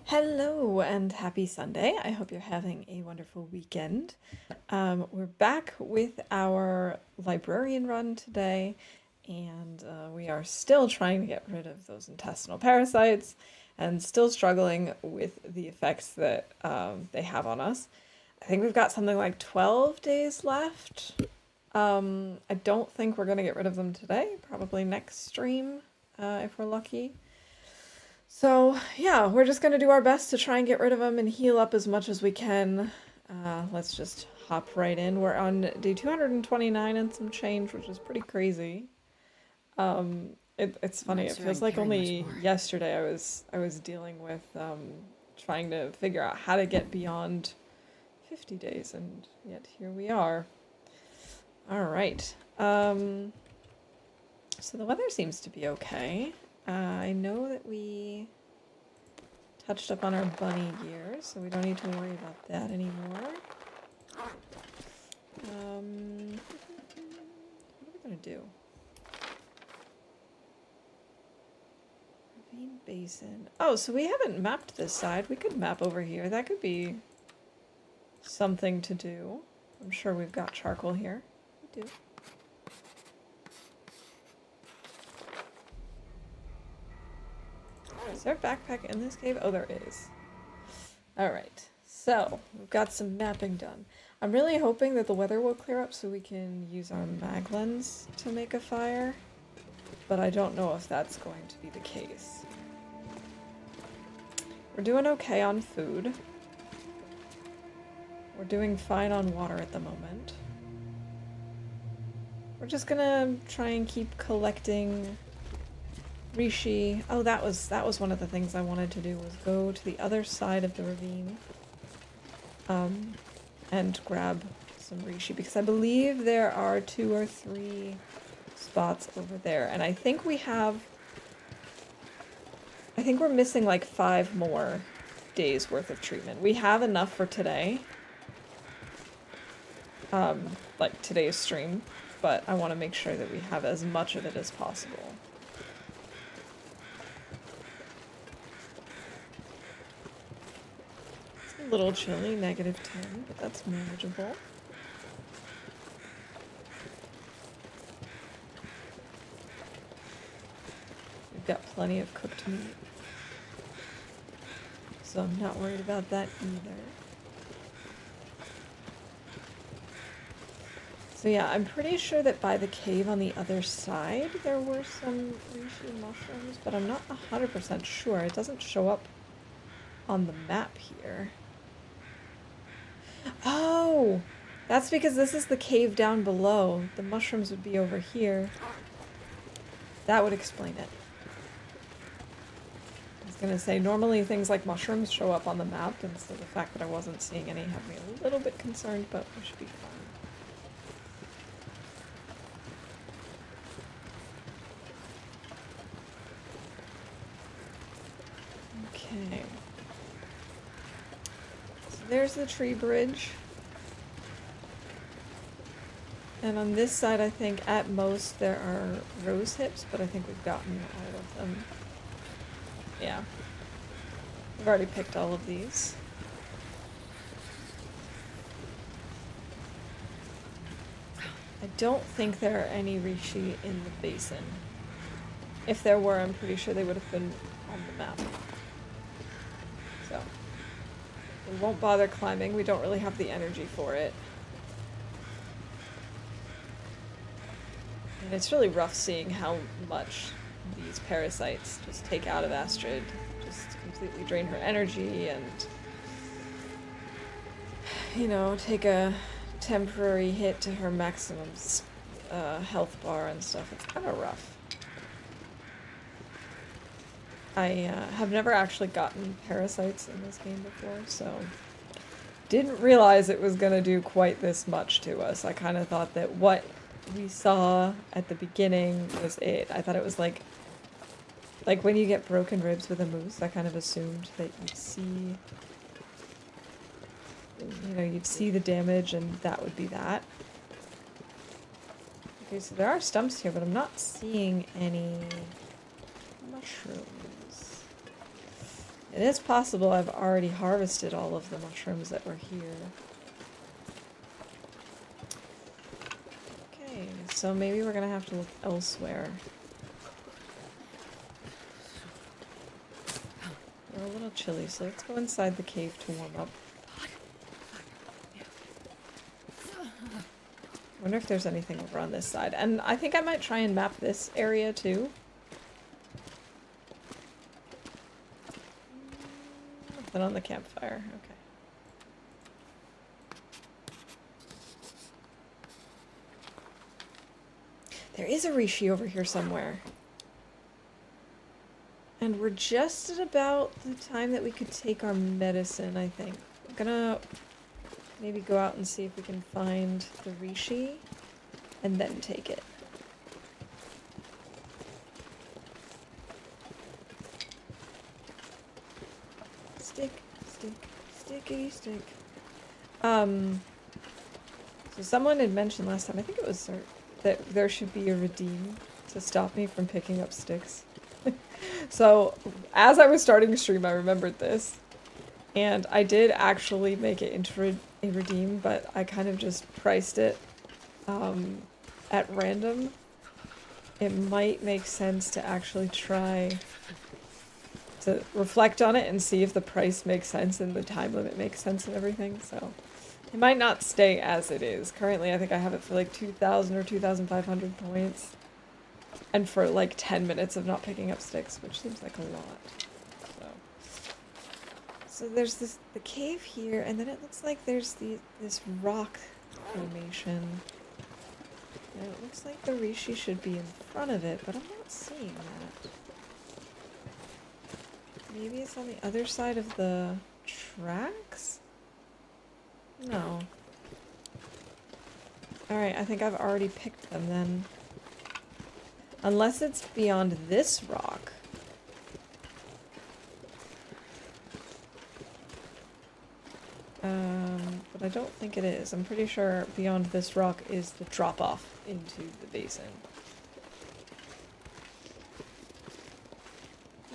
Hello and happy Sunday. I hope you're having a wonderful weekend. We're back with our librarian run today, and we are still trying to get rid of those intestinal parasites and still struggling with the effects that they have on us. I think we've got something like 12 days left. I don't think we're going to get rid of them today, probably next stream if we're lucky. So, yeah, we're just going to do our best to try and get rid of them and heal up as much as we can. Let's just hop right in. We're on day 229 and some change, which is pretty crazy. It's funny. It feels like only yesterday I was dealing with trying to figure out how to get beyond 50 days, and yet here we are. All right. So the weather seems to be okay. I know that we touched up on our bunny gear, so we don't need to worry about that anymore. What are we gonna do? Ravine Basin. Oh, so we haven't mapped this side. We could map over here. That could be something to do. I'm sure we've got charcoal here. We do. Is there a backpack in this cave? Oh, there is. Alright, so we've got some mapping done. I'm really hoping that the weather will clear up so we can use our mag lens to make a fire, but I don't know if that's going to be the case. We're doing okay on food. We're doing fine on water at the moment. We're just gonna try and keep collecting Rishi. Oh, that was one of the things I wanted to do, was go to the other side of the ravine and grab some Rishi, because I believe there are 2 or 3 spots over there, and I think we're missing like 5 more days worth of treatment. We have enough for today, like today's stream, but I want to make sure that we have as much of it as possible. A little chilly, -10, but that's manageable. We've got plenty of cooked meat, so I'm not worried about that either. So yeah, I'm pretty sure that by the cave on the other side there were some reishi mushrooms, but I'm not 100% sure. It doesn't show up on the map here. Oh! That's because this is the cave down below. The mushrooms would be over here. That would explain it. I was gonna say, normally things like mushrooms show up on the map, and so the fact that I wasn't seeing any had me a little bit concerned, but we should be fine. Okay. So there's the tree bridge. And on this side, I think at most there are rose hips, but I think we've gotten all of them. Yeah. We've already picked all of these. I don't think there are any reishi in the basin. If there were, I'm pretty sure they would have been on the map. So, we won't bother climbing. We don't really have the energy for it. And it's really rough seeing how much these parasites just take out of Astrid. Just completely drain her energy and, you know, take a temporary hit to her maximum health bar and stuff. It's kind of rough. I have never actually gotten parasites in this game before, so didn't realize it was gonna do quite this much to us. I kind of thought that what we saw at the beginning was it. I thought it was like when you get broken ribs with a moose, I kind of assumed that you'd see, you know, you'd see the damage and that would be that. Okay, so there are stumps here, but I'm not seeing any mushrooms. It is possible I've already harvested all of the mushrooms that were here. Okay, so maybe we're gonna have to look elsewhere. We're a little chilly, so let's go inside the cave to warm up. Wonder if there's anything over on this side. And I think I might try and map this area too. Nothing on the campfire. Okay. There is a reishi over here somewhere. And we're just at about the time that we could take our medicine, I think. I'm gonna maybe go out and see if we can find the reishi and then take it. Stick, stick, sticky stick. So someone had mentioned last time, I think it was Zert, that there should be a redeem to stop me from picking up sticks. So as I was starting to stream, I remembered this. And I did actually make it into a redeem, but I kind of just priced it at random. It might make sense to actually try to reflect on it and see if the price makes sense and the time limit makes sense and everything. So it might not stay as it is. Currently, I think I have it for like 2,000 or 2,500 points. And for like 10 minutes of not picking up sticks, which seems like a lot. So there's the cave here, and then it looks like there's this rock formation. And it looks like the reishi should be in front of it, but I'm not seeing that. Maybe it's on the other side of the tracks? No. Alright, I think I've already picked them then. Unless it's beyond this rock. But I don't think it is. I'm pretty sure beyond this rock is the drop-off into the basin.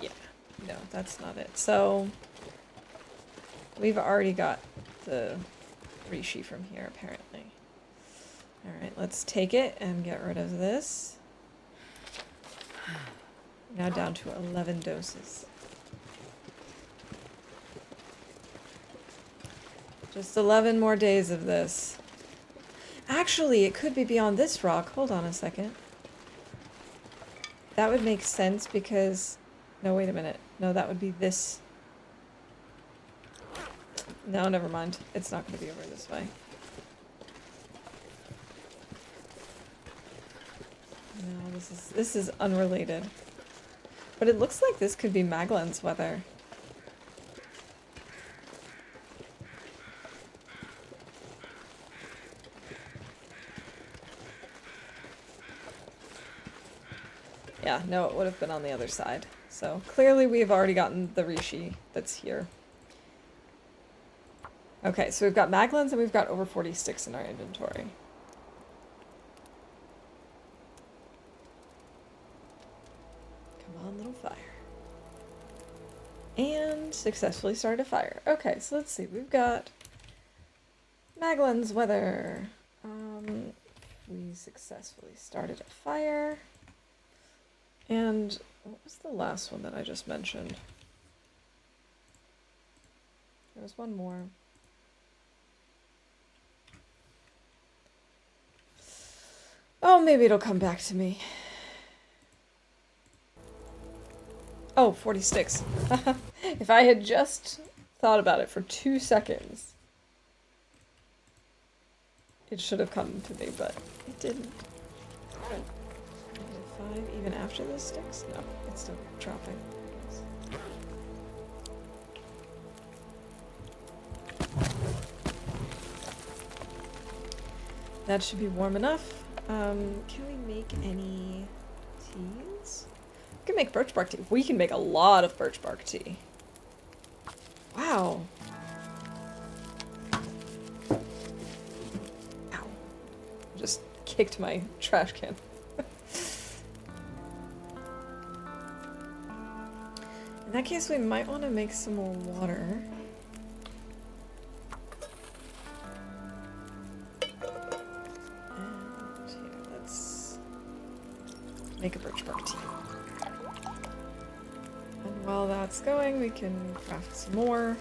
Yeah, no, that's not it. So, we've already got the reishi from here, apparently. Alright, let's take it and get rid of this. Now down to 11 doses. Just 11 more days of this. Actually, it could be beyond this rock. Hold on a second. That would make sense because... No, wait a minute. No, that would be this. No, never mind. It's not going to be over this way. No, this is unrelated. But it looks like this could be Maglan's weather. Yeah, no, it would have been on the other side. So clearly we have already gotten the reishi that's here. Okay, so we've got Maglan's and we've got over 40 sticks in our inventory. Come on, little fire. And successfully started a fire. Okay, so let's see. We've got Maglan's weather. We successfully started a fire. And what was the last one that I just mentioned? There was one more. Oh, maybe it'll come back to me. Oh, 40 sticks. If I had just thought about it for 2 seconds, it should have come to me, but it didn't. Five even after those sticks? No, it's still dropping. That should be warm enough. Can we make any teas? We can make birch bark tea. We can make a lot of birch bark tea. Wow. Ow. Just kicked my trash can. In that case, we might want to make some more water. And here, let's make a birch bark tea. And while that's going, we can craft some more.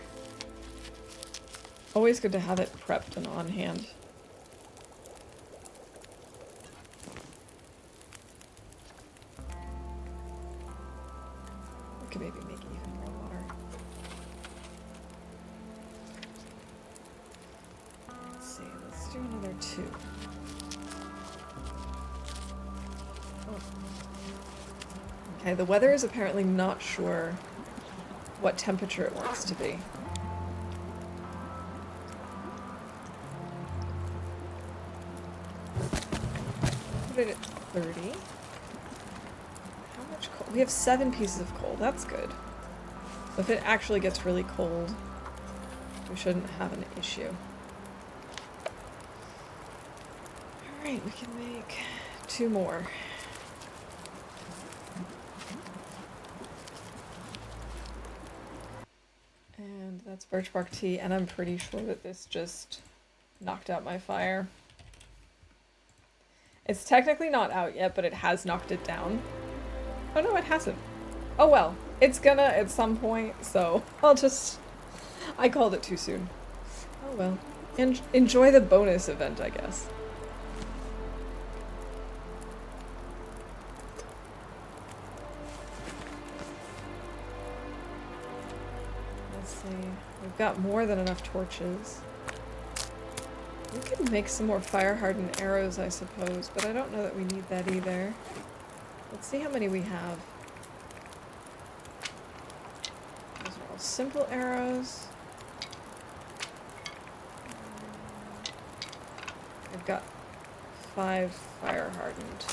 Always good to have it prepped and on hand. We could maybe make even more water. Let's see, let's do another 2. Oh. Okay, the weather is apparently not sure what temperature it wants to be. Put it at 30. How much coal? We have 7 pieces of coal. That's good. So if it actually gets really cold, we shouldn't have an issue. Alright, we can make 2 more. And that's birch bark tea, and I'm pretty sure that this just knocked out my fire. It's technically not out yet, but it has knocked it down. Oh no, it hasn't. Oh well, it's gonna at some point, so I called it too soon. Oh well. Enjoy the bonus event, I guess. Let's see. We've got more than enough torches. We could make some more fire-hardened arrows, I suppose, but I don't know that we need that either. Let's see how many we have. Those are all simple arrows. I've got 5 fire-hardened.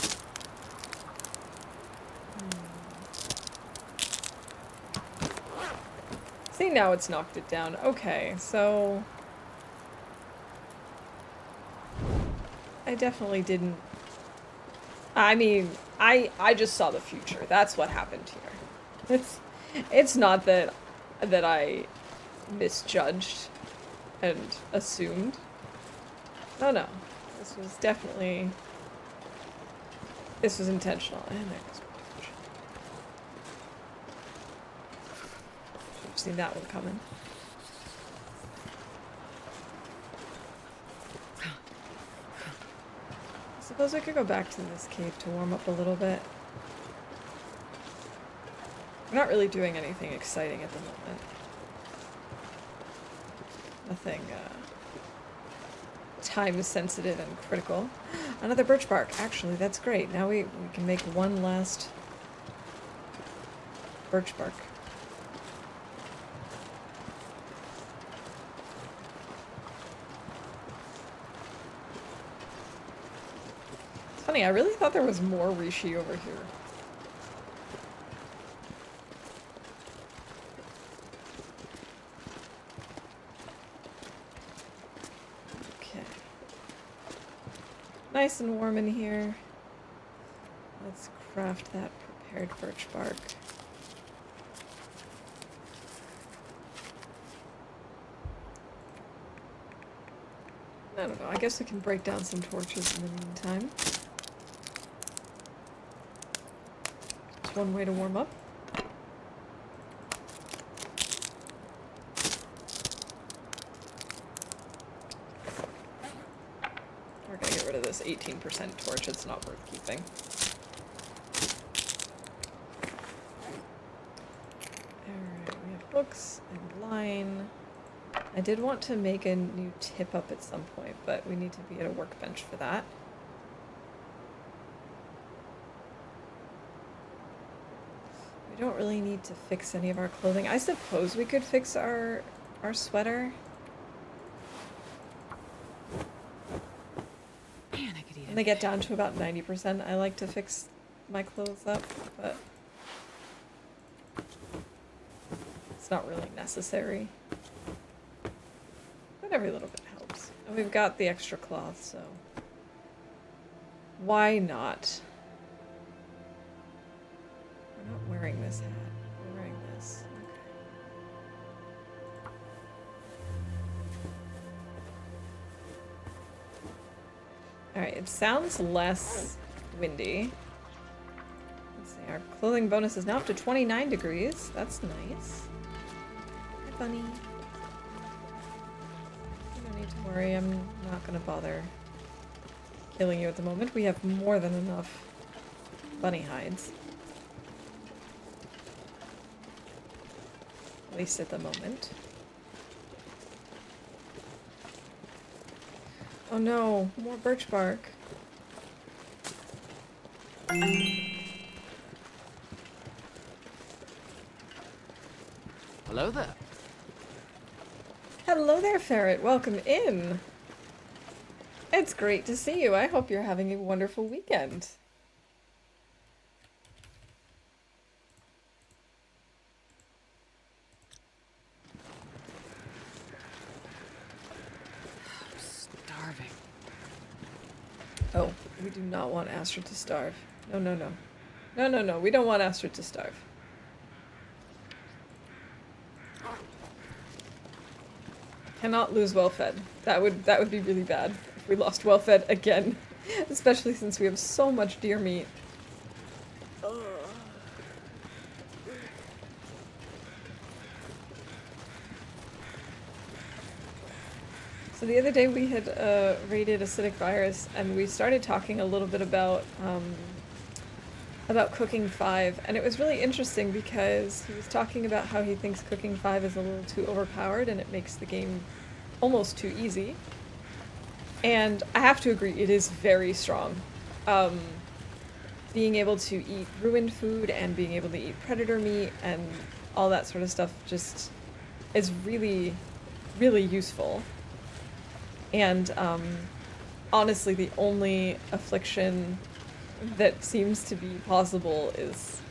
See, now it's knocked it down. Okay, so... I definitely didn't... I mean, I just saw the future. That's what happened here. It's not that I misjudged and assumed. No. This was definitely... This was intentional. And there goes my torch. Should have seen that one coming. I suppose I could go back to this cave to warm up a little bit. We're not really doing anything exciting at the moment. Nothing time sensitive and critical. Another birch bark. Actually, that's great. Now we can make one last birch bark. Funny, I really thought there was more Rishi over here. Okay. Nice and warm in here. Let's craft that prepared birch bark. I don't know, I guess we can break down some torches in the meantime. One way to warm up. We're gonna get rid of this 18% torch, it's not worth keeping. Alright, we have hooks and line. I did want to make a new tip up at some point, but we need to be at a workbench for that. We don't really need to fix any of our clothing. I suppose we could fix our sweater. Man, I could eat it. When they get down to about 90%, I like to fix my clothes up, but it's not really necessary. But every little bit helps. And we've got the extra cloth, so why not? We're not wearing this hat. We're wearing this. Alright, it sounds less windy. Let's see, our clothing bonus is now up to 29 degrees. That's nice. Hi, bunny. You don't need to worry, I'm not gonna bother killing you at the moment. We have more than enough bunny hides. At least at the moment. Oh no, more birch bark. Hello there. Hello there, ferret. Welcome in. It's great to see you. I hope you're having a wonderful weekend. I'm starving. Oh, we do not want Astrid to starve. No, no, no. No, no, no. We don't want Astrid to starve. Cannot lose well-fed. That would be really bad if we lost well-fed again. Especially since we have so much deer meat. So the other day we had raided acidic virus, and we started talking a little bit about Cooking 5, and it was really interesting because he was talking about how he thinks Cooking 5 is a little too overpowered and it makes the game almost too easy. And I have to agree, it is very strong. Being able to eat ruined food and being able to eat predator meat and all that sort of stuff just is really, really useful. And honestly, the only affliction that seems to be possible is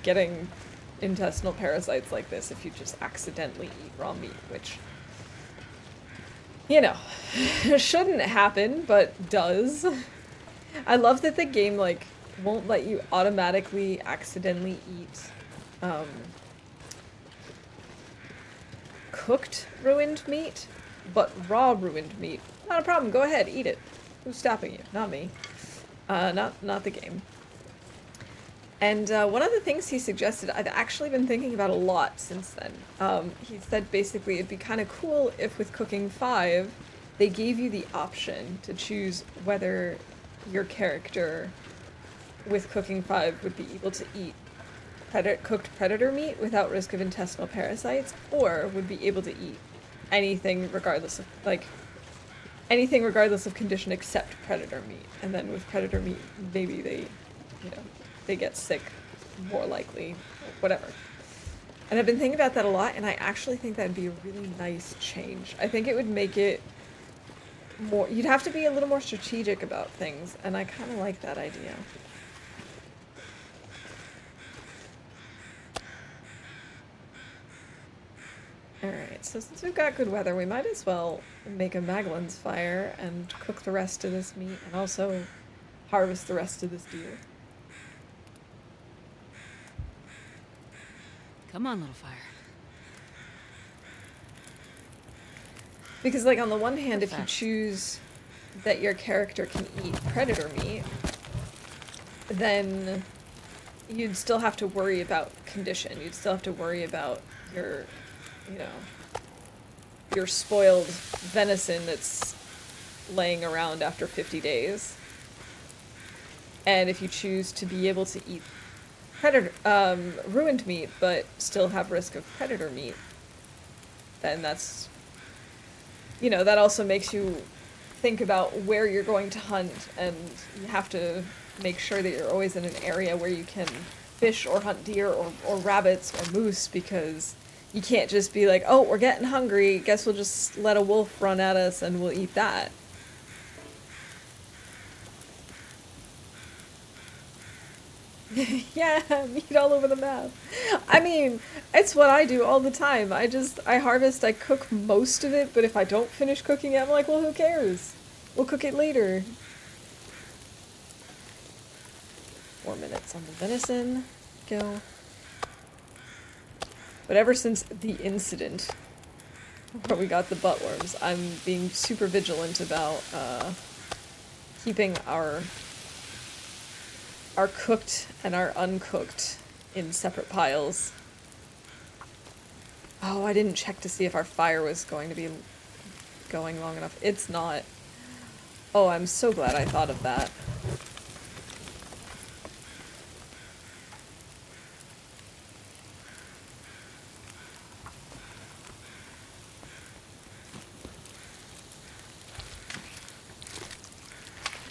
getting intestinal parasites like this if you just accidentally eat raw meat, which, you know, shouldn't happen, but does. I love that the game, like, won't let you automatically accidentally eat cooked ruined meat, but raw ruined meat. Not a problem, go ahead, eat it. Who's stopping you? Not me. Not the game. And one of the things he suggested, I've actually been thinking about a lot since then. He said basically it'd be kind of cool if with Cooking 5, they gave you the option to choose whether your character with Cooking 5 would be able to eat cooked predator meat without risk of intestinal parasites, or would be able to eat anything regardless of, like, anything regardless of condition except predator meat. And then with predator meat, maybe they, you know, they get sick more likely, whatever. And I've been thinking about that a lot, and I actually think that'd be a really nice change. I think it would make it more, you'd have to be a little more strategic about things, and I kind of like that idea. Alright, so since we've got good weather, we might as well make a Magellan's fire and cook the rest of this meat, and also harvest the rest of this deer. Come on, little fire. Because, like, on the one hand, if you Perfect. choose that your character can eat predator meat, then you'd still have to worry about condition. You'd still have to worry about your, you know, your spoiled venison that's laying around after 50 days. And if you choose to be able to eat ruined meat, but still have risk of predator meat, then that's, you know, that also makes you think about where you're going to hunt, and you have to make sure that you're always in an area where you can fish or hunt deer or rabbits or moose, because you can't just be like, oh, we're getting hungry, guess we'll just let a wolf run at us and we'll eat that. Yeah, meat all over the map. I mean, it's what I do all the time. I harvest, I cook most of it, but if I don't finish cooking it, I'm like, well, who cares? We'll cook it later. 4 minutes on the venison. Go. But ever since the incident where we got the buttworms, I'm being super vigilant about keeping our cooked and our uncooked in separate piles. Oh, I didn't check to see if our fire was going to be going long enough. It's not. Oh, I'm so glad I thought of that.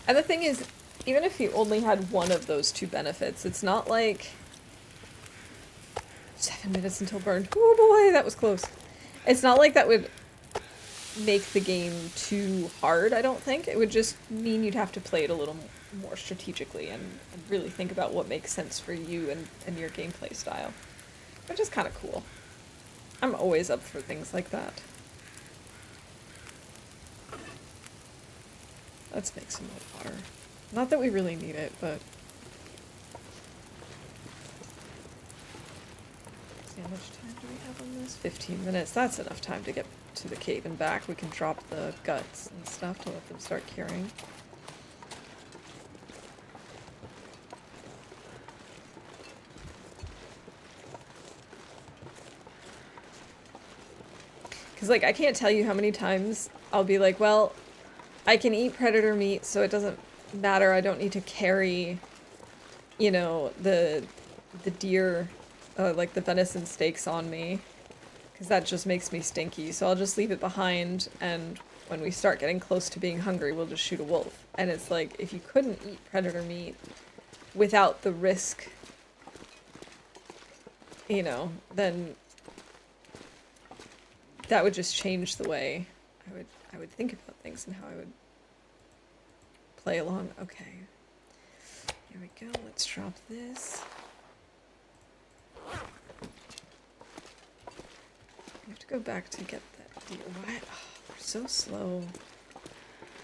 And the thing is, even if you only had one of those two benefits, it's not like 7 minutes until burn. Oh boy, that was close. It's not like that would make the game too hard, I don't think. It would just mean you'd have to play it a little more strategically and really think about what makes sense for you and your gameplay style. Which is kind of cool. I'm always up for things like that. Let's make some more water. Not that we really need it, but... See, how much time do we have on this? 15 minutes. That's enough time to get to the cave and back. We can drop the guts and stuff to let them start curing. Because, like, I can't tell you how many times I'll be like, well, I can eat predator meat, so it doesn't matter. I don't need to carry, you know, the deer, like the venison steaks on me, because that just makes me stinky. So I'll just leave it behind, and when we start getting close to being hungry, we'll just shoot a wolf. And it's like, if you couldn't eat predator meat without the risk, you know, then that would just change the way I would think about things and how I would play along. Okay. Here we go. Let's drop this. We have to go back to get that deer. Why? Oh, they're so slow.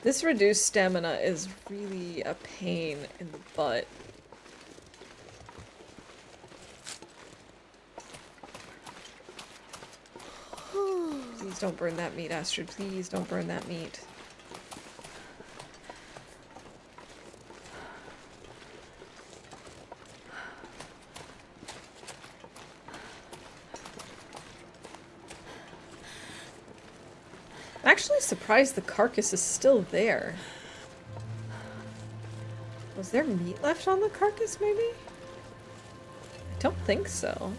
This reduced stamina is really a pain in the butt. Please don't burn that meat, Astrid. Please don't burn that meat. I'm actually surprised the carcass is still there. Was there meat left on the carcass, maybe? I don't think so.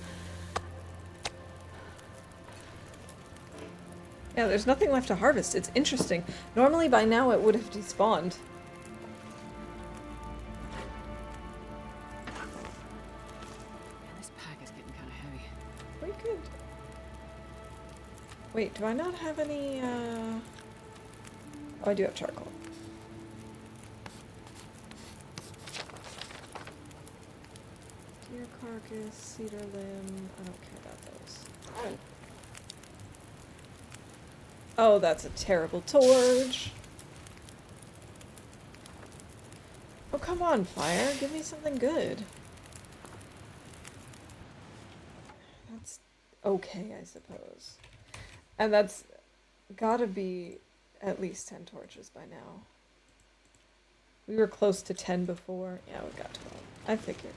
Yeah, there's nothing left to harvest. It's interesting. Normally by now it would have despawned. Man, this pack is getting kind of heavy. Very good. Wait, do I not have any, Oh, I do have charcoal. Deer carcass, cedar limb. I don't care about those. Oh, that's a terrible torch. Oh, come on, fire. Give me something good. That's okay, I suppose. And that's gotta be at least 10 torches by now. We were close to 10 before. Yeah, we got 12. I figured.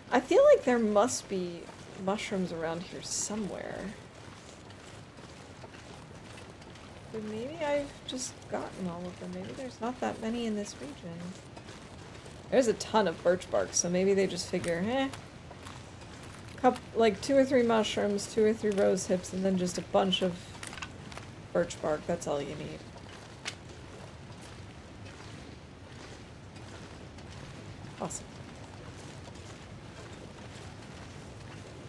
I feel like there must be mushrooms around here somewhere. But maybe I've just gotten all of them. Maybe there's not that many in this region. There's a ton of birch bark, so maybe they just figure, like 2 or 3 mushrooms, 2 or 3 rose hips, and then just a bunch of birch bark. That's all you need. Awesome.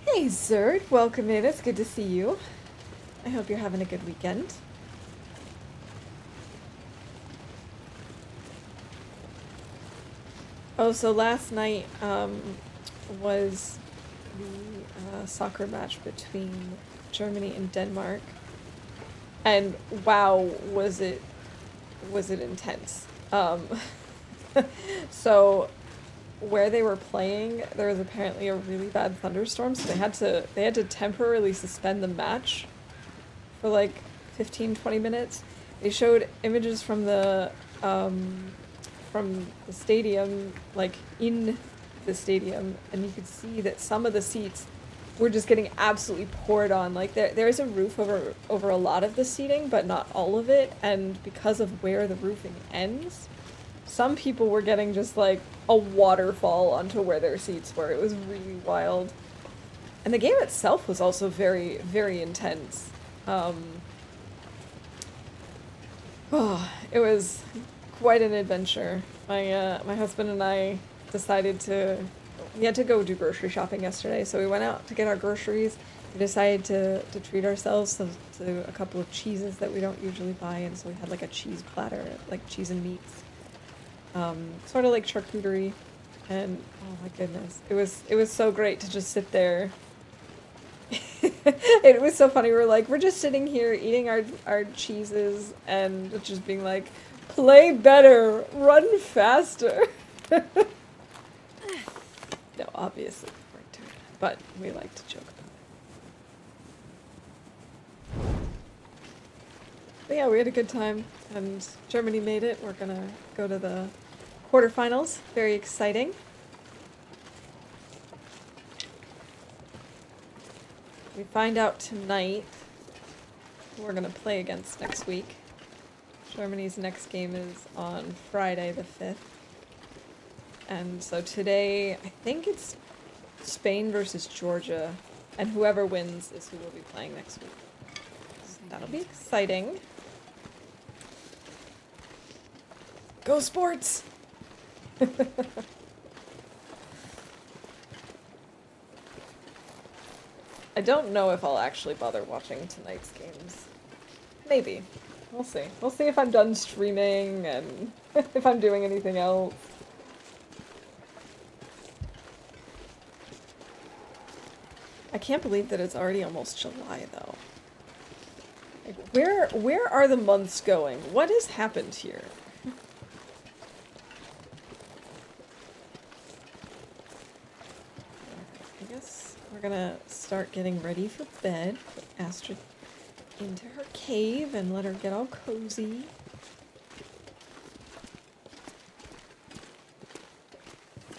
Hey Zerd, welcome in. It's good to see you. I hope you're having a good weekend. Oh, so last night was the soccer match between Germany and Denmark, and wow, was it intense. So where they were playing, there was apparently a really bad thunderstorm, so they had to temporarily suspend the match for like 15-20 minutes. They showed images from the stadium, like in the stadium, and you could see that some of the seats were just getting absolutely poured on. Like there's a roof over a lot of the seating, but not all of it, and because of where the roofing ends, some people were getting just like a waterfall onto where their seats were. It was really wild. And the game itself was also very, very intense. It was quite an adventure. My husband and I decided we had to go do grocery shopping yesterday, so we went out to get our groceries. We decided to treat ourselves to a couple of cheeses that we don't usually buy, and so we had like a cheese platter, like cheese and meats. Sort of like charcuterie, and oh my goodness, it was so great to just sit there. It was so funny. We're just sitting here eating our cheeses and just being like, play better, run faster. No, obviously we weren't doing it, but we like to joke about it. But yeah, we had a good time, and Germany made it. We're gonna go to the quarterfinals. Very exciting. We find out tonight who we're gonna play against next week. Germany's next game is on Friday the 5th. And so today, I think it's Spain versus Georgia, and whoever wins is who we'll be playing next week. So that'll be exciting. Go sports! I don't know if I'll actually bother watching tonight's games. Maybe. We'll see. We'll see if I'm done streaming and if I'm doing anything else. I can't believe that it's already almost July, though. Like, where are the months going? What has happened here? I guess we're gonna start getting ready for bed. Put Astrid into her cave and let her get all cozy.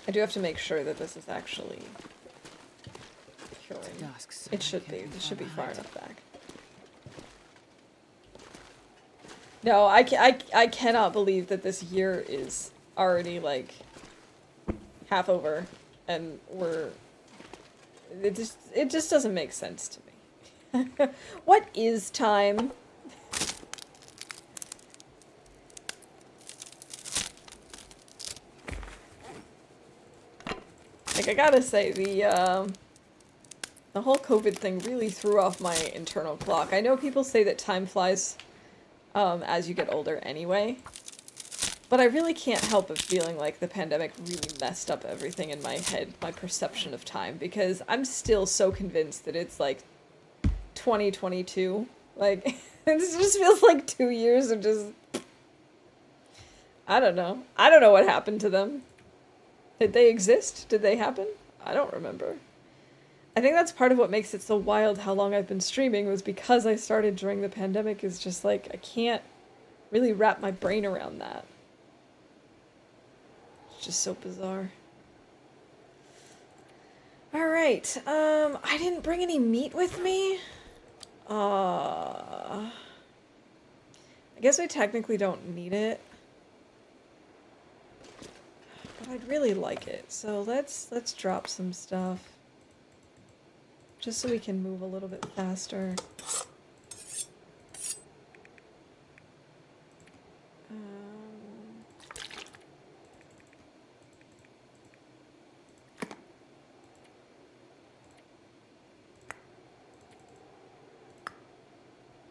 I do have to make sure that this is actually curing. Dusk, so It should I be. can't This should be far behind. enough back. No, I cannot believe that this year is already, like, half over, and it just doesn't make sense to me. What is time? Like, I gotta say, the whole COVID thing really threw off my internal clock. I know people say that time flies as you get older anyway, but I really can't help but feeling like the pandemic really messed up everything in my head, my perception of time, because I'm still so convinced that it's like 2022. Like, it just feels like 2 years of just... I don't know. I don't know what happened to them. Did they exist? Did they happen? I don't remember. I think that's part of what makes it so wild how long I've been streaming, was because I started during the pandemic, is just like, I can't really wrap my brain around that. It's just so bizarre. Alright, I didn't bring any meat with me. I guess I technically don't need it. But I'd really like it, so let's drop some stuff. Just so we can move a little bit faster.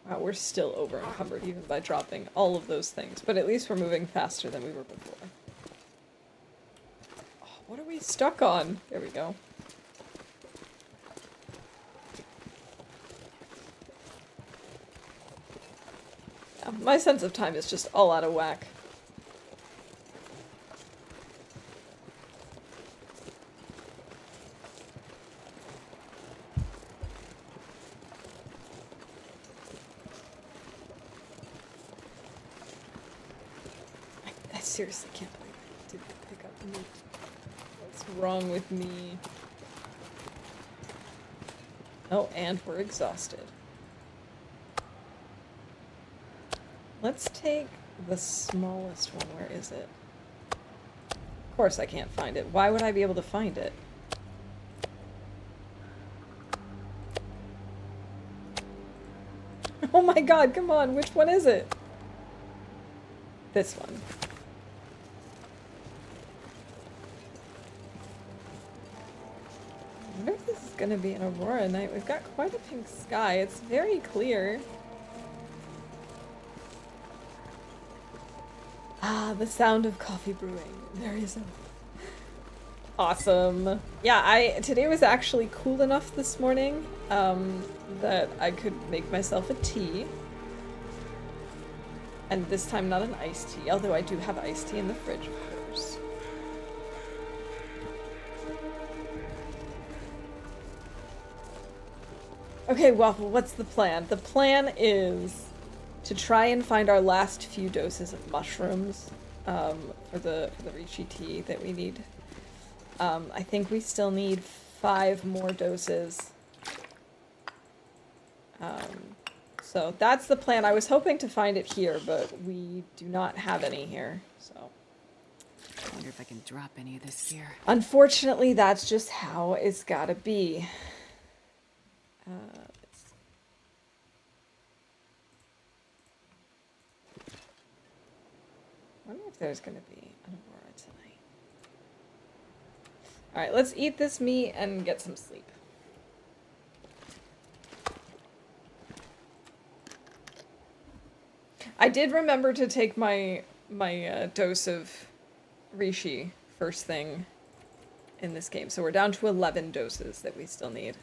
Wow, we're still over encumbered even by dropping all of those things, but at least we're moving faster than we were before. Oh, what are we stuck on? There we go. Yeah, my sense of time is just all out of whack. seriously can't believe I didn't pick up meat. What's wrong with me? Oh, and we're exhausted. Let's take the smallest one. Where is it? Of course I can't find it. Why would I be able to find it? Oh my god, come on, which one is it? This one. I wonder if this is gonna be an aurora night. We've got quite a pink sky. It's very clear. Ah, the sound of coffee brewing. Very simple. Awesome. Yeah, today was actually cool enough this morning that I could make myself a tea. And this time not an iced tea, although I do have iced tea in the fridge, of course. Okay, Waffle, what's the plan? The plan is to try and find our last few doses of mushrooms for the Rishi tea that we need. I think we still need 5 more doses. So that's the plan. I was hoping to find it here, but we do not have any here, so. I wonder if I can drop any of this gear. Unfortunately, that's just how it's gotta be. I wonder if there's gonna be an aurora tonight. Alright, let's eat this meat and get some sleep. I did remember to take my dose of Rishi first thing in this game, so we're down to 11 doses that we still need.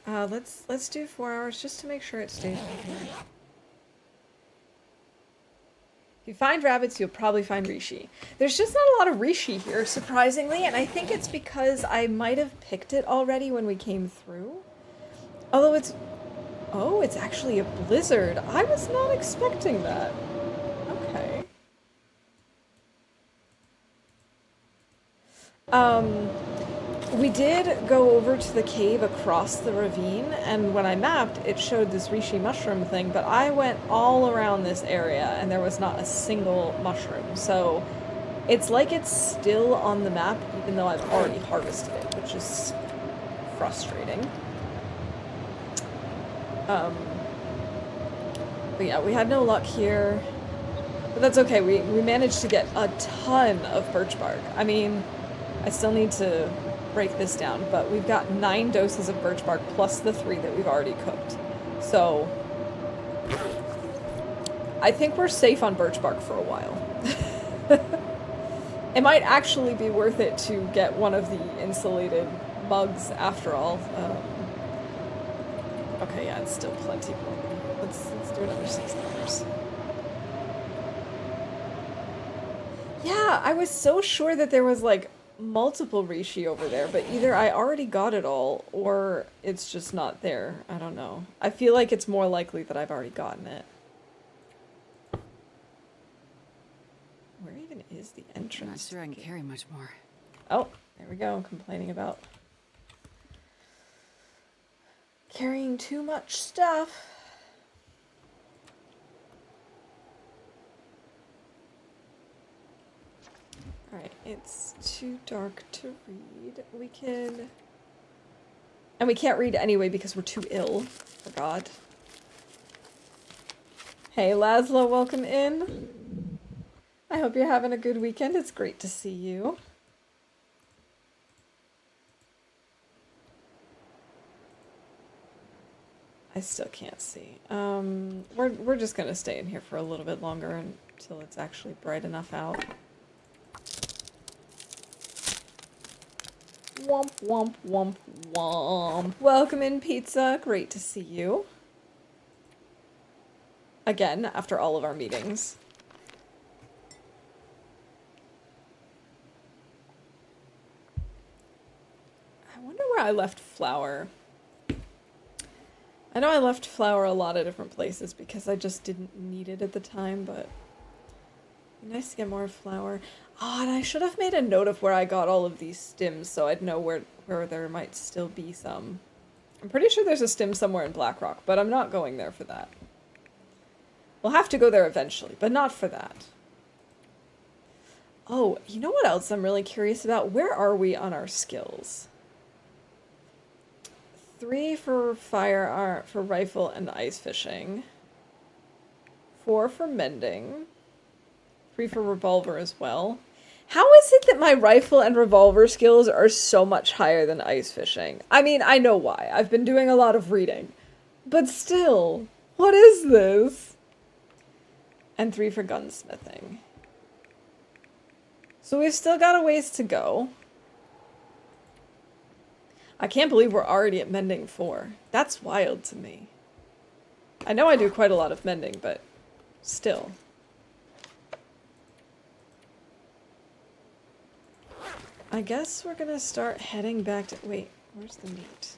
Let's do 4 hours just to make sure it stays right here. If you find rabbits, you'll probably find Rishi. There's just not a lot of Rishi here, surprisingly, and I think it's because I might have picked it already when we came through. Although it's... Oh, it's actually a blizzard. I was not expecting that. Okay. We did go over to the cave across the ravine, and when I mapped, it showed this Rishi mushroom thing, but I went all around this area, and there was not a single mushroom, so it's like it's still on the map, even though I've already harvested it, which is frustrating. But yeah, we had no luck here, but that's okay. We managed to get a ton of birch bark. I mean, I still need to break this down, but we've got 9 doses of birch bark plus the 3 that we've already cooked. So I think we're safe on birch bark for a while. It might actually be worth it to get one of the insulated mugs after all. Okay, yeah, it's still plenty more. Let's do another 6 hours. Yeah, I was so sure that there was like multiple Rishi over there, but either I already got it all or it's just not there. I don't know. I feel like it's more likely that I've already gotten it. Where even is the entrance? I'm not sure I can carry much more. Oh, there we go. Complaining about carrying too much stuff. Alright, it's too dark to read. We can... And we can't read anyway because we're too ill. For God. Hey Laszlo, welcome in. I hope you're having a good weekend. It's great to see you. I still can't see. We're just gonna stay in here for a little bit longer until it's actually bright enough out. Womp womp womp womp. Welcome in, Pizza. Great to see you. Again, after all of our meetings. I wonder where I left Flour. I know I left Flour a lot of different places because I just didn't need it at the time, but Nice to get more flour. Oh, and I should have made a note of where I got all of these stims so I'd know where there might still be some. I'm pretty sure there's a stim somewhere in Blackrock, but I'm not going there for that. We'll have to go there eventually, but not for that. Oh, you know what else I'm really curious about? Where are we on our skills? 3 for for rifle and ice fishing. 4 for mending. 3 for revolver as well. How is it that my rifle and revolver skills are so much higher than ice fishing? I mean, I know why. I've been doing a lot of reading. But still, what is this? And 3 for gunsmithing. So we've still got a ways to go. I can't believe we're already at mending 4. That's wild to me. I know I do quite a lot of mending, but still. I guess we're gonna start heading back to... Wait, where's the meat?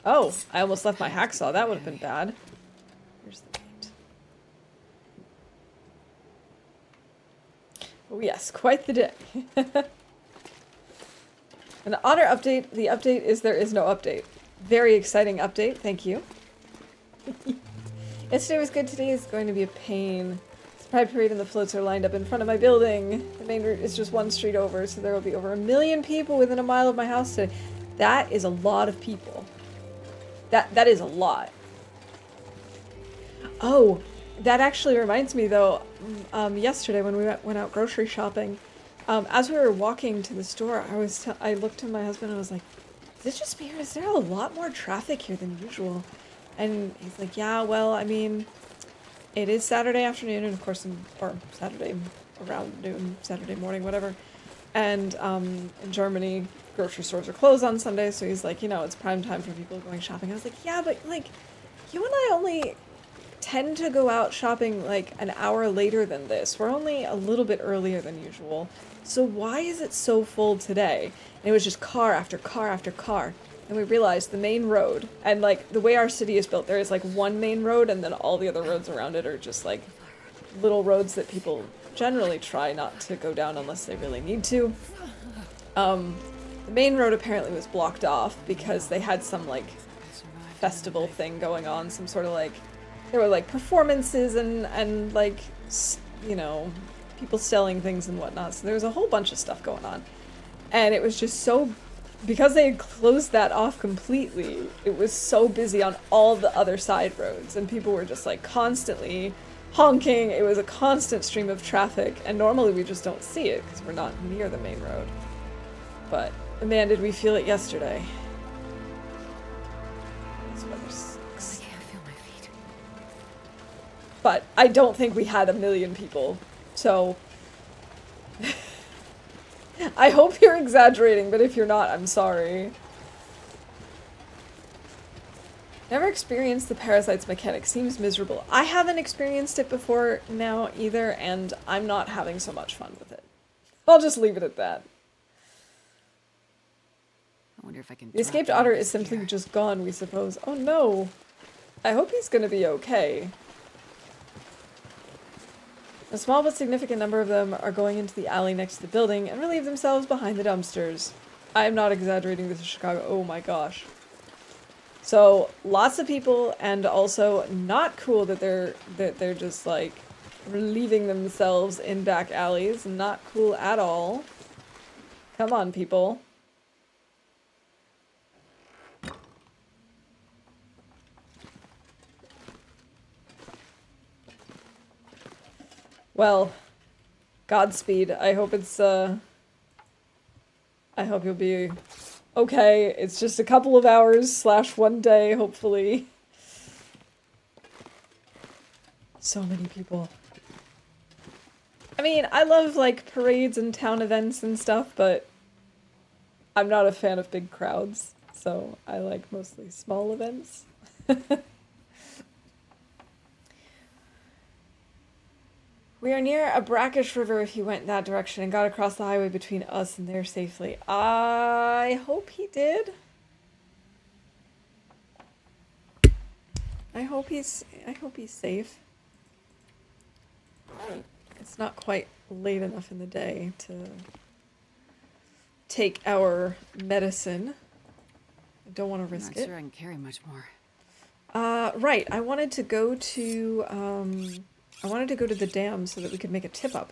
Oh, I almost left my hacksaw. That would have been bad. Where's the meat? Oh yes, quite the day. An otter update. The update is there is no update. Very exciting update. Thank you. Yesterday was good. Today is going to be a pain. The Pride Parade and the floats are lined up in front of my building. The main route is just one street over, so there will be over 1 million people within a mile of my house today. That is a lot of people. That is a lot. Oh, that actually reminds me though. Yesterday when we went out grocery shopping, as we were walking to the store, I looked to my husband and I was like, "Is it just me or is there a lot more traffic here than usual?" And he's like, "Yeah, well, I mean, it is Saturday afternoon, and of course, or Saturday around noon, Saturday morning, whatever. And in Germany, grocery stores are closed on Sunday, so he's like, you know, it's prime time for people going shopping." I was like, "Yeah, but like, you and I only tend to go out shopping like an hour later than this. We're only a little bit earlier than usual. So why is it so full today?" And it was just car after car after car. And we realized the main road, and like the way our city is built, there is like one main road and then all the other roads around it are just like little roads that people generally try not to go down unless they really need to. The main road apparently was blocked off because they had some like festival thing going on, some sort of like, there were like performances and like, you know, people selling things and whatnot. So there was a whole bunch of stuff going on. And it was just so, because they had closed that off completely, it was so busy on all the other side roads. And people were just like constantly honking. It was a constant stream of traffic. And normally we just don't see it because we're not near the main road. But man, did we feel it yesterday. This weather sucks. I can't feel my feet. But I don't think we had 1 million people. So I hope you're exaggerating, but if you're not, I'm sorry. Never experienced the parasites mechanic. Seems miserable. I haven't experienced it before now either, and I'm not having so much fun with it. I'll just leave it at that. I wonder if I can. The escaped otter is simply just gone, we suppose. Oh no. I hope he's gonna be okay. A small but significant number of them are going into the alley next to the building and relieve themselves behind the dumpsters. I am not exaggerating, this is Chicago. Oh my gosh. So, lots of people, and also not cool that they're just like relieving themselves in back alleys. Not cool at all. Come on, people. Well, Godspeed. I hope it's, I hope you'll be okay. It's just a couple of hours / 1 day, hopefully. So many people. I mean, I love, like, parades and town events and stuff, but I'm not a fan of big crowds, so I like mostly small events. We are near a brackish river if he went that direction and got across the highway between us and there safely. I hope he did. I hope he's safe. It's It's not quite late enough in the day to take our medicine. I don't want to risk I'm it. not sure I can carry much more. Right. I wanted to go to the dam so that we could make a tip up.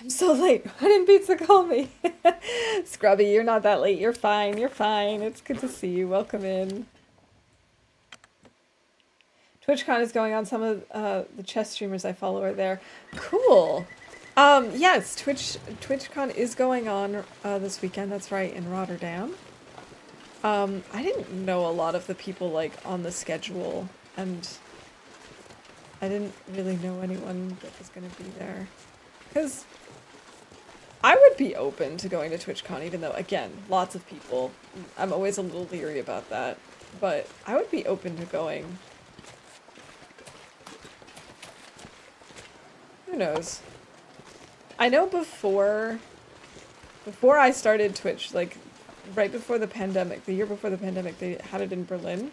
I'm so late. Why didn't Pizza call me? Scrubby, you're not that late. You're fine. You're fine. It's good to see you. Welcome in. TwitchCon is going on. Some of the chess streamers I follow are there. Cool. Yes, TwitchCon is going on this weekend. That's right, in Rotterdam. I didn't know a lot of the people like on the schedule, and I didn't really know anyone that was going to be there. Because I would be open to going to TwitchCon, even though, again, lots of people. I'm always a little leery about that. But I would be open to going. Who knows? I know before I started Twitch, like, right before the pandemic, the year before the pandemic, they had it in Berlin.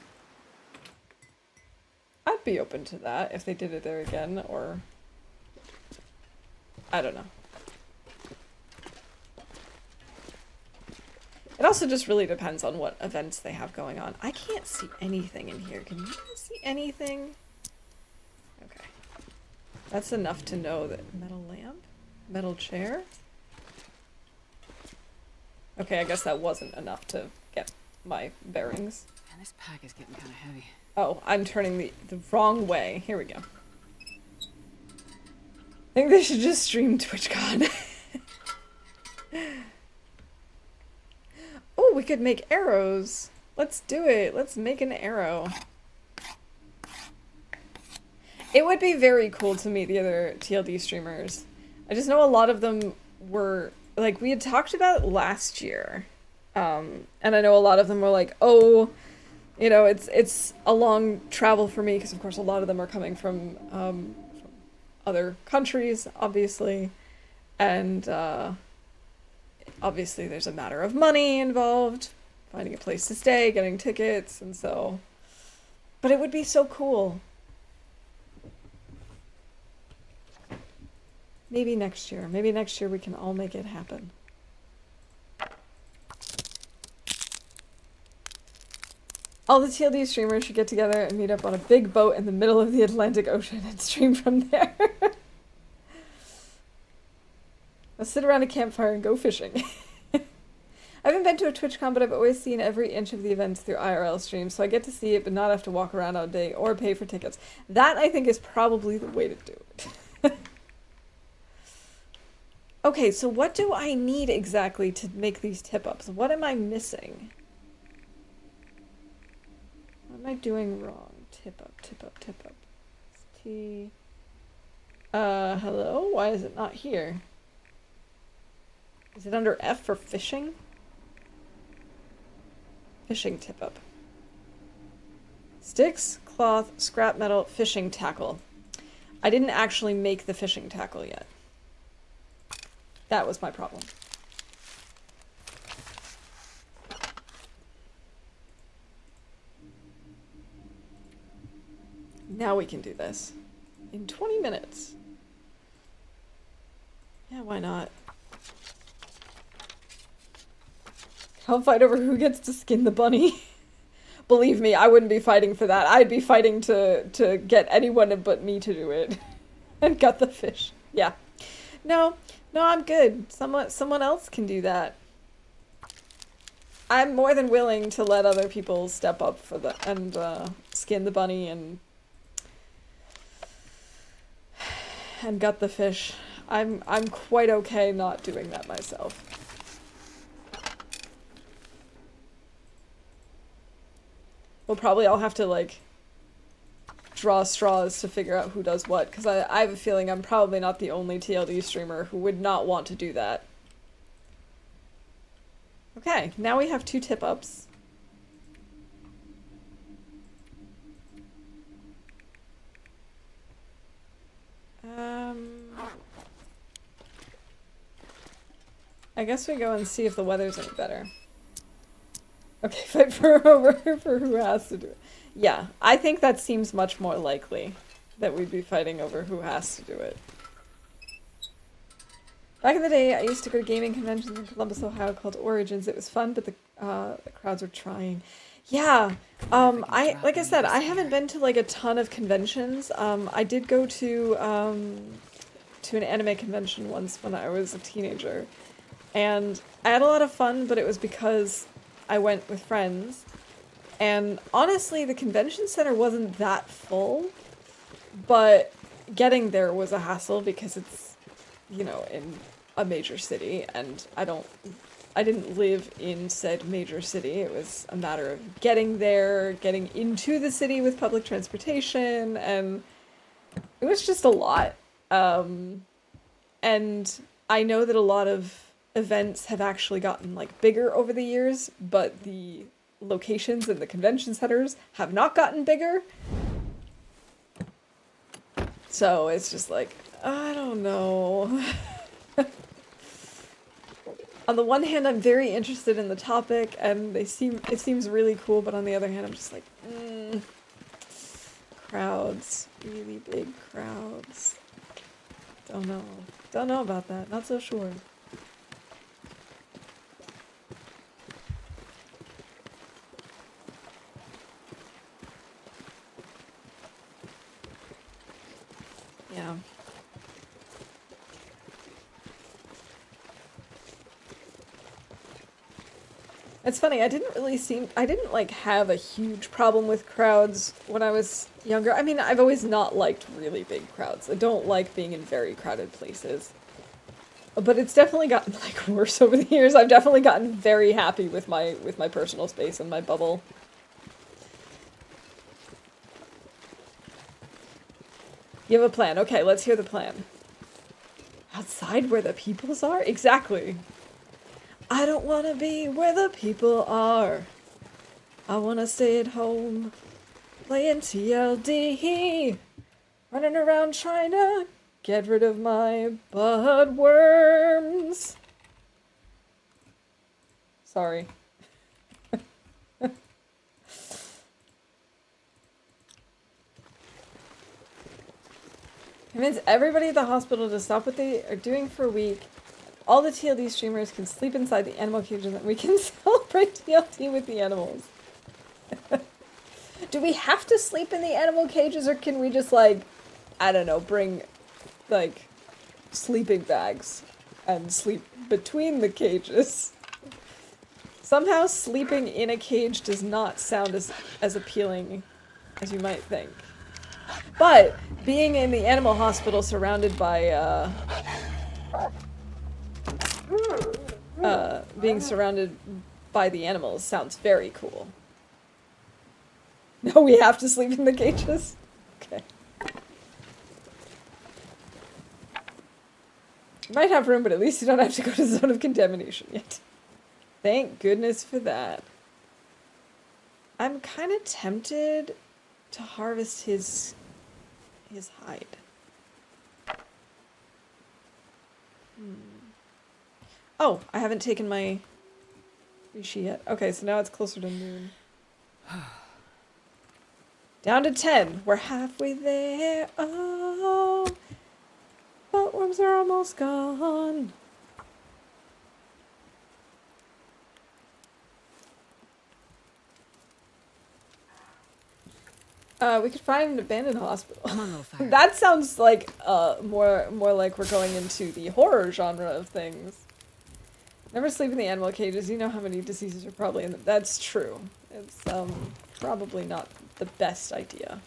I'd be open to that if they did it there again, or... I don't know. It also just really depends on what events they have going on. I can't see anything in here. Can you guys see anything? Okay. That's enough to know that... Metal lamp? Metal chair? Okay, I guess that wasn't enough to get my bearings. Man, this pack is getting kind of heavy. Oh, I'm turning the wrong way. Here we go. I think they should just stream TwitchCon. Oh, we could make arrows. Let's do it. Let's make an arrow. It would be very cool to meet the other TLD streamers. I just know a lot of them were, like, we had talked about it last year. And I know a lot of them were like, oh, you know, it's a long travel for me, because of course a lot of them are coming from other countries, obviously. And obviously there's a matter of money involved, finding a place to stay, getting tickets, and so... But it would be so cool. Maybe next year. Maybe next year we can all make it happen. All the TLD streamers should get together and meet up on a big boat in the middle of the Atlantic Ocean and stream from there. Let's sit around a campfire and go fishing. I haven't been to a TwitchCon, but I've always seen every inch of the events through IRL streams, so I get to see it but not have to walk around all day or pay for tickets. That, I think, is probably the way to do it. Okay, so what do I need exactly to make these tip-ups? What am I missing? What am I doing wrong? Tip-up, tip-up, tip-up. T... hello? Why is it not here? Is it under F for fishing? Fishing tip-up. Sticks, cloth, scrap metal, fishing tackle. I didn't actually make the fishing tackle yet. That was my problem. Now we can do this. In 20 minutes. Yeah, why not? I'll fight over who gets to skin the bunny. Believe me, I wouldn't be fighting for that. I'd be fighting to get anyone but me to do it. And gut the fish. Yeah. No, I'm good. Someone else can do that. I'm more than willing to let other people step up for and skin the bunny and gut the fish. I'm quite okay not doing that myself. Well, probably I'll have to, like, draw straws to figure out who does what, because I have a feeling I'm probably not the only TLD streamer who would not want to do that. Okay, now we have 2 tip-ups. I guess we go and see if the weather's any better. Okay, fight for over for who has to do it. Yeah, I think that seems much more likely that we'd be fighting over who has to do it. Back in the day, I used to go to gaming conventions in Columbus, Ohio called Origins. It was fun, but the crowds were trying. Yeah, like I said, I haven't been to like a ton of conventions. I did go to an anime convention once when I was a teenager, and I had a lot of fun, but it was because I went with friends. And honestly, the convention center wasn't that full, but getting there was a hassle because it's, you know, in a major city, and I didn't live in said major city. It was a matter of getting there, getting into the city with public transportation, and it was just a lot. And I know that a lot of events have actually gotten like bigger over the years, but the locations and the convention centers have not gotten bigger. So it's just like, I don't know. On the one hand, I'm very interested in the topic, and it seems really cool, but on the other hand, I'm just like, crowds, really big crowds. Don't know about that. Not so sure. Yeah. It's funny, I didn't like have a huge problem with crowds when I was younger. I mean, I've always not liked really big crowds. I don't like being in very crowded places. But it's definitely gotten like worse over the years. I've definitely gotten very happy with my personal space and my bubble. You have a plan. Okay, let's hear the plan. Outside where the peoples are? Exactly. I don't want to be where the people are. I want to stay at home, playing TLD, running around trying to get rid of my bud worms. Sorry. Convince everybody at the hospital to stop what they are doing for a week. All the TLD streamers can sleep inside the animal cages and we can celebrate TLD with the animals. Do we have to sleep in the animal cages, or can we just, like, I don't know, bring, like, sleeping bags and sleep between the cages? Somehow sleeping in a cage does not sound as appealing as you might think. But being in the animal hospital surrounded by, being surrounded by the animals sounds very cool. No, we have to sleep in the cages? Okay. You might have room, but at least you don't have to go to the zone of contamination yet. Thank goodness for that. I'm kind of tempted to harvest his hide. Oh, I haven't taken my Rishi yet. Okay, so now it's closer to noon. Down to 10. We're halfway there. Oh, buttworms are almost gone. We could find an abandoned hospital. Come on, Loper. That sounds like more like we're going into the horror genre of things. Never sleep in the animal cages. You know how many diseases are probably in them. That's true. It's probably not the best idea.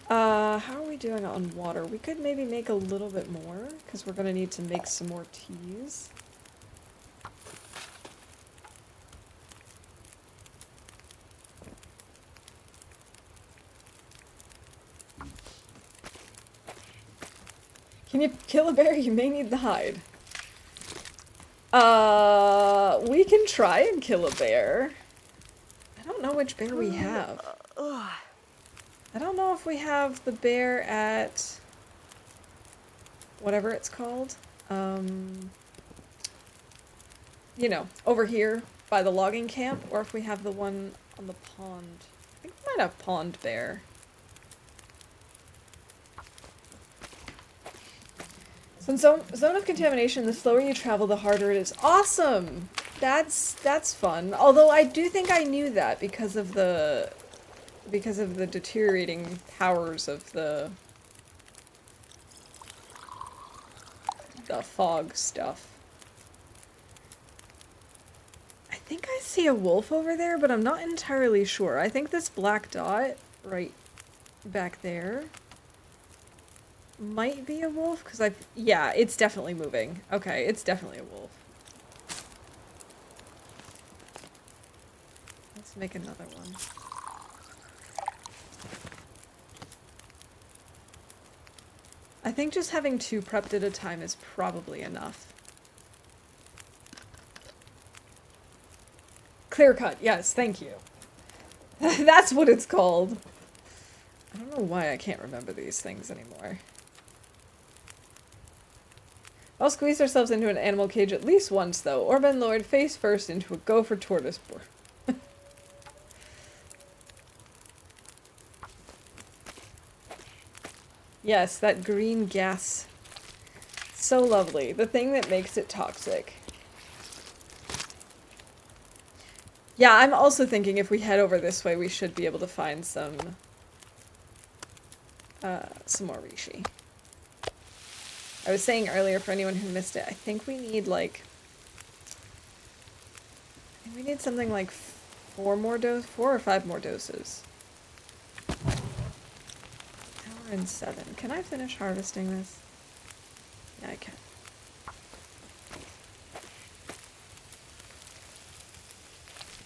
How are we doing on water? We could maybe make a little bit more, because we're going to need to make some more teas. Can you kill a bear? You may need the hide. We can try and kill a bear. I don't know which bear we have. I don't know if we have the bear at whatever it's called. You know, over here by the logging camp, or if we have the one on the pond. I think we might have pond bear. So in zone of contamination, the slower you travel, the harder it is. Awesome! That's fun. Although I do think I knew that because of the deteriorating powers of the fog stuff. I think I see a wolf over there, but I'm not entirely sure. I think this black dot right back there might be a wolf, because yeah, it's definitely moving. Okay, it's definitely a wolf. Let's make another one. I think just having 2 prepped at a time is probably enough. Clear cut, yes, thank you. That's what it's called. I don't know why I can't remember these things anymore. I'll squeeze ourselves into an animal cage at least once, though. Orban Lord face first into a gopher tortoise boar. Yes, that green gas. So lovely. The thing that makes it toxic. Yeah, I'm also thinking if we head over this way, we should be able to find some more reishi. I was saying earlier, for anyone who missed it, I think we need, like... I think we need something like 4 or 5 more doses. Hour and 7. Can I finish harvesting this? Yeah, I can.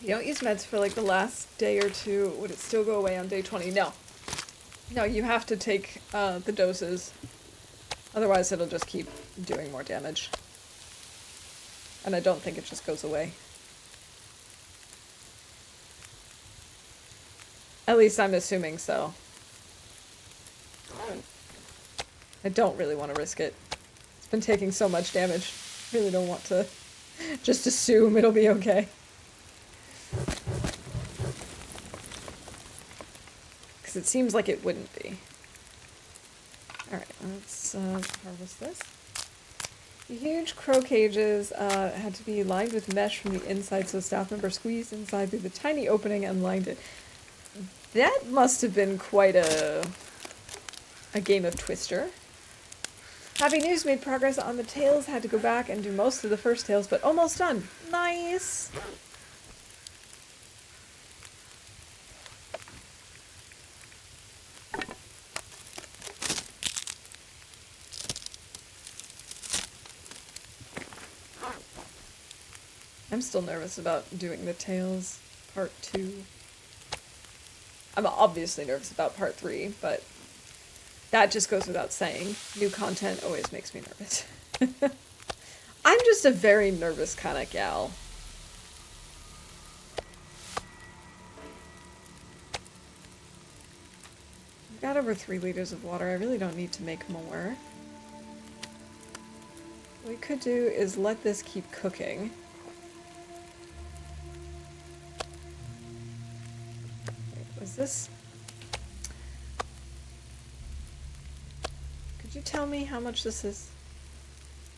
You don't use meds for like the last day or 2. Would it still go away on day 20? No. No, you have to take the doses. Otherwise it'll just keep doing more damage. And I don't think it just goes away. At least I'm assuming so. I don't really want to risk it. It's been taking so much damage. Really don't want to just assume it'll be okay. Because it seems like it wouldn't be. Alright, let's harvest this. The huge crow cages had to be lined with mesh from the inside, so staff members squeezed inside through the tiny opening and lined it. That must have been quite a game of Twister. Happy news, made progress on the tails, had to go back and do most of the first tails, but almost done. Nice! I'm still nervous about doing the tails part 2. I'm obviously nervous about part 3, but that just goes without saying. New content always makes me nervous. I'm just a very nervous kind of gal. I've got over 3 liters of water. I really don't need to make more. What we could do is let this keep cooking. Was this... Could you tell me how much this is?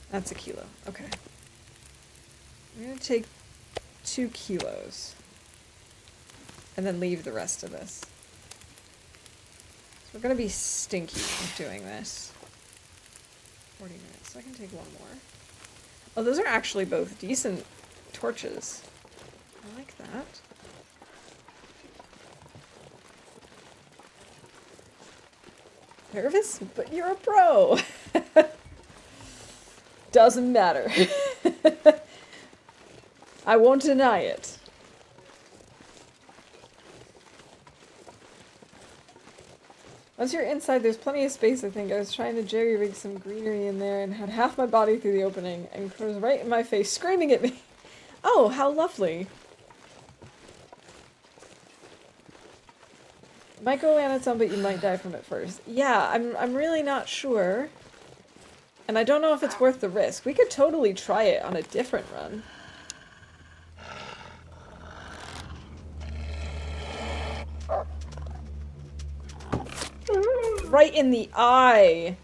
That's a kilo. Okay. I'm going to take 2 kilos. And then leave the rest of this. So we're going to be stinky doing this. 40 minutes. So I can take 1 more. Oh, those are actually both decent torches. I like that. Nervous? But you're a pro! Doesn't matter. I won't deny it. Once you're inside, there's plenty of space, I think. I was trying to jerry-rig some greenery in there and had half my body through the opening, and crows right in my face, screaming at me. Oh, how lovely. It might go away on its own, but you might die from it first. Yeah, I'm really not sure. And I don't know if it's worth the risk. We could totally try it on a different run. right in the eye.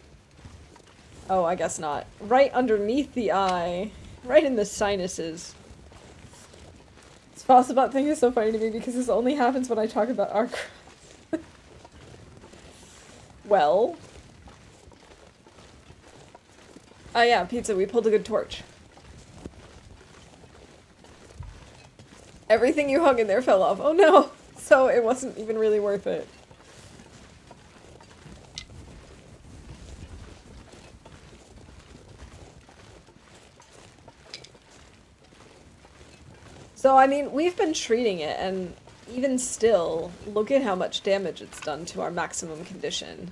Oh, I guess not. Right underneath the eye. Right in the sinuses. This Fossabot thing is so funny to me because this only happens when I talk about our Well. Oh yeah, pizza, we pulled a good torch. Everything you hung in there fell off. Oh no! So it wasn't even really worth it. So, I mean, we've been treating it, and even still, look at how much damage it's done to our maximum condition.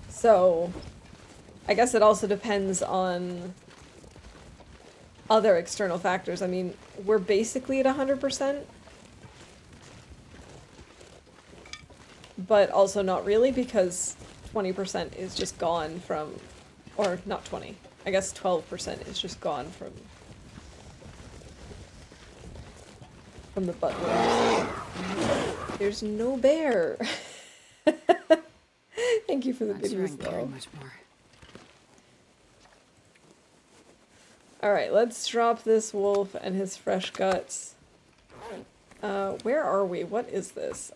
So, I guess it also depends on other external factors. I mean, we're basically at 100%. But also not really, because 20% is just gone from, or not 20, I guess 12% is just gone from the butt wounds. There's no bear. Thank you for the goodies, though. Much more. Alright, let's drop this wolf and his fresh guts. Where are we? What is this?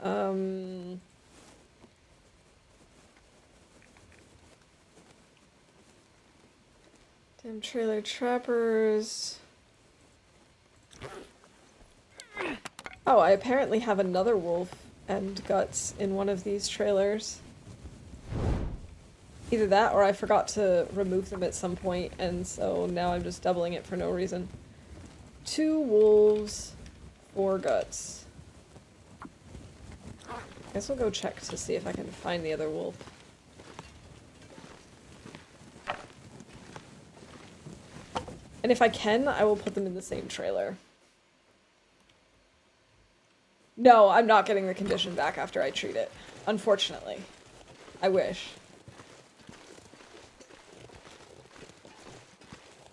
Damn trailer trappers. Oh, I apparently have another wolf and guts in one of these trailers. Either that or I forgot to remove them at some point, and so now I'm just doubling it for no reason. 2 wolves, 4 guts. Guess we'll go check to see if I can find the other wolf. And if I can, I will put them in the same trailer. No, I'm not getting the condition back after I treat it. Unfortunately. I wish.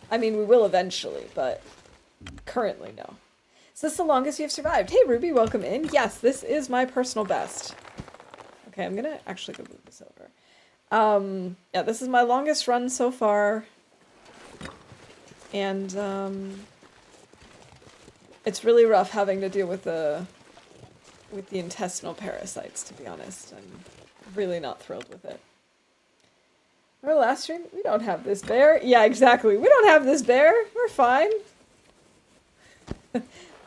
I mean, we will eventually, but currently, no. Is this the longest you've survived? Hey, Ruby, welcome in. Yes, this is my personal best. Okay, I'm gonna actually go move this over. Yeah, this is my longest run so far. And, it's really rough having to deal with the intestinal parasites, to be honest. I'm really not thrilled with it. Our last stream? We don't have this bear. Yeah, exactly. We don't have this bear. We're fine.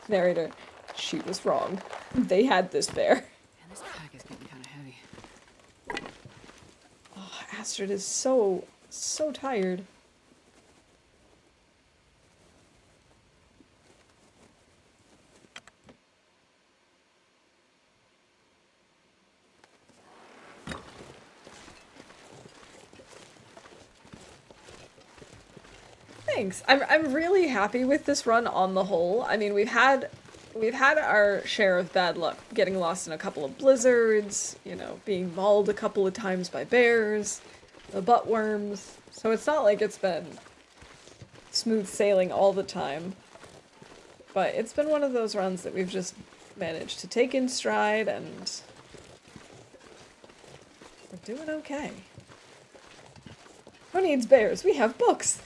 Narrator. She was wrong. They had this bear. Man, this pack is getting kind of heavy. Oh, Astrid is so tired. Thanks. I'm really happy with this run on the whole. I mean, we've had our share of bad luck, getting lost in a couple of blizzards, you know, being mauled a couple of times by bears, the butt worms. So it's not like it's been smooth sailing all the time. But it's been one of those runs that we've just managed to take in stride, and we're doing okay. Who needs bears? We have books.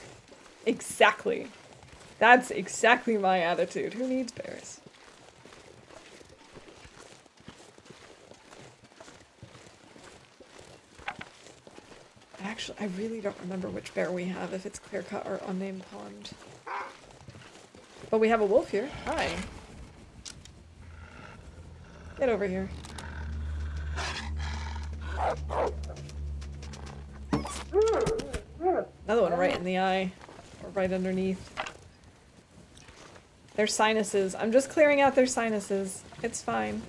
Exactly. That's exactly my attitude. Who needs bears? Actually, I really don't remember which bear we have, if it's clear cut or unnamed pond. But we have a wolf here. Hi. Get over here. Another one right in the eye. Or right underneath. Their sinuses. I'm just clearing out their sinuses. It's fine.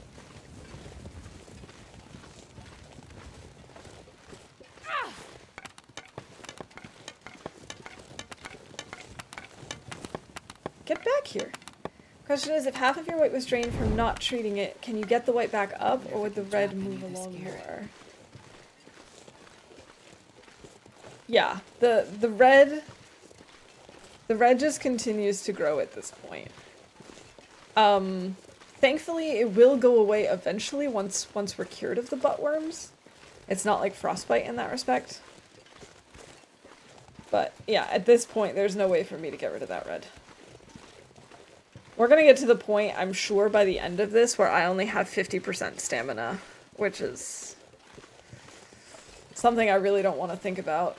Get back here. Question is, if half of your weight was drained from not treating it, can you get the weight back up, or would the red move along more? Yeah, the red The red just continues to grow at this point. Thankfully, it will go away eventually once we're cured of the buttworms. It's not like frostbite in that respect. But yeah, at this point, there's no way for me to get rid of that red. We're gonna get to the point, I'm sure, by the end of this, where I only have 50% stamina, which is something I really don't want to think about.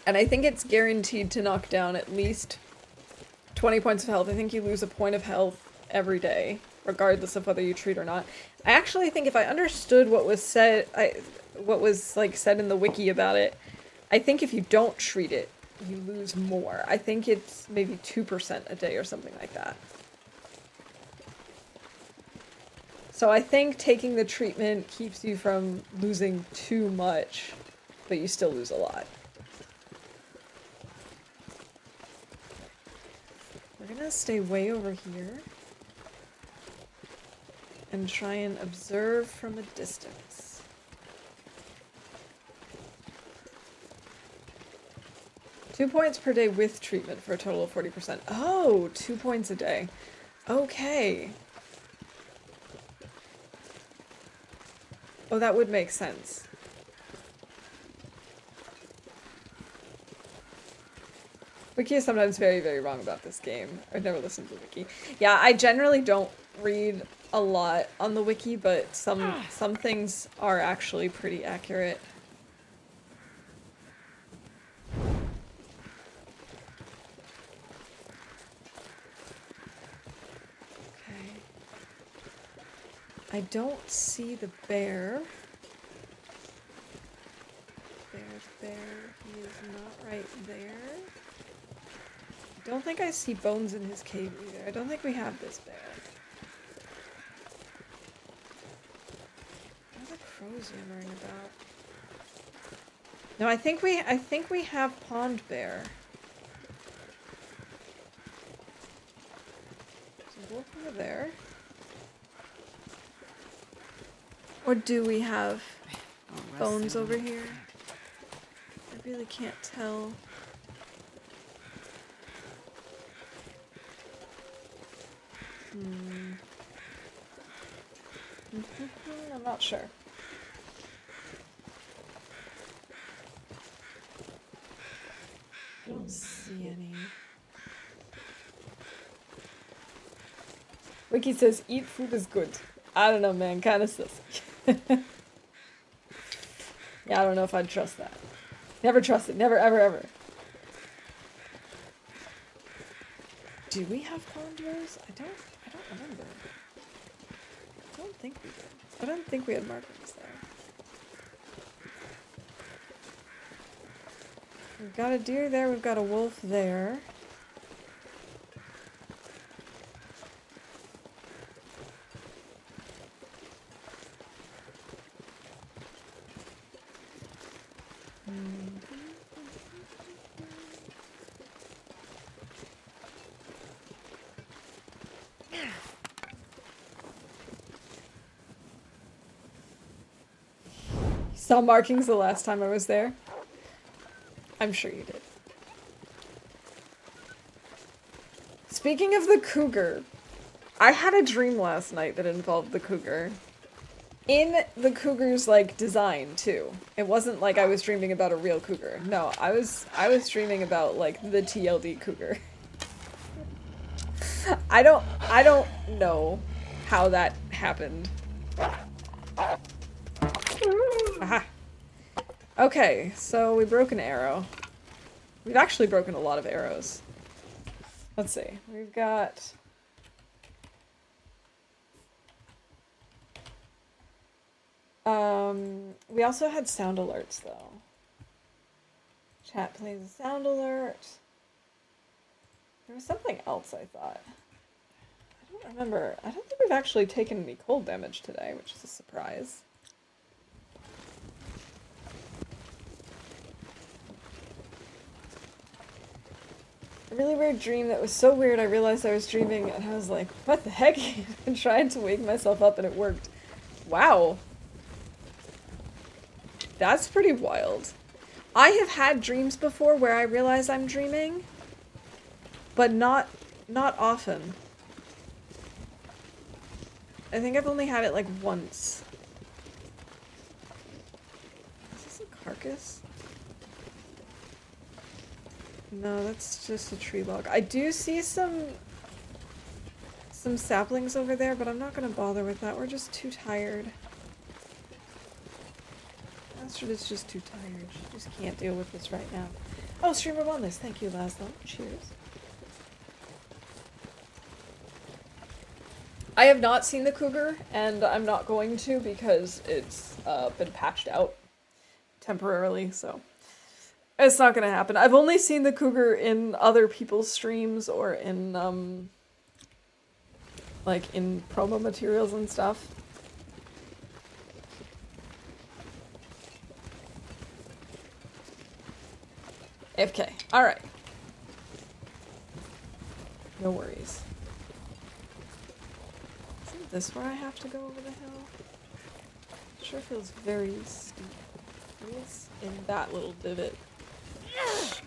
And I think it's guaranteed to knock down at least 20 points of health. I think you lose a point of health every day, regardless of whether you treat or not. I actually think if I understood what was said, said in the wiki about it, I think if you don't treat it, you lose more. I think it's maybe 2% a day or something like that. So I think taking the treatment keeps you from losing too much, but you still lose a lot. We're gonna stay way over here and try and observe from a distance. Two points per day with treatment for a total of 40%. Oh, 2 points a day. Okay. Oh, that would make sense. Wiki is sometimes very, very wrong about this game. I've never listened to the wiki. Yeah, I generally don't read a lot on the wiki, but some things are actually pretty accurate. Okay. I don't see the bear. Bear, he is not right there. I don't think I see bones in his cave either. I don't think we have this bear. What are the crows yammering about? No, I think we have pond bear. There's a wolf over there. Or do we have bones over here? I really can't tell. I'm not sure. I don't see any. Wiki says, eat food is good. I don't know, man. Kind of sus. Yeah, I don't know if I'd trust that. Never trust it. Never, ever, ever. Do we have condos? I don't remember. I don't think we did. I don't think we had markings there. We've got a deer there, we've got a wolf there. Saw markings the last time I was there. I'm sure you did. Speaking of the cougar, I had a dream last night that involved the cougar. In the cougar's, like, design, too. It wasn't like I was dreaming about a real cougar. No, I was dreaming about, like, the TLD cougar. I don't know how that happened. Aha. Okay, so we broke an arrow. We've actually broken a lot of arrows. Let's see. We've got... we also had sound alerts, though. Chat plays a sound alert. There was something else, I thought. I don't remember. I don't think we've actually taken any cold damage today, which is a surprise. A really weird dream that was so weird I realized I was dreaming and I was like, what the heck? And trying to wake myself up and it worked. Wow. That's pretty wild. I have had dreams before where I realize I'm dreaming, but not often. I think I've only had it like once. Is this a carcass? No, that's just a tree log. I do see some saplings over there, but I'm not gonna bother with that. We're just too tired. Astrid is just too tired. She just can't deal with this right now. Oh, streamer wellness. Thank you, Laszlo. Cheers. I have not seen the cougar, and I'm not going to because it's been patched out temporarily, so it's not gonna happen. I've only seen the cougar in other people's streams or in like in promo materials and stuff. FK. Alright. No worries. Isn't this where I have to go over the hill? It sure feels very steep. It's in that little divot.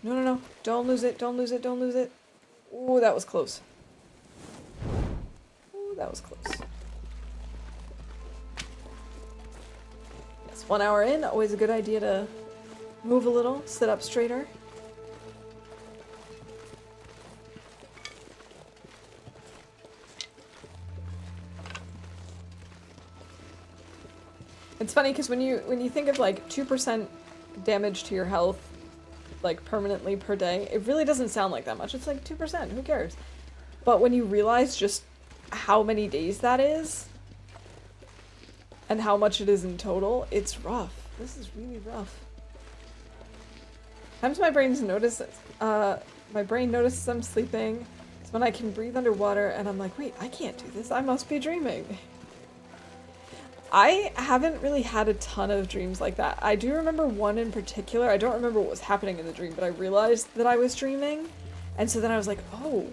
No, no, no. Don't lose it. Don't lose it. Don't lose it. Ooh, that was close. Ooh, that was close. Yes, 1 hour in. Always a good idea to move a little, sit up straighter. It's funny because when you think of like 2% damage to your health, like permanently per day, it really doesn't sound like that much. It's like 2%, who cares? But when you realize just how many days that is, and how much it is in total, it's rough. This is really rough. Sometimes my brain notices I'm sleeping. It's when I can breathe underwater and I'm like, wait, I can't do this. I must be dreaming. I haven't really had a ton of dreams like that. I do remember one in particular. I don't remember what was happening in the dream, but I realized that I was dreaming. And so then I was like, oh,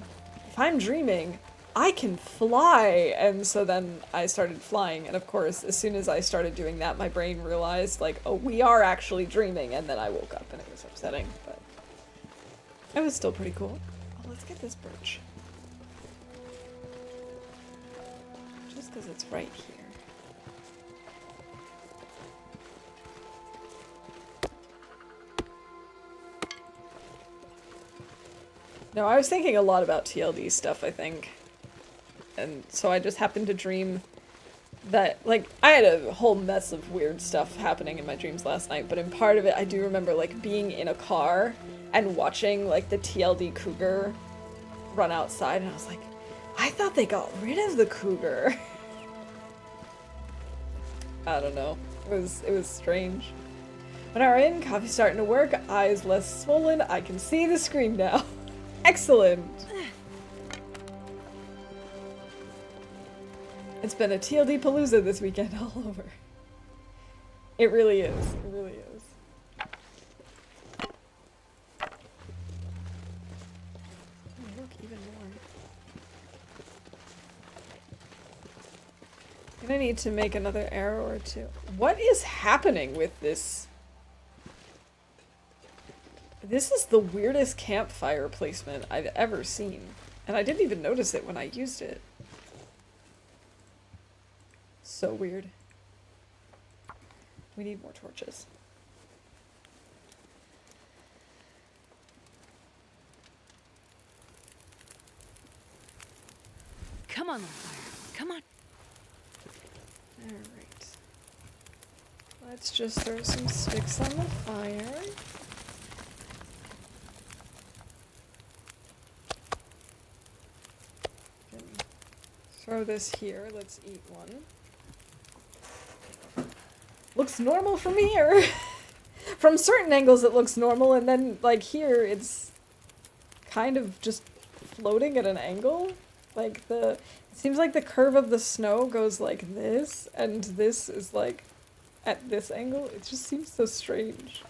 if I'm dreaming, I can fly. And so then I started flying. And of course, as soon as I started doing that, my brain realized like, oh, we are actually dreaming. And then I woke up and it was upsetting, but it was still pretty cool. Oh, let's get this birch. Just because it's right here. No, I was thinking a lot about TLD stuff, I think. And so I just happened to dream that, like, I had a whole mess of weird stuff happening in my dreams last night, but in part of it, I do remember, like, being in a car and watching, like, the TLD cougar run outside, and I was like, I thought they got rid of the cougar. I don't know. It was strange. When I'm in, coffee's starting to work, eyes less swollen, I can see the screen now. Excellent! It's been a TLD palooza this weekend all over. It really is. It really is. Oh, look, even more. I'm gonna need to make another arrow or two. What is happening with this? This is the weirdest campfire placement I've ever seen. And I didn't even notice it when I used it. So weird. We need more torches. Come on, Loper. Come on. Alright. Let's just throw some sticks on the fire. Throw this here. Let's eat one. Looks normal from here. From certain angles it looks normal, and then like here it's kind of just floating at an angle. Like it seems like the curve of the snow goes like this, and this is like at this angle. It just seems so strange.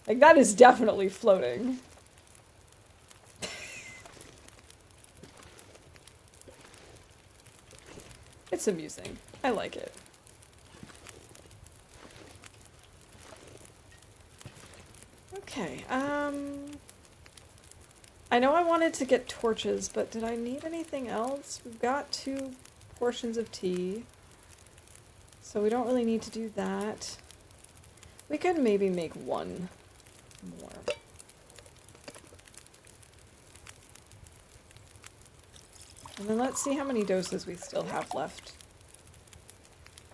Like that is definitely floating. It's amusing. I like it. Okay, I know I wanted to get torches, but did I need anything else? We've got 2 portions of tea, so we don't really need to do that. We could maybe make 1 more. And then let's see how many doses we still have left.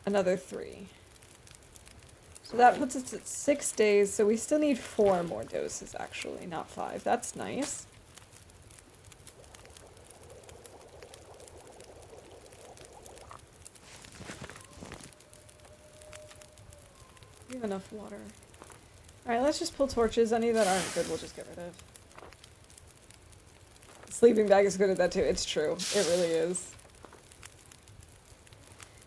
Another 3. So that puts us at 6 days, so we still need 4 more doses, actually, not 5. That's nice. We have enough water. Alright, let's just pull torches. Any that aren't good, we'll just get rid of. Sleeping bag is good at that too. It's true. It really is.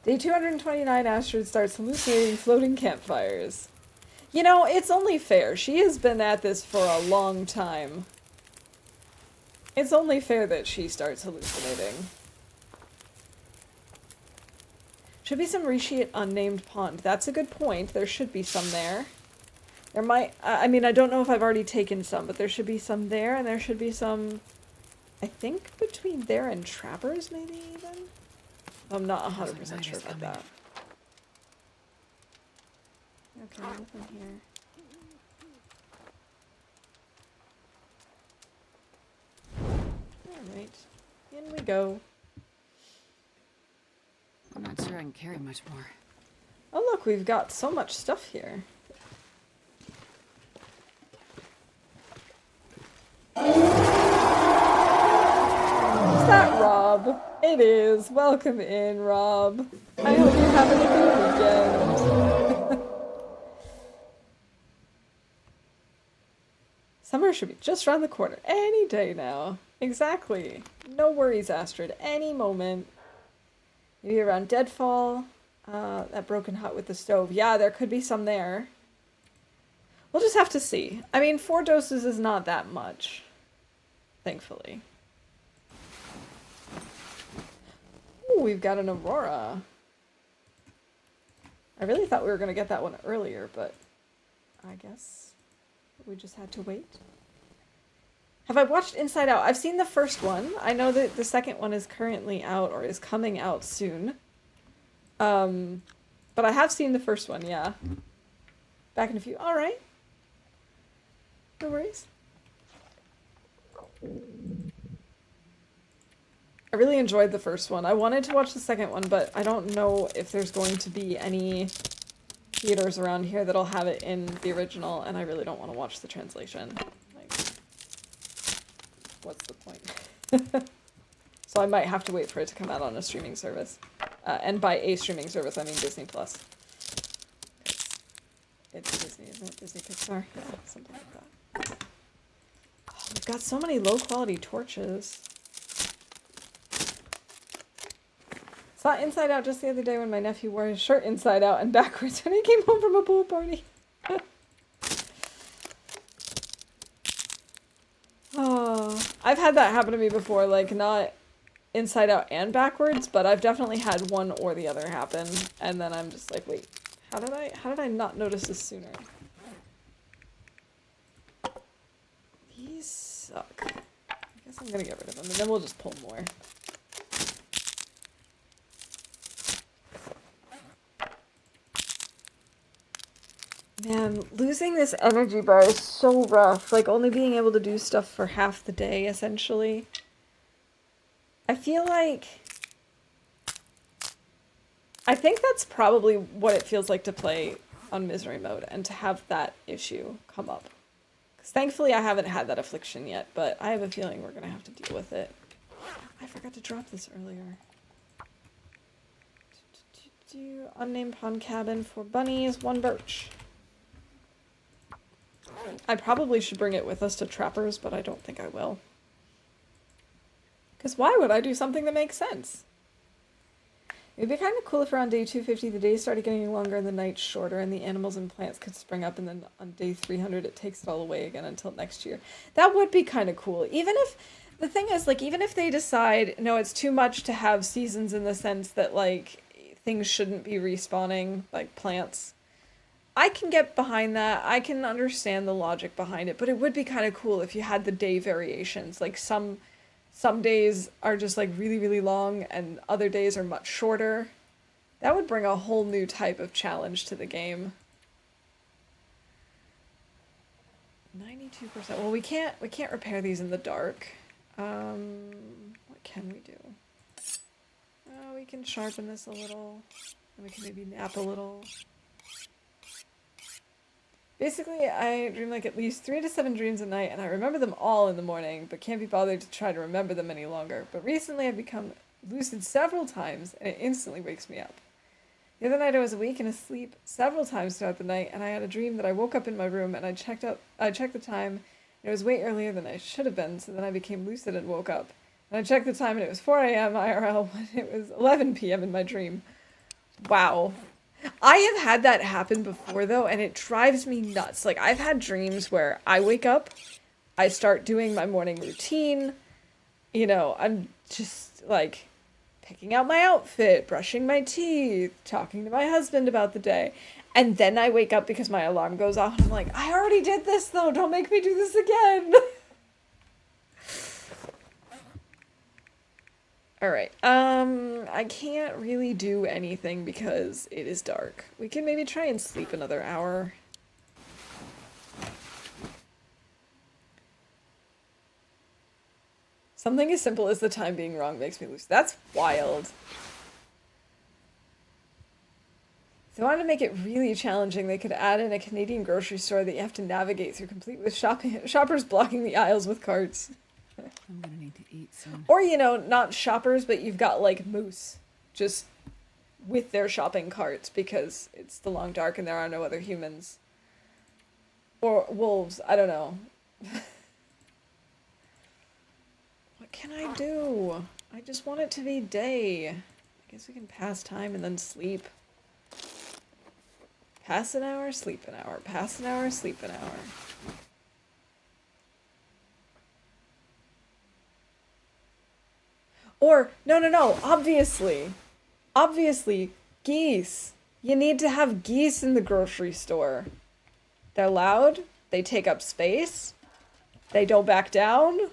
Day 229, Astrid starts hallucinating floating campfires. You know, it's only fair. She has been at this for a long time. It's only fair that she starts hallucinating. Should be some Rishi at Unnamed Pond. That's a good point. There should be some there. There might... I mean, I don't know if I've already taken some, but there should be some there, and there should be some... I think between there and Trappers, maybe, even? I'm not 100% sure about that. Okay, nothing here. Alright. In we go. I'm not sure I can carry much more. Oh look, we've got so much stuff here. Is that Rob? It is. Welcome in, Rob. I hope you're having a good weekend. Summer should be just around the corner. Any day now. Exactly. No worries, Astrid. Any moment. Maybe around Deadfall. That broken hut with the stove. Yeah, there could be some there. We'll just have to see. I mean, 4 doses is not that much. Thankfully. Ooh, we've got an Aurora. I really thought we were going to get that one earlier, but I guess we just had to wait. Have I watched Inside Out? I've seen the first one. I know that the second one is currently out or is coming out soon. But I have seen the first one, yeah. Back in a few. All right. No worries. I really enjoyed the first one. I wanted to watch the second one, but I don't know if there's going to be any theaters around here that'll have it in the original, and I really don't want to watch the translation. Like, what's the point? So I might have to wait for it to come out on a streaming service. And by a streaming service, I mean Disney Plus. It's Disney, isn't it? Disney Pixar? Yeah, something like that. Oh, we've got so many low-quality torches. Saw Inside Out just the other day when my nephew wore his shirt inside out and backwards when he came home from a pool party. Oh, I've had that happen to me before, like not inside out and backwards, but I've definitely had one or the other happen, and then I'm just like, wait, how did I not notice this sooner? These suck. I guess I'm gonna get rid of them, and then we'll just pull more. Man, losing this energy bar is so rough. Like, only being able to do stuff for half the day, essentially. I feel like... I think that's probably what it feels like to play on misery mode, and to have that issue come up. Because thankfully I haven't had that affliction yet, but I have a feeling we're going to have to deal with it. I forgot to drop this earlier. Unnamed pond cabin for bunnies, 1 birch. I probably should bring it with us to Trappers, but I don't think I will. Because why would I do something that makes sense? It'd be kind of cool if around day 250 the days started getting longer and the nights shorter and the animals and plants could spring up, and then on day 300 it takes it all away again until next year. That would be kind of cool. Even if The thing is, like, even if they decide, no, it's too much to have seasons in the sense that, like, things shouldn't be respawning, like plants, I can get behind that. I can understand the logic behind it, but it would be kind of cool if you had the day variations. Like, some days are just, like, really, really long, and other days are much shorter. That would bring a whole new type of challenge to the game. 92%. Well, we can't repair these in the dark. What can we do? We can sharpen this a little. And we can maybe nap a little. Basically, I dream like at least 3 to 7 dreams a night, and I remember them all in the morning, but can't be bothered to try to remember them any longer. But recently I've become lucid several times, and it instantly wakes me up. The other night I was awake and asleep several times throughout the night, and I had a dream that I woke up in my room and I checked the time, and it was way earlier than I should have been, so then I became lucid and woke up. And I checked the time and it was 4 a.m. IRL when it was 11 p.m. in my dream. Wow. I have had that happen before though, and it drives me nuts. Like, I've had dreams where I wake up, I start doing my morning routine, you know, I'm just like picking out my outfit, brushing my teeth, talking to my husband about the day. And then I wake up because my alarm goes off and I'm like, I already did this though, don't make me do this again. Alright, I can't really do anything because it is dark. We can maybe try and sleep another hour. Something as simple as the time being wrong makes me lose. That's wild. If they wanted to make it really challenging, they could add in a Canadian grocery store that you have to navigate through, complete with shoppers blocking the aisles with carts. I'm gonna need to eat soon. Or, you know, not shoppers, but you've got, like, moose just with their shopping carts because it's the long dark and there are no other humans. Or wolves, I don't know. What can I do? I just want it to be day. I guess we can pass time and then sleep. Pass an hour, sleep an hour. Pass an hour, sleep an hour. Or, no, obviously, geese. You need to have geese in the grocery store. They're loud, they take up space, they don't back down.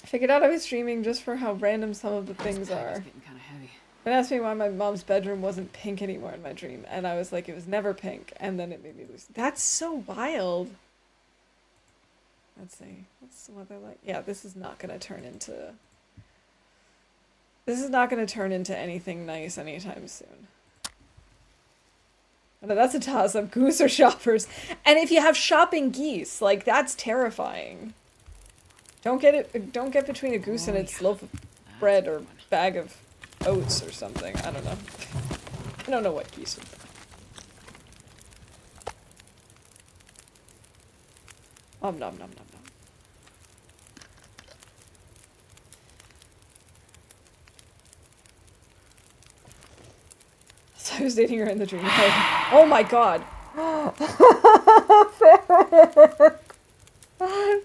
I figured out I was streaming just for how random some of the things are. It's getting kind of heavy. It asked me why my mom's bedroom wasn't pink anymore in my dream, and I was like, it was never pink, and then it made me lose. That's so wild. Let's see. What's the weather like? Yeah, this is not going to turn into... This is not going to turn into anything nice anytime soon. No, that's a toss-up. Goose or shoppers. And if you have shopping geese, like, that's terrifying. Don't get between a goose and its loaf of bread or bag of oats or something. I don't know. I don't know what geese are. Nom nom nom nom. So I was dating her in the dream. Oh my god.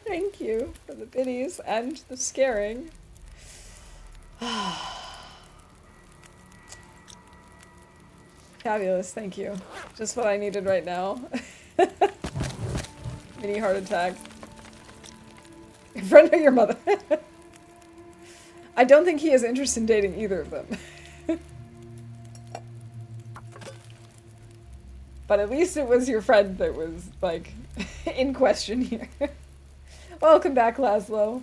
Thank you for the biddies and the scaring. Fabulous, thank you. Just what I needed right now. Mini heart attack. In front of your mother. I don't think he has interest in dating either of them. But at least it was your friend that was, like, in question here. Welcome back, Laszlo.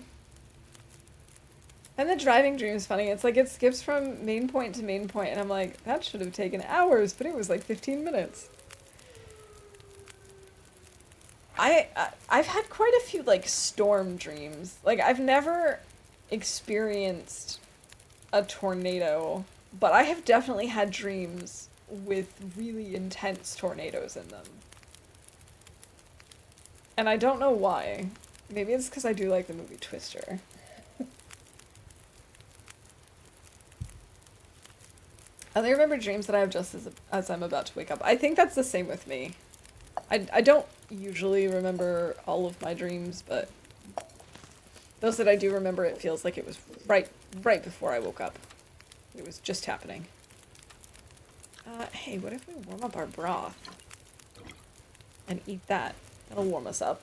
And the driving dream is funny. It's like it skips from main point to main point, and I'm like, that should have taken hours, but it was like 15 minutes. I've had quite a few, like, storm dreams. Like, I've never experienced a tornado, but I have definitely had dreams with really intense tornadoes in them. And I don't know why. Maybe it's because I do like the movie Twister. I only remember dreams that I have just as I'm about to wake up. I think that's the same with me. I don't usually remember all of my dreams, but those that I do remember, it feels like it was right before I woke up. It was just happening. Hey, what if we warm up our broth and eat that? That'll warm us up.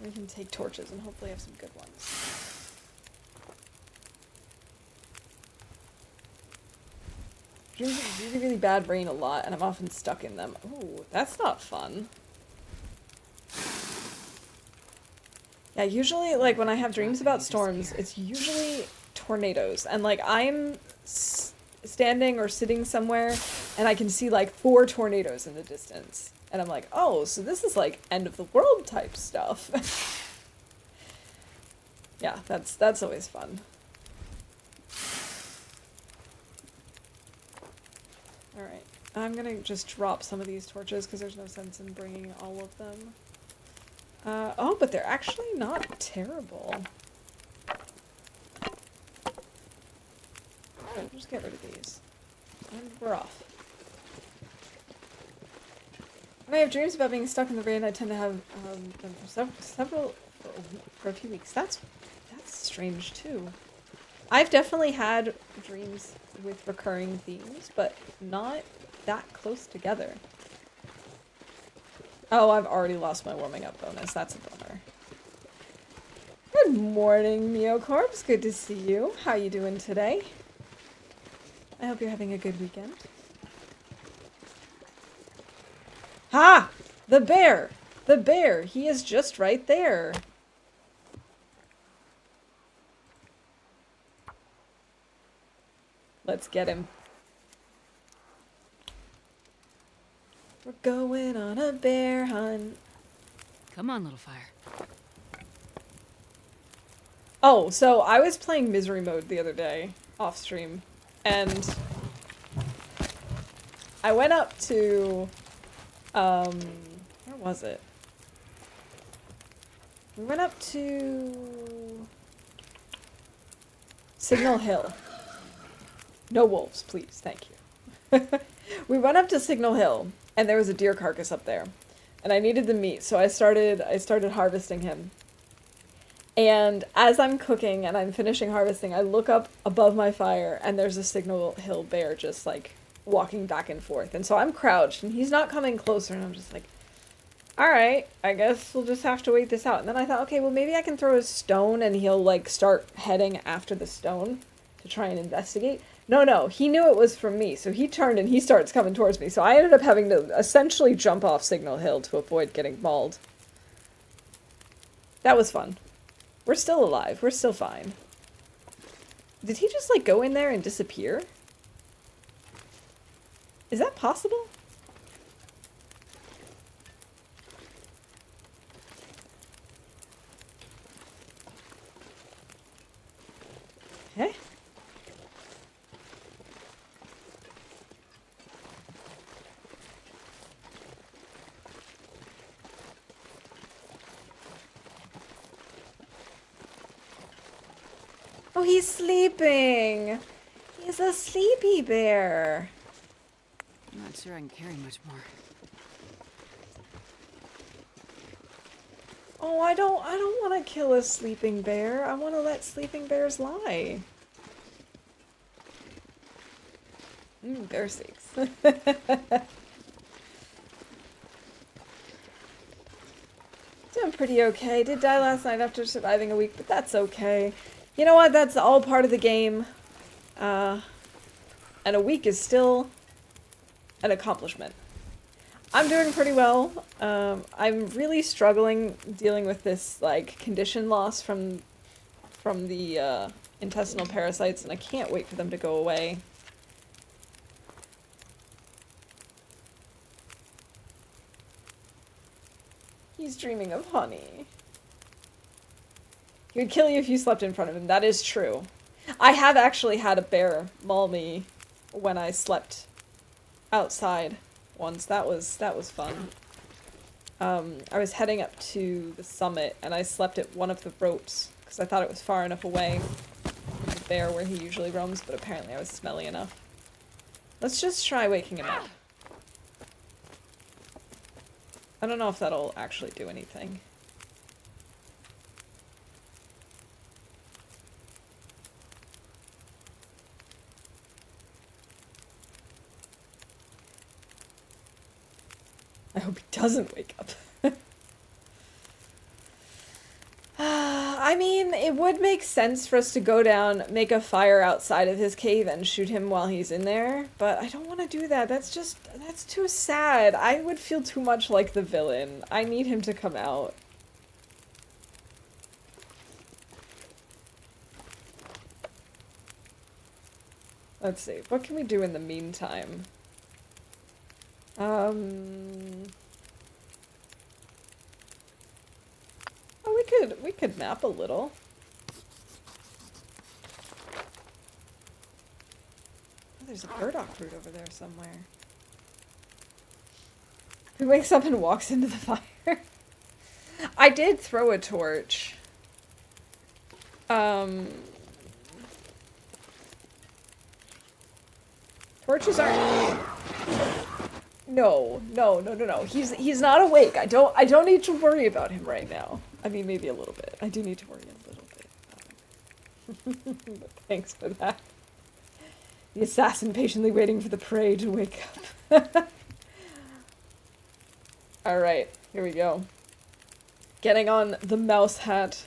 We can take torches and hopefully have some good ones. Dreams of really, really bad rain a lot, and I'm often stuck in them. Ooh, that's not fun. Yeah, usually, like, when I have dreams about storms, it's usually tornadoes. And, like, I'm standing or sitting somewhere, and I can see, like, 4 tornadoes in the distance. And I'm like, oh, so this is, like, end of the world type stuff. Yeah, that's always fun. Alright, I'm gonna just drop some of these torches because there's no sense in bringing all of them. Oh, but they're actually not terrible. We'll just get rid of these. And we're off. When I have dreams about being stuck in the rain, I tend to have them for a few weeks. That's strange too. I've definitely had dreams with recurring themes, but not that close together. Oh, I've already lost my warming up bonus. That's a bummer. Good morning, Neocorps. Good to see you. How you doing today? I hope you're having a good weekend. Ha! The bear! The bear! He is just right there. Let's get him. We're going on a bear hunt. Come on, little fire. Oh, so I was playing misery mode the other day, off stream, and I went up to, where was it? We went up to Signal Hill. No wolves, please, thank you. We went up to Signal Hill, and there was a deer carcass up there, and I needed the meat, so I started harvesting him. And as I'm cooking and I'm finishing harvesting, I look up above my fire, and there's a Signal Hill bear just, like, walking back and forth. And so I'm crouched, and he's not coming closer, and I'm just like, alright, I guess we'll just have to wait this out. And then I thought, okay, well, maybe I can throw a stone, and he'll, like, start heading after the stone to try and investigate. No, he knew it was from me, so he turned and he starts coming towards me. So I ended up having to essentially jump off Signal Hill to avoid getting mauled. That was fun. We're still alive. We're still fine. Did he just, like, go in there and disappear? Is that possible? Eh? Oh, he's sleeping. He's a sleepy bear. I'm not sure I can carry much more. Oh, I don't want to kill a sleeping bear. I want to let sleeping bears lie. Bear steaks. Doing pretty okay. Did die last night after surviving a week, but that's okay. You know what? That's all part of the game. And a week is still an accomplishment. I'm doing pretty well. I'm really struggling dealing with this, like, condition loss from the intestinal parasites, and I can't wait for them to go away. He's dreaming of honey. He would kill you if you slept in front of him. That is true. I have actually had a bear maul me when I slept outside once. That was fun. I was heading up to the summit, and I slept at one of the ropes because I thought it was far enough away from the bear where he usually roams, but apparently I was smelly enough. Let's just try waking him up. I don't know if that'll actually do anything. I hope he doesn't wake up. I mean, it would make sense for us to go down, make a fire outside of his cave, and shoot him while he's in there, but I don't want to do that. That's too sad. I would feel too much like the villain. I need him to come out. Let's see, what can we do in the meantime? Oh, we could map a little. Oh, there's a burdock root over there somewhere. He wakes up and walks into the fire. I did throw a torch. Torches aren't... No. He's not awake. I don't need to worry about him right now. I mean, maybe a little bit. I do need to worry a little bit. But thanks for that. The assassin patiently waiting for the prey to wake up. Alright, here we go. Getting on the mouse hat.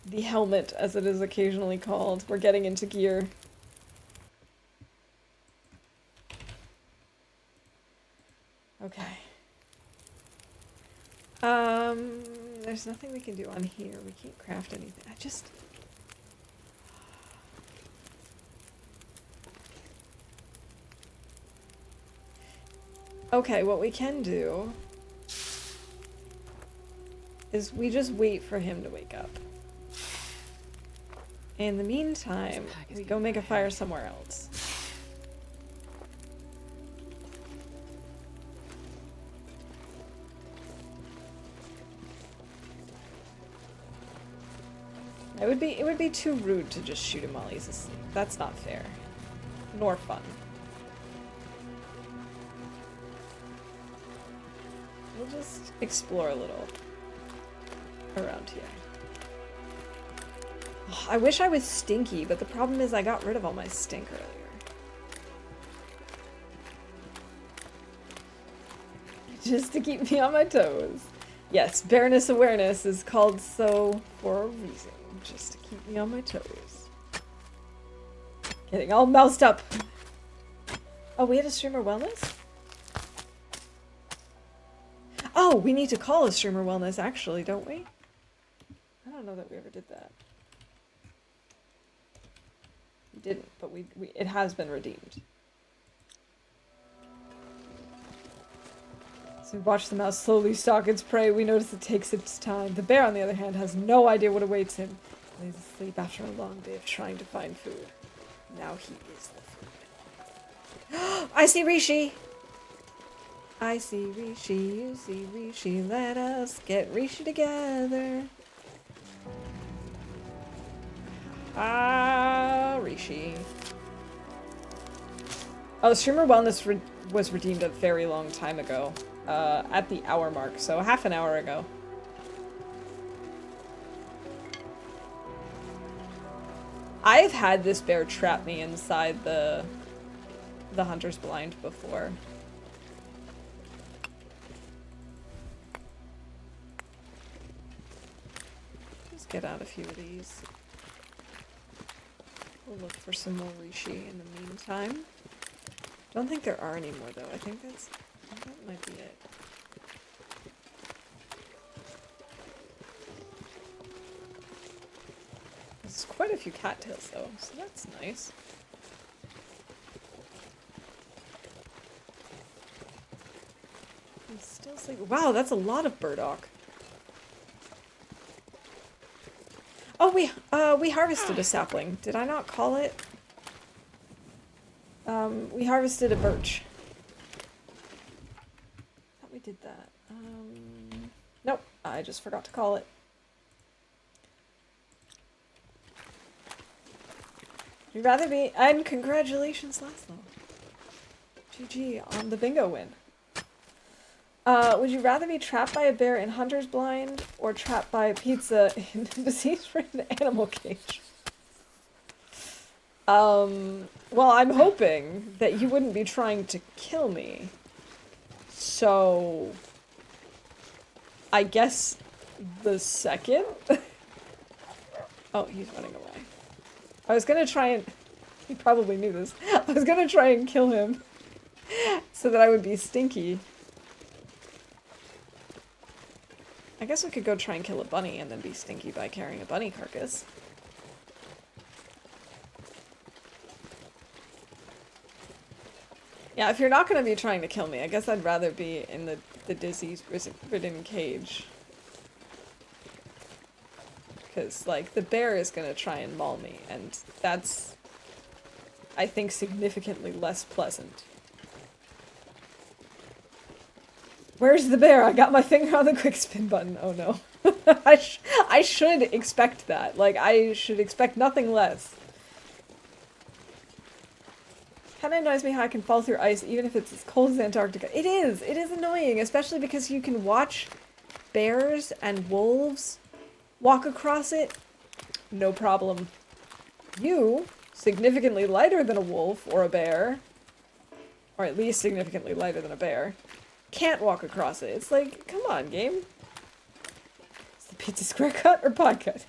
The helmet, as it is occasionally called. We're getting into gear. Okay. There's nothing we can do on here. We can't craft anything. Okay, what we can do is we just wait for him to wake up. In the meantime, we go make a fire somewhere else. It would be too rude to just shoot him while he's asleep. That's not fair. Nor fun. We'll just explore a little around here. Oh, I wish I was stinky, but the problem is I got rid of all my stink earlier. Just to keep me on my toes. Yes, bareness awareness is called so for a reason. Just to keep me on my toes. Getting all moused up. Oh, we had a streamer wellness? Oh, we need to call a streamer wellness actually, don't we? I don't know that we ever did that. We didn't, but it has been redeemed. So we watch the mouse slowly stalk its prey. We notice it takes its time. The bear, on the other hand, has no idea what awaits him. He lays asleep after a long day of trying to find food. Now he is the food. I see Rishi! I see Rishi, you see Rishi. Let us get Rishi together. Ah, Rishi. Oh, streamer wellness was redeemed a very long time ago. At the hour mark, so half an hour ago. I've had this bear trap me inside the hunter's blind before. Just get out a few of these. We'll look for some more Rishi in the meantime. Don't think there are any more though. I think that might be it. There's quite a few cattails though, so that's nice. He's still sleeping. Wow, that's a lot of burdock. Oh, we harvested a sapling. Did I not call it? We harvested a birch. I thought we did that. Nope, I just forgot to call it. You'd rather be... And congratulations, Laszlo. GG on the bingo win. Would you rather be trapped by a bear in hunter's blind or trapped by a pizza in a disease-ridden animal cage? Well, I'm hoping that you wouldn't be trying to kill me. So, I guess the second? Oh, he's running away. I was gonna try and... He probably knew this. I was gonna try and kill him so that I would be stinky. I guess we could go try and kill a bunny and then be stinky by carrying a bunny carcass. Yeah, if you're not going to be trying to kill me, I guess I'd rather be in the disease-ridden cage. Because, like, the bear is going to try and maul me, and that's, I think, significantly less pleasant. Where's the bear? I got my finger on the quick spin button. Oh no. I should expect that. Like, I should expect nothing less. Kinda annoys me how I can fall through ice even if it's as cold as Antarctica. It is! It is annoying, especially because you can watch bears and wolves walk across it. No problem. You, significantly lighter than a wolf or a bear, or at least significantly lighter than a bear, can't walk across it. It's like, come on, game. Is the pizza square cut or pie cut?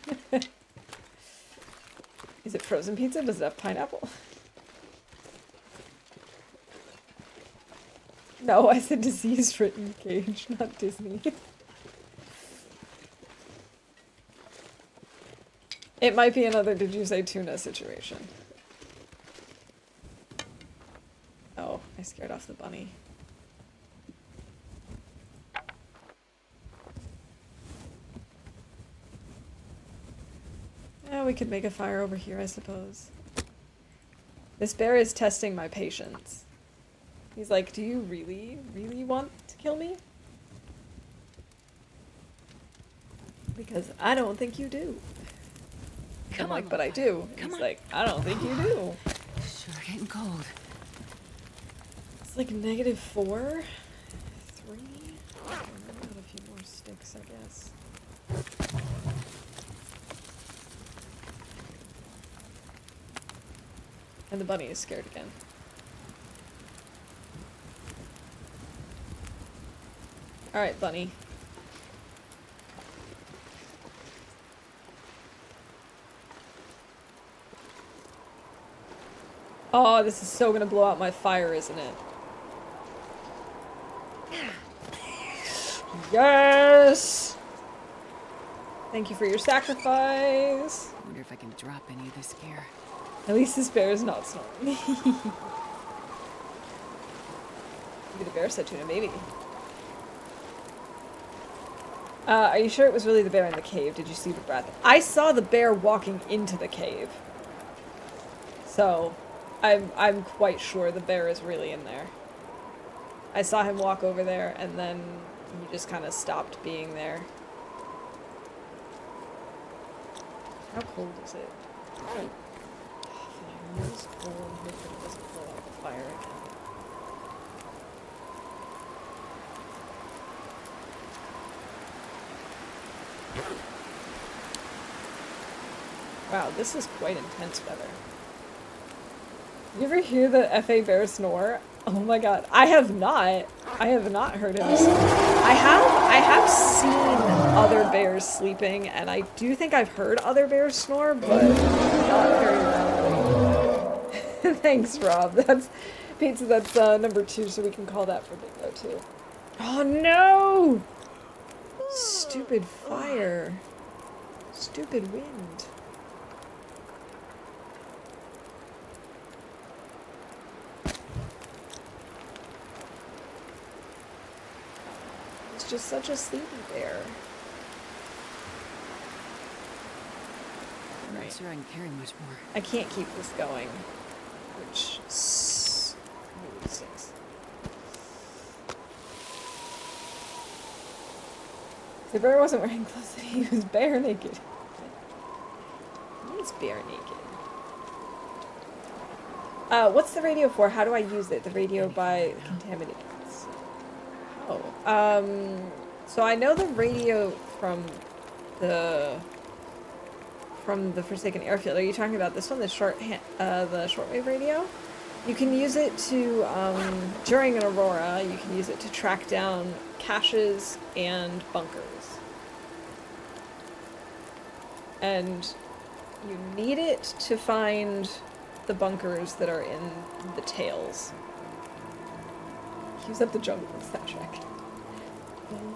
Is it frozen pizza? Does it have pineapple? No, I said disease-ridden cage, not Disney. It might be another did you say tuna situation. Oh, I scared off the bunny. Yeah, we could make a fire over here, I suppose. This bear is testing my patience. He's like, do you really, really want to kill me? Because I don't think you do. I'm like, but I do. He's like, I don't think you do. Sure getting cold. It's like -4? 3? Got a few more sticks, I guess. And the bunny is scared again. Alright, bunny. Oh, this is so gonna blow out my fire, isn't it? Yes! Thank you for your sacrifice. I wonder if I can drop any of this gear. At least this bear is not snoring. Maybe the bear said tuna, maybe. Are you sure it was really the bear in the cave? Did you see the breath? I saw the bear walking into the cave. So, I'm quite sure the bear is really in there. I saw him walk over there, and then he just kind of stopped being there. How cold is it? Oh, fine. It's cold. Hopefully it doesn't blow out the fire again. Wow, this is quite intense weather. You ever hear the FA bear snore? Oh my god, I have not. I have not heard him snore. I have seen other bears sleeping, and I do think I've heard other bears snore, but not very loudly. Thanks, Rob. That's pizza. That's number 2, so we can call that for bingo too. Oh no! Stupid fire. Stupid wind. It's just such a sleepy bear. I'm Right. not sure I can carry much more. I can't keep this going, which really stinks. The bear wasn't wearing clothes, he was bare naked. He is bare naked. What's the radio for? How do I use it? The radio by contaminants. Oh, so I know the radio the from the Forsaken Airfield. Are you talking about this one, the the shortwave radio? You can use it to during an aurora. You can use it to track down caches and bunkers, and you need it to find the bunkers that are in the tails. Use up the jungle soundtrack.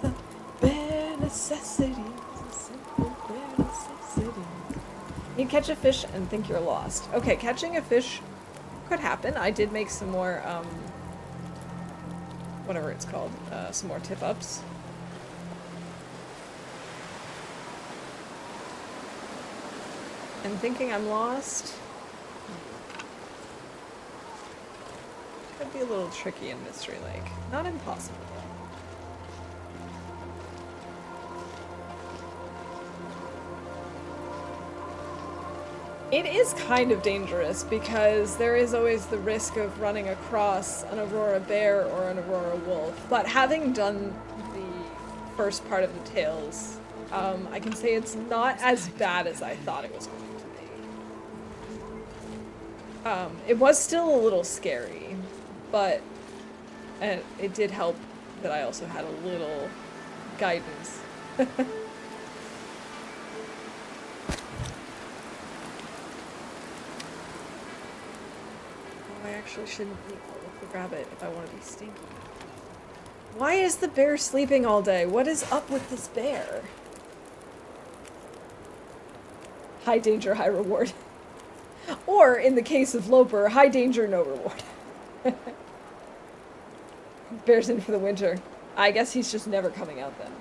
The bare necessities, the simple bare necessities. You catch a fish and think you're lost. Okay, catching a fish could happen. I did make some more, whatever it's called, some more tip-ups. And thinking I'm lost could be a little tricky in Mystery Lake. Not impossible, though. It is kind of dangerous because there is always the risk of running across an Aurora bear or an Aurora wolf. But having done the first part of the tales, I can say it's not as bad as I thought it was going to be. It was still a little scary, but it did help that I also had a little guidance. I actually shouldn't eat all of the rabbit if I want to be stinky. Why is the bear sleeping all day? What is up with this bear? High danger, high reward. Or, in the case of Loper, high danger, no reward. Bear's in for the winter. I guess he's just never coming out then.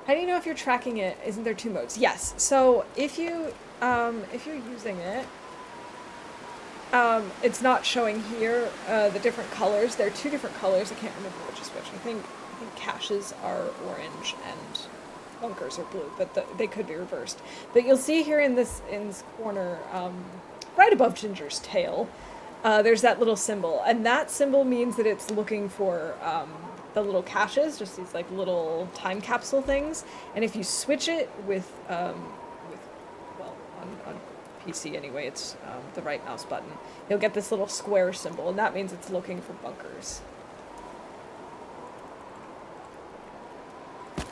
How do you know if you're tracking it? Isn't there two modes? Yes. So if you're using it, it's not showing here the different colors. There are two different colors. I can't remember which is which. I think caches are orange and bunkers are blue, but they could be reversed. But you'll see here in this corner, right above Ginger's tail, there's that little symbol, and that symbol means that it's looking for the little caches, just these like little time capsule things. And if you switch it with on PC anyway, it's the right mouse button, you'll get this little square symbol, and that means it's looking for bunkers. I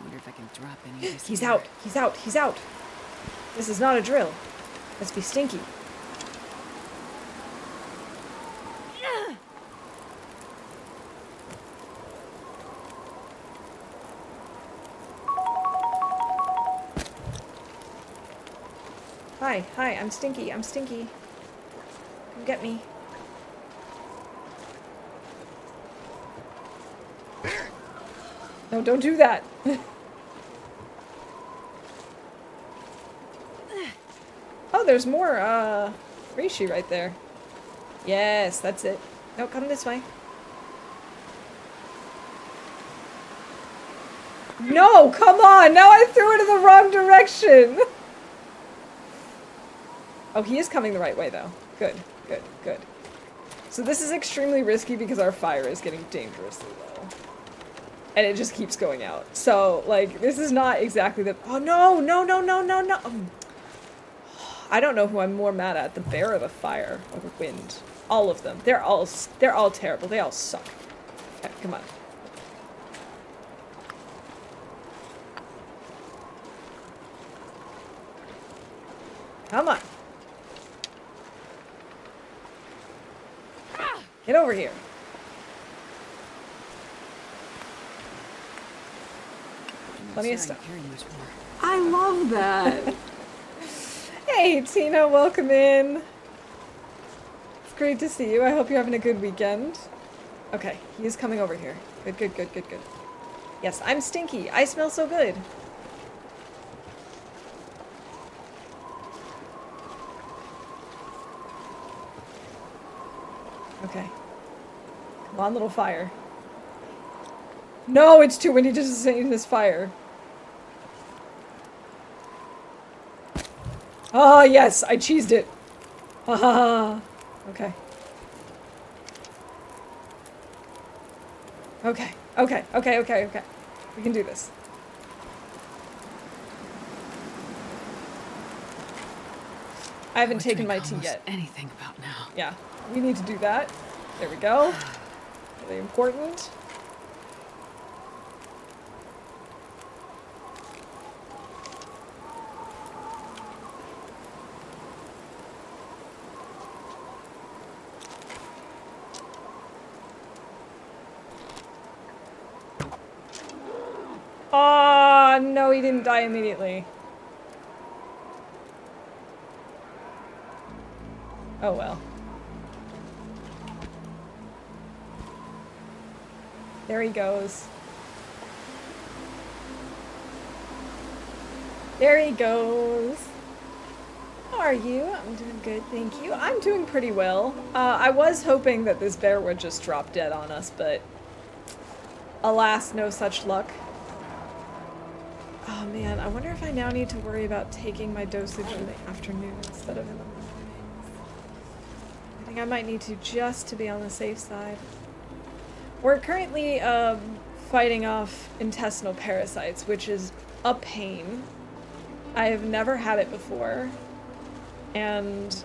wonder if I can drop any of this. He's out! He's out! He's out! This is not a drill. Let's be stinky. Hi, I'm Stinky, I'm Stinky. Come get me. No, don't do that. Oh, there's more, reishi right there. Yes, that's it. No, come this way. No, come on! Now I threw it in the wrong direction! Oh, he is coming the right way, though. Good, good, good. So this is extremely risky because our fire is getting dangerously low. And it just keeps going out. So, like, this is not exactly the... Oh, no, no, no, no, no, no! I don't know who I'm more mad at, the bear or the fire or the wind. All of them. They're all terrible. They all suck. Okay, come on. Come on. Get over here. Plenty of stuff. I love that. Hey, Tina, welcome in. It's great to see you. I hope you're having a good weekend. Okay, he is coming over here. Good, good, good, good, good. Yes, I'm Stinky. I smell so good. Okay. Come on, little fire. No, it's too windy to sustain this fire. Oh, yes, I cheesed it. Ha ha ha. Okay. Okay, okay, okay, okay, okay. We can do this. I haven't would taken drink my tea almost yet. anything about now. Yeah, we need to do that. There we go. Really important. Oh, no, he didn't die immediately. Oh well. There he goes. There he goes. How are you? I'm doing good, thank you. I'm doing pretty well. I was hoping that this bear would just drop dead on us, but alas, no such luck. Oh man, I wonder if I now need to worry about taking my dosage in the afternoon instead of in the morning. I think I might need to just to be on the safe side. We're currently fighting off intestinal parasites, which is a pain. I have never had it before, and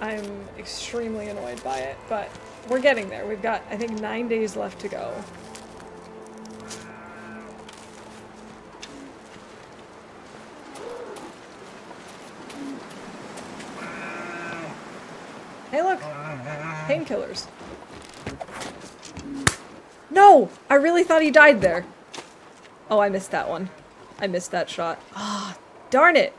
I'm extremely annoyed by it, but we're getting there. We've got, I think, 9 days left to go. Hey, look! Painkillers. No! I really thought he died there. Oh, I missed that one. I missed that shot. Ah, oh, darn it!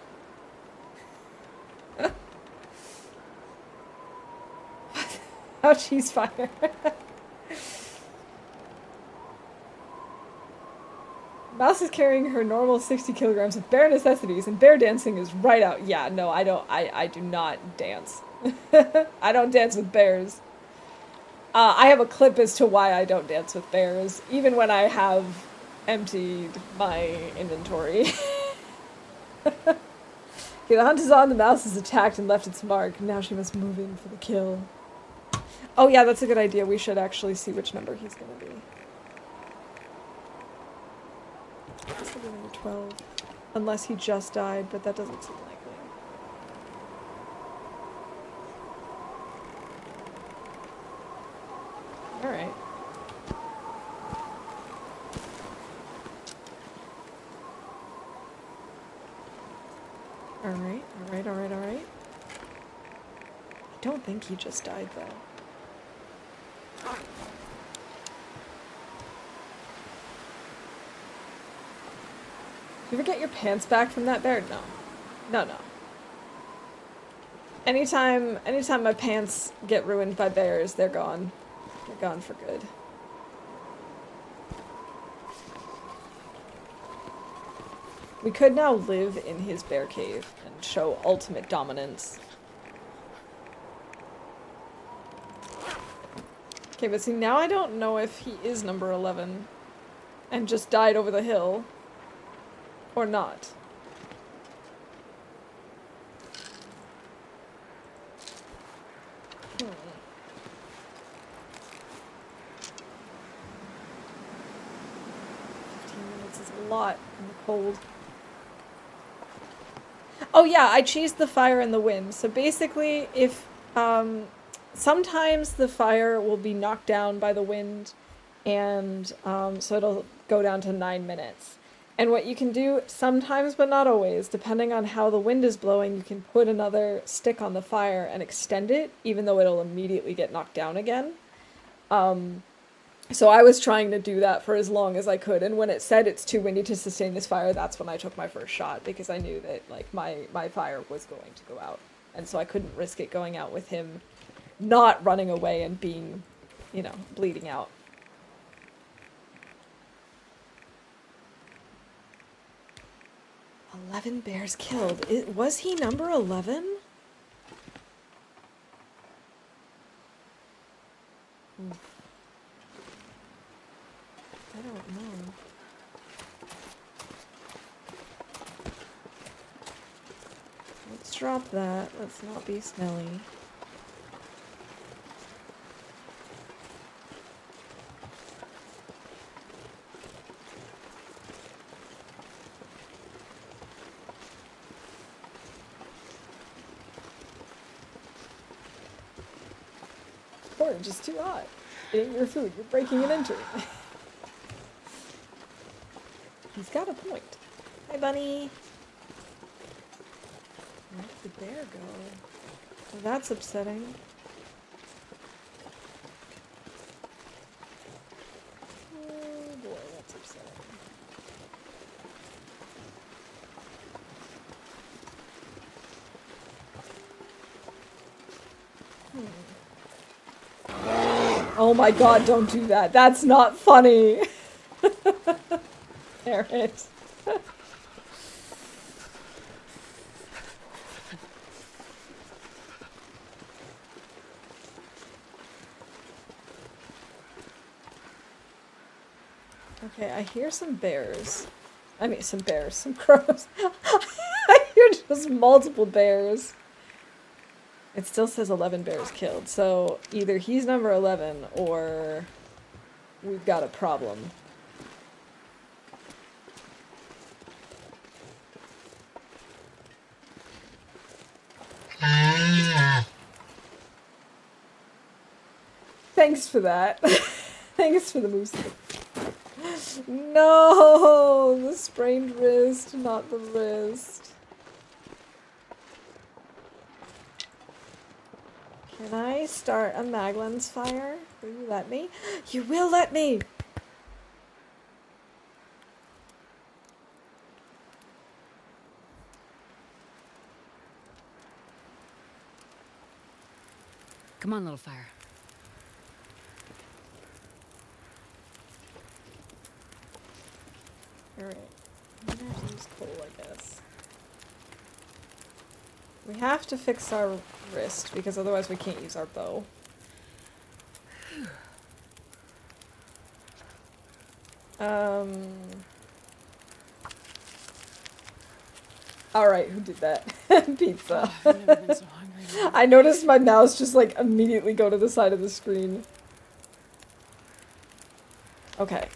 Oh, cheese fire. Mouse is carrying her normal 60 kilograms of bare necessities, and bear dancing is right out. Yeah, no, I do not dance. I don't dance with bears. I have a clip as to why I don't dance with bears, even when I have emptied my inventory. Okay, the hunt is on, the mouse is attacked and left its mark. Now she must move in for the kill. Oh yeah, that's a good idea. We should actually see which number he's gonna be. This will be number 12. Unless he just died, but that doesn't seem likely. Alright. Alright, alright, alright, alright. I don't think he just died, though. You ever get your pants back from that bear? No. No, no. Anytime my pants get ruined by bears, they're gone. They're gone for good. We could now live in his bear cave and show ultimate dominance. Okay, but see, now I don't know if he is number 11 and just died over the hill or not. Hmm. 15 minutes is a lot in the cold. Oh yeah, I cheesed the fire and the wind. So basically, if sometimes the fire will be knocked down by the wind, and so it'll go down to 9 minutes. And what you can do sometimes, but not always, depending on how the wind is blowing, you can put another stick on the fire and extend it, even though it'll immediately get knocked down again. So I was trying to do that for as long as I could, and when it said it's too windy to sustain this fire, that's when I took my first shot, because I knew that like my fire was going to go out, and so I couldn't risk it going out with him not running away and being, you know, bleeding out. "11 bears killed." Was he number 11? I don't know. Let's drop that. Let's not be smelly. storage is too hot. It ain't your food. You're breaking and entering. He's got a point. Hi, bunny. Where did the bear go? Well, that's upsetting. Oh boy, that's upsetting. Oh my god, don't do that. That's not funny. Parrot. Okay, I hear some bears. I mean, some bears, some crows. I hear just multiple bears. It still says 11 bears killed, so either he's number 11 or we've got a problem. Thanks for that. Thanks for the moose. No, the sprained wrist, not the wrist. Can I start a Maglens fire? Will you let me? You will let me! Come on, little fire. Alright. I'm gonna have to use coal, I guess. We have to fix our wrist, because otherwise we can't use our bow. Alright, who did that? Pizza. Oh, I've never been so hungry. I noticed my mouse just like immediately go to the side of the screen. Okay.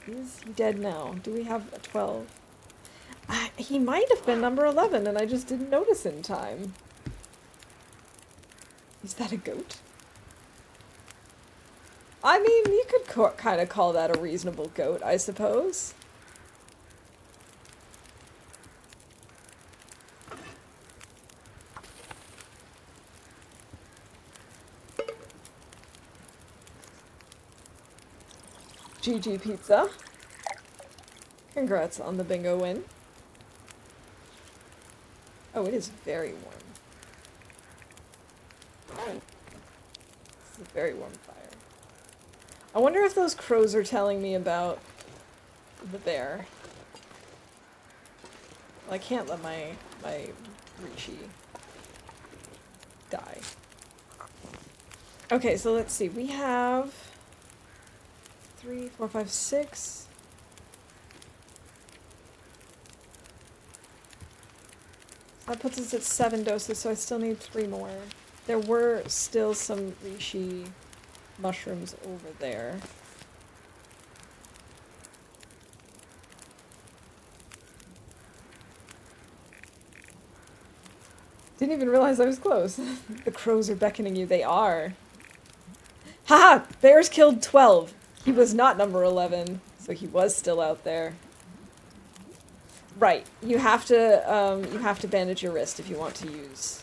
Is he dead now? Do we have a 12? He might have been number 11 and I just didn't notice in time. Is that a goat? I mean, you could kind of call that a reasonable goat, I suppose. GG Pizza. Congrats on the bingo win. Oh, it is very warm. This is a very warm fire. I wonder if those crows are telling me about the bear. Well, I can't let my Rishi die. Okay, so let's see. We have 3, 4, 5, 6. That puts us at 7 doses, so I still need 3 more. There were still some reishi mushrooms over there. Didn't even realize I was close. The crows are beckoning you. They are. Haha! Bears killed 12. He was not number 11, so he was still out there. Right. You have to bandage your wrist if you want to use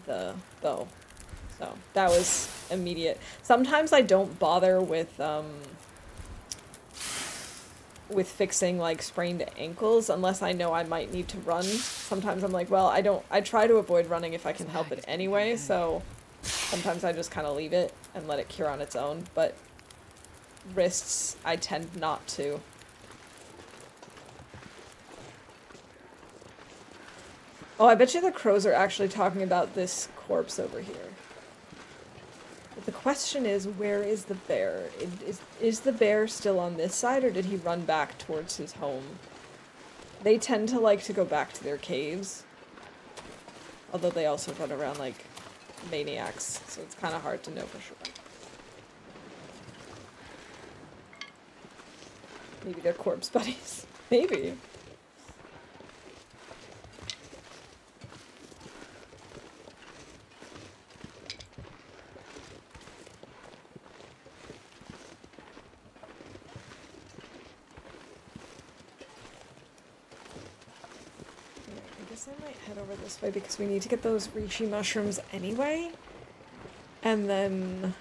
the bow. So that was immediate. Sometimes I don't bother with fixing like sprained ankles unless I know I might need to run. Sometimes I'm like, well, I try to avoid running if I can help it anyway, so sometimes I just kind of leave it and let it cure on its own, but wrists I tend not to. Oh, I bet you the crows are actually talking about this corpse over here. But the question is, where is the bear? Is the bear still on this side, or did he run back towards his home? They tend to like to go back to their caves. Although they also run around like maniacs, so it's kind of hard to know for sure. Maybe they're corpse buddies. Maybe. guess I might head over this way because we need to get those reishi mushrooms anyway. And then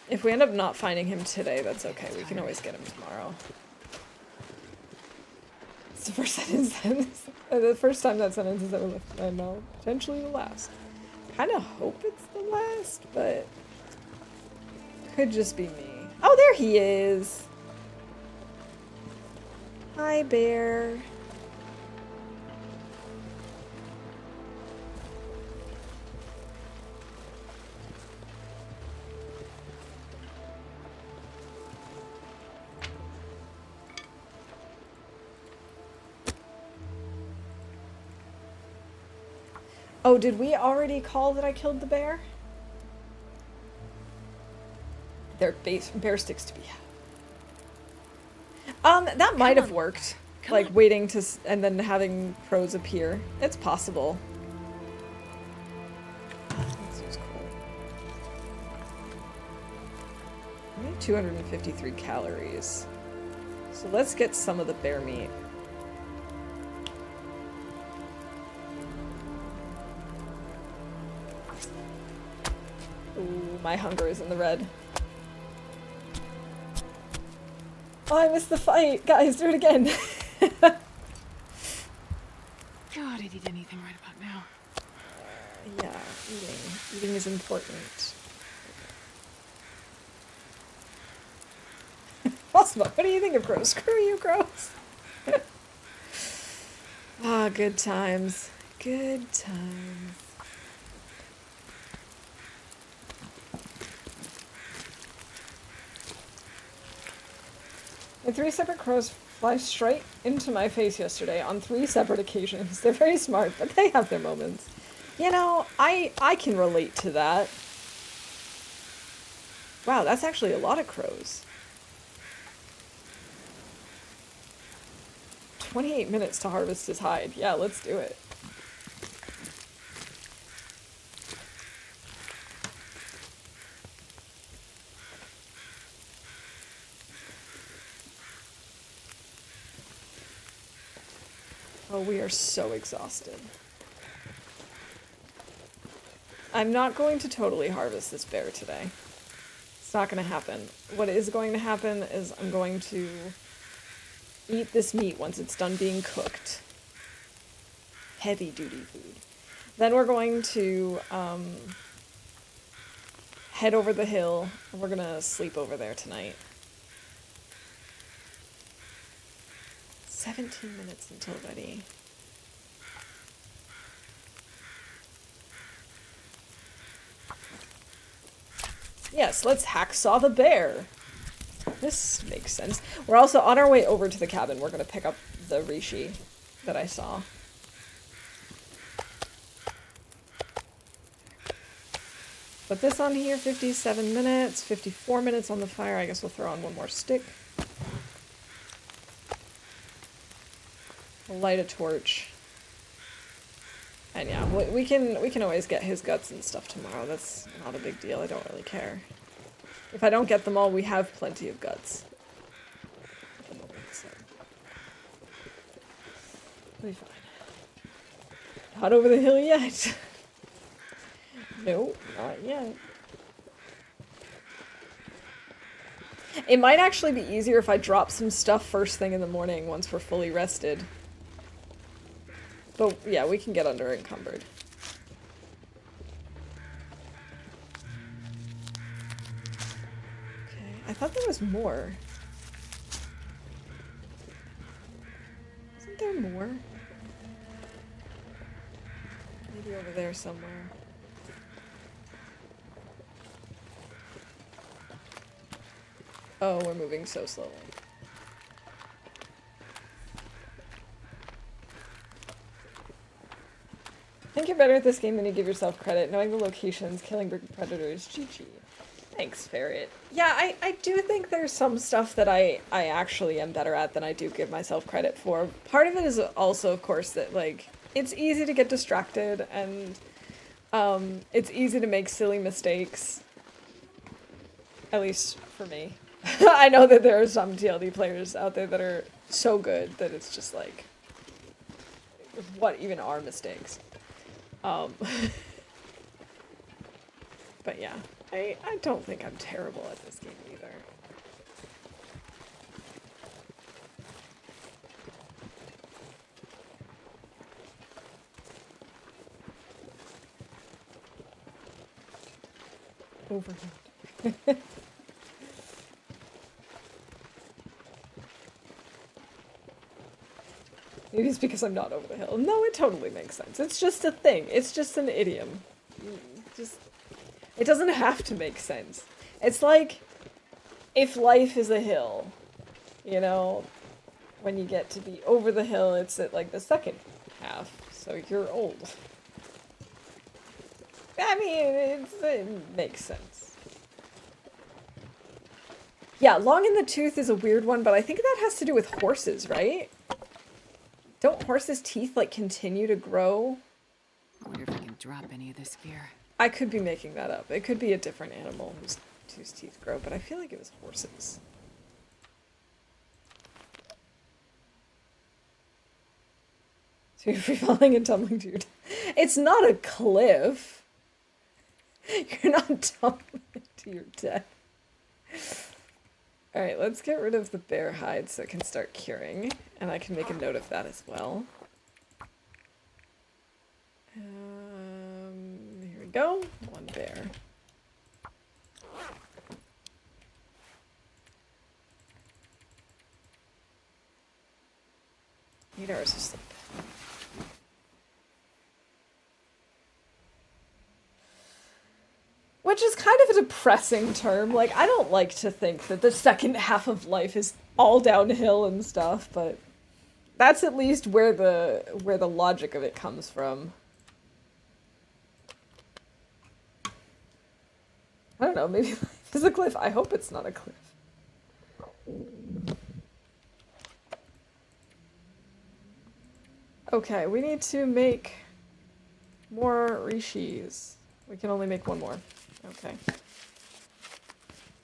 if we end up not finding him today, that's okay. We can always get him tomorrow. It's the first sentence. The first time that sentence has ever left my mouth. Potentially the last. Kind of hope it's the last, but could just be me. Oh, there he is. Hi, bear. Oh, did we already call that I killed the bear? There are bear sticks to be had. That might have worked. Like, waiting to and then having crows appear. It's possible. Let's use coal. Only 253 calories. So let's get some of the bear meat. Ooh, my hunger is in the red. Oh, I missed the fight! Guys, do it again! God, I'd eat anything right about now. Yeah, eating. Eating is important. Awesome. What do you think of crows? Screw you, crows! Ah, good times. Good times. The 3 separate crows fly straight into my face yesterday on 3 separate occasions. They're very smart, but they have their moments. You know, I can relate to that. Wow, that's actually a lot of crows. 28 minutes to harvest his hide. Yeah, let's do it. Oh, we are so exhausted. I'm not going to totally harvest this bear today. It's not going to happen. What is going to happen is I'm going to eat this meat once it's done being cooked. Heavy duty food. Then we're going to head over the hill, and we're going to sleep over there tonight. 17 minutes until ready. Yes, let's hacksaw the bear. This makes sense. We're also on our way over to the cabin. We're going to pick up the reishi that I saw. Put this on here, 57 minutes, 54 minutes on the fire. I guess we'll throw on one more stick. We'll light a torch. And yeah, we can always get his guts and stuff tomorrow. That's not a big deal. I don't really care. If I don't get them all, we have plenty of guts. At the moment, so. We'll be fine. Not over the hill yet. Nope, not yet. It might actually be easier if I drop some stuff first thing in the morning once we're fully rested. But yeah, we can get under encumbered. Okay, I thought there was more. Isn't there more? Maybe over there somewhere. Oh, we're moving so slowly. I think you're better at this game than you give yourself credit. Knowing the locations, killing predators, GG. Thanks, Ferret. Yeah, I do think there's some stuff that I actually am better at than I do give myself credit for. Part of it is also, of course, that, like, it's easy to get distracted, and it's easy to make silly mistakes. At least for me. I know that there are some TLD players out there that are so good that it's just like, what even are mistakes. But yeah, I don't think I'm terrible at this game either. Overhead. Maybe it's because I'm not over the hill. No, it totally makes sense. It's just a thing. It's just an idiom. It doesn't have to make sense. It's like if life is a hill, you know, when you get to be over the hill, it's at like the second half, so you're old. I mean, it makes sense. Yeah, long in the tooth is a weird one, but I think that has to do with horses, right? Don't horses' teeth, like, continue to grow? I wonder if I can drop any of this gear. I could be making that up. It could be a different animal whose teeth grow, but I feel like it was horses. So you're free falling and tumbling to your death. It's not a cliff. You're not tumbling to your death. Alright, let's get rid of the bear hide so it can start curing. And I can make a note of that as well. Here we go. One bear. Eight hours of sleep. Which is kind of a depressing term. Like, I don't like to think that the second half of life is all downhill and stuff, but that's at least where the logic of it comes from. I don't know, maybe life is a cliff. I hope it's not a cliff. Okay, we need to make more rishis. We can only make one more. Okay.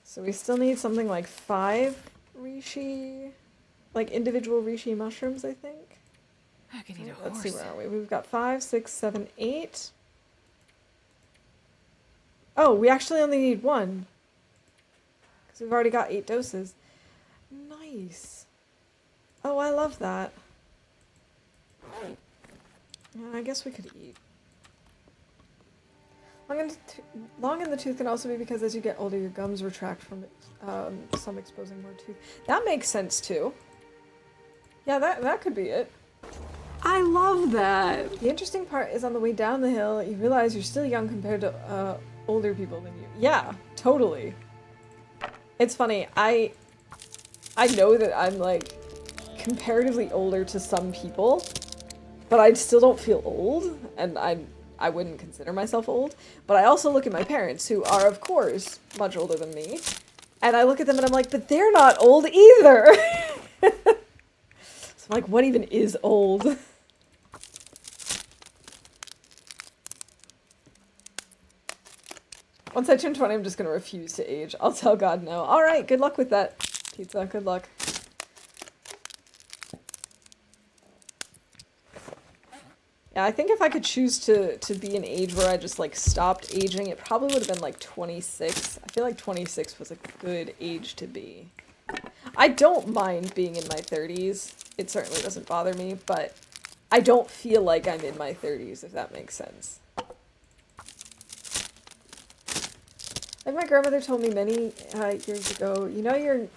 So we still need something like 5 rishi, like individual rishi mushrooms, I think. I could eat a Let's horse. see, where are we? We've got 5, 6, 7, 8. Oh, we actually only need 1. Because we've already got 8 doses. Nice. Oh, I love that. Yeah, I guess we could eat. Long in the tooth can also be because as you get older, your gums retract from some exposing more tooth. That makes sense too. Yeah, that could be it. I love that. The interesting part is on the way down the hill, you realize you're still young compared to older people than you. Yeah, totally. It's funny. I know that I'm like comparatively older to some people, but I still don't feel old, and I wouldn't consider myself old, but I also look at my parents, who are, of course, much older than me, and I look at them and I'm like, but they're not old either! So I'm like, what even is old? Once I turn 20, I'm just gonna refuse to age. I'll tell God no. Alright, good luck with that, pizza, good luck. Yeah, I think if I could choose to be an age where I just, like, stopped aging, it probably would have been, like, 26. I feel like 26 was a good age to be. I don't mind being in my 30s. It certainly doesn't bother me, but I don't feel like I'm in my 30s, if that makes sense. Like my grandmother told me many years ago, you know you're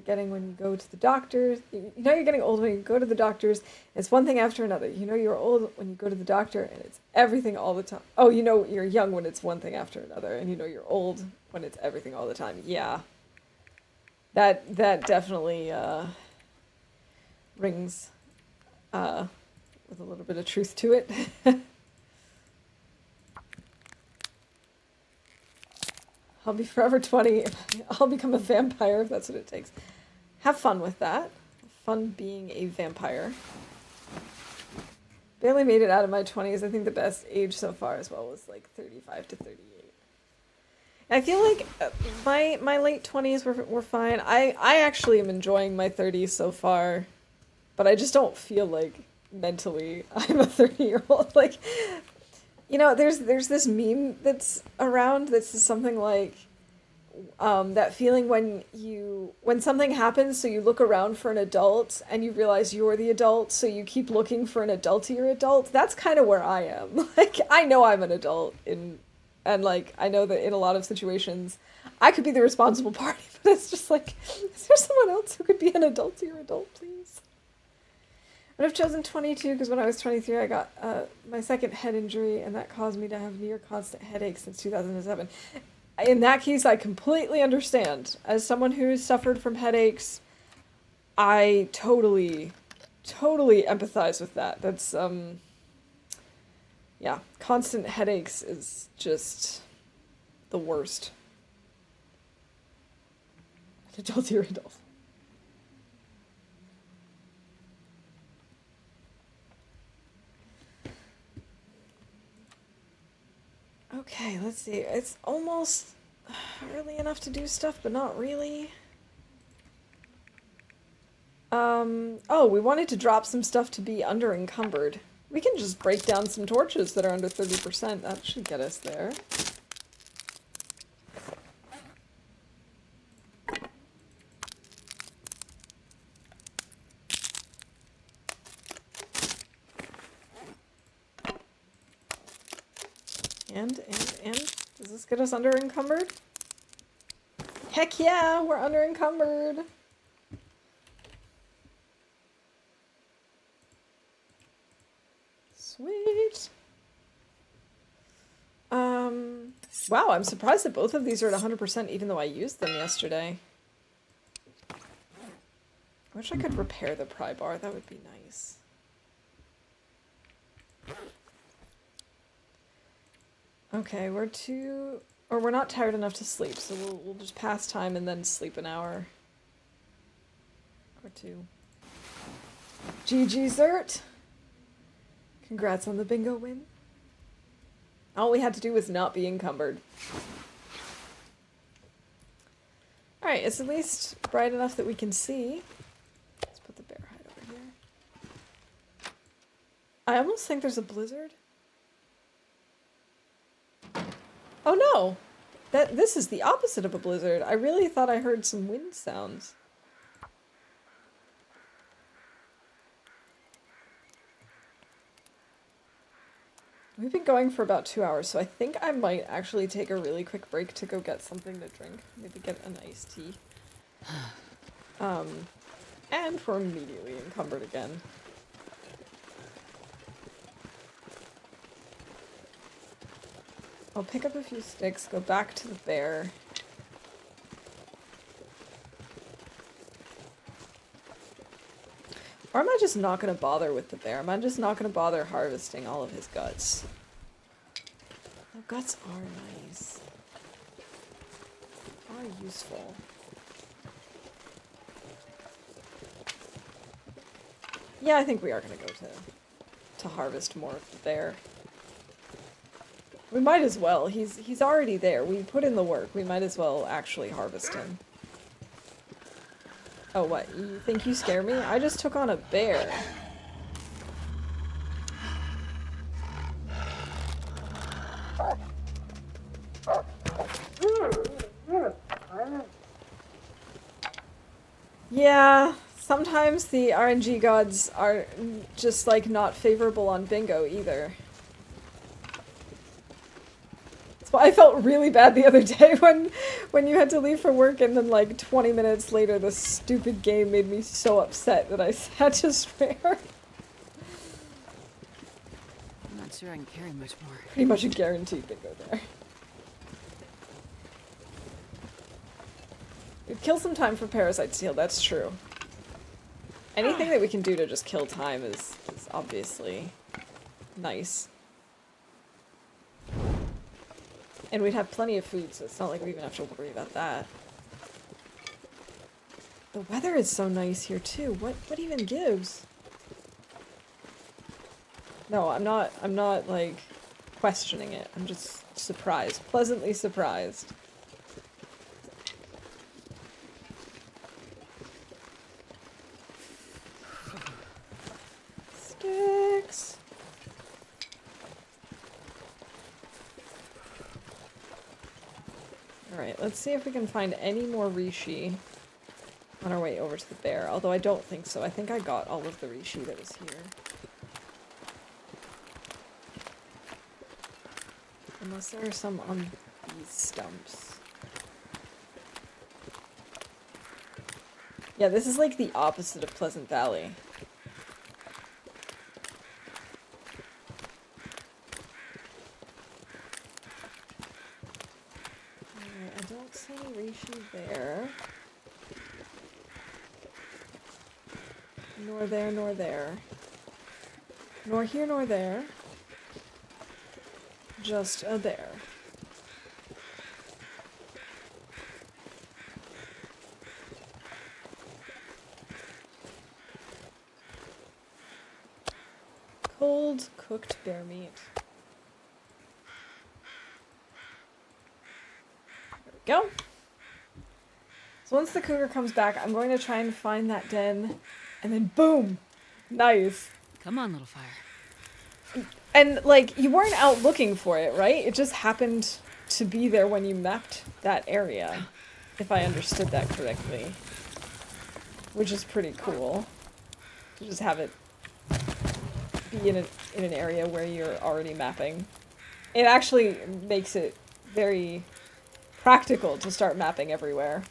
getting when you go to the doctors. You know you're getting old when you go to the doctors. It's one thing after another. You know you're old when you go to the doctor, and it's everything all the time. Oh, you know you're young when it's one thing after another, and you know you're old when it's everything all the time. Yeah. That definitely rings with a little bit of truth to it. I'll be forever 20. I'll become a vampire if that's what it takes. Have fun with that. Fun being a vampire. Barely made it out of my 20s. I think the best age so far as well was like 35 to 38. I feel like my late 20s were fine. I actually am enjoying my 30s so far, but I just don't feel like mentally I'm a 30-year-old. Like, you know, there's this meme that's around that's something like that feeling when something happens, so you look around for an adult and you realize you're the adult, so you keep looking for an adultier adult. That's kind of where I am. Like, I know I'm an adult and like I know that in a lot of situations I could be the responsible party, but it's just like, is there someone else who could be an adultier adult, please? I would have chosen 22 because when I was 23 I got my second head injury, and that caused me to have near constant headaches since 2007. In that case, I completely understand. As someone who's suffered from headaches, I totally empathize with that. That's, yeah, constant headaches is just the worst. Adultier adult. Okay, let's see. It's almost early enough to do stuff, but not really. Oh, we wanted to drop some stuff to be under encumbered. We can just break down some torches that are under 30%. That should get us there. And, does this get us under encumbered? Heck yeah, we're under encumbered. Sweet. Wow, I'm surprised that both of these are at 100% even though I used them yesterday. I wish I could repair the pry bar, that would be nice. Okay, we're not tired enough to sleep, so we'll just pass time and then sleep an hour. Or two. GG Zert! Congrats on the bingo win. All we had to do was not be encumbered. Alright, it's at least bright enough that we can see. Let's put the bear hide over here. I almost think there's a blizzard. Oh no! This is the opposite of a blizzard. I really thought I heard some wind sounds. We've been going for about 2 hours, so I think I might actually take a really quick break to go get something to drink. Maybe get an iced tea. And we're immediately encumbered again. I'll pick up a few sticks, go back to the bear. Or am I just not going to bother with the bear? Am I just not going to bother harvesting all of his guts? The guts are nice. Are useful. Yeah, I think we are going to go to harvest more of the bear. We might as well. He's already there. We put in the work. We might as well actually harvest him. Oh, what? You think you scare me? I just took on a bear. Yeah, sometimes the RNG gods are just, like, not favorable on bingo either. I felt really bad the other day when you had to leave for work and then like 20 minutes later this stupid game made me so upset that I had to swear. I'm not sure I can carry much more. Pretty much a guaranteed bingo there. We'd kill some time for Parasite Steel, that's true. Anything that we can do to just kill time is obviously nice. And we'd have plenty of food, so it's not like we even have to worry about that. The weather is so nice here too. What even gives? No, I'm not like questioning it. I'm just surprised. Pleasantly surprised. Sticks. Alright, let's see if we can find any more reishi on our way over to the bear, although I don't think so. I think I got all of the reishi that was here. Unless there are some on these stumps. Yeah, this is like the opposite of Pleasant Valley. Alright, I don't see any reishi there. Nor there, nor there. Nor here, nor there. Just a there. Cold cooked bear meat. There we go. So once the cougar comes back, I'm going to try and find that den, and then boom! Nice. Come on, little fire. And, like, you weren't out looking for it, right? It just happened to be there when you mapped that area, if I understood that correctly. Which is pretty cool. To just have it be in an area where you're already mapping. It actually makes it very practical to start mapping everywhere.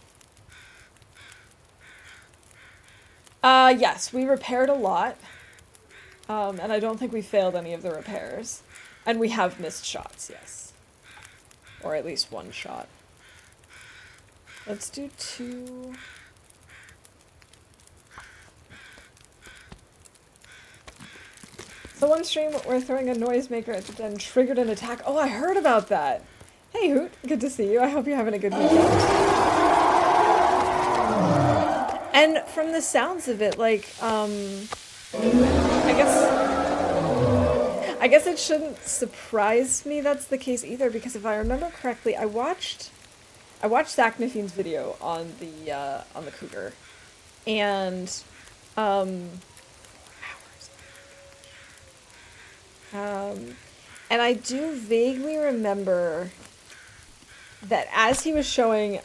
Yes, we repaired a lot. And I don't think we failed any of the repairs. And we have missed shots, yes. Or at least one shot. Let's do 2. So one stream where throwing a noisemaker at the den triggered an attack. Oh, I heard about that! Hey Hoot, good to see you. I hope you're having a good weekend. And from the sounds of it, like, I guess it shouldn't surprise me that's the case either, because if I remember correctly, I watched Zach Niffine's video on the cougar, and and I do vaguely remember that as he was showing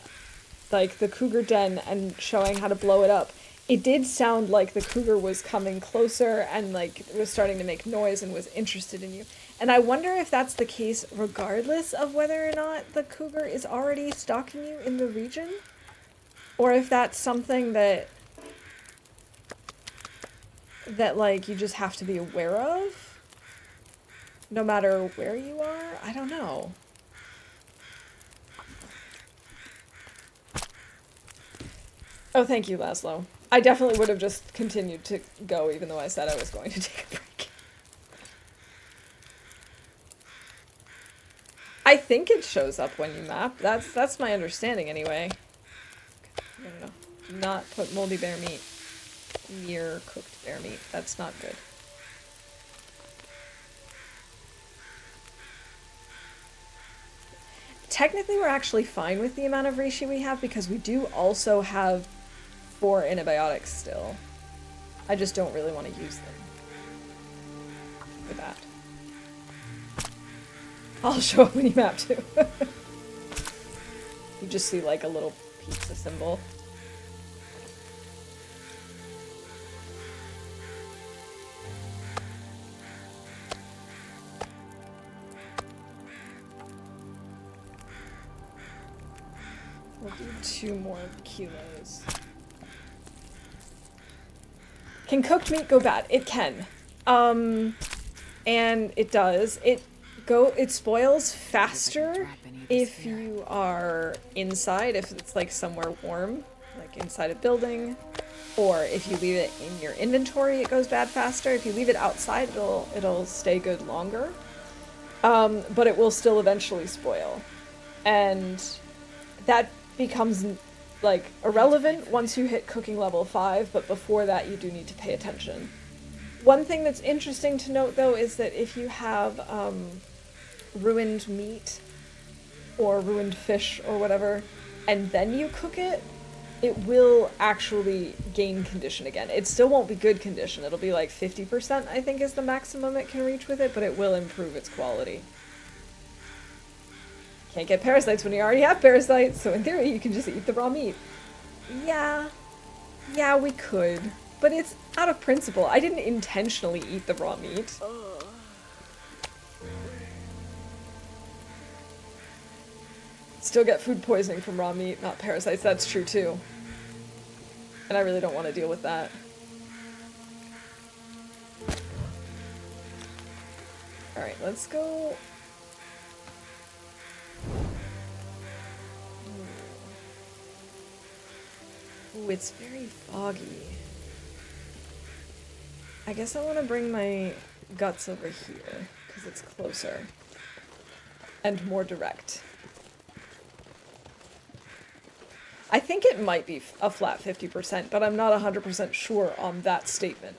like the cougar den and showing how to blow it up, it did sound like the cougar was coming closer and like was starting to make noise and was interested in you. And I wonder if that's the case regardless of whether or not the cougar is already stalking you in the region, or if that's something that like you just have to be aware of no matter where you are. I don't know. Oh, thank you, Laszlo. I definitely would have just continued to go even though I said I was going to take a break. I think it shows up when you map. That's my understanding anyway. No, no, no. Do not put moldy bear meat near cooked bear meat. That's not good. Technically, we're actually fine with the amount of reishi we have because we do also have 4 antibiotics still. I just don't really want to use them for that. I'll show up when you map too. You just see like a little pizza symbol. We'll do 2 more kilos. Can cooked meat go bad? It can. And it does. It spoils faster if you are inside, if it's like somewhere warm, like inside a building, or if you leave it in your inventory, it goes bad faster. If you leave it outside, it'll stay good longer. But it will still eventually spoil. And that becomes like irrelevant once you hit cooking level 5, but before that you do need to pay attention. One thing that's interesting to note though is that if you have ruined meat or ruined fish or whatever, and then you cook it, it will actually gain condition again. It still won't be good condition. It'll be like 50%, I think, is the maximum it can reach with it, but it will improve its quality. can't get parasites when you already have parasites, so in theory you can just eat the raw meat. Yeah. Yeah, we could. But it's out of principle. I didn't intentionally eat the raw meat. Still get food poisoning from raw meat, not parasites. That's true too. And I really don't want to deal with that. Alright, let's go. Ooh, it's very foggy. I guess I want to bring my guts over here, because it's closer. And more direct. I think it might be a flat 50%, but I'm not 100% sure on that statement.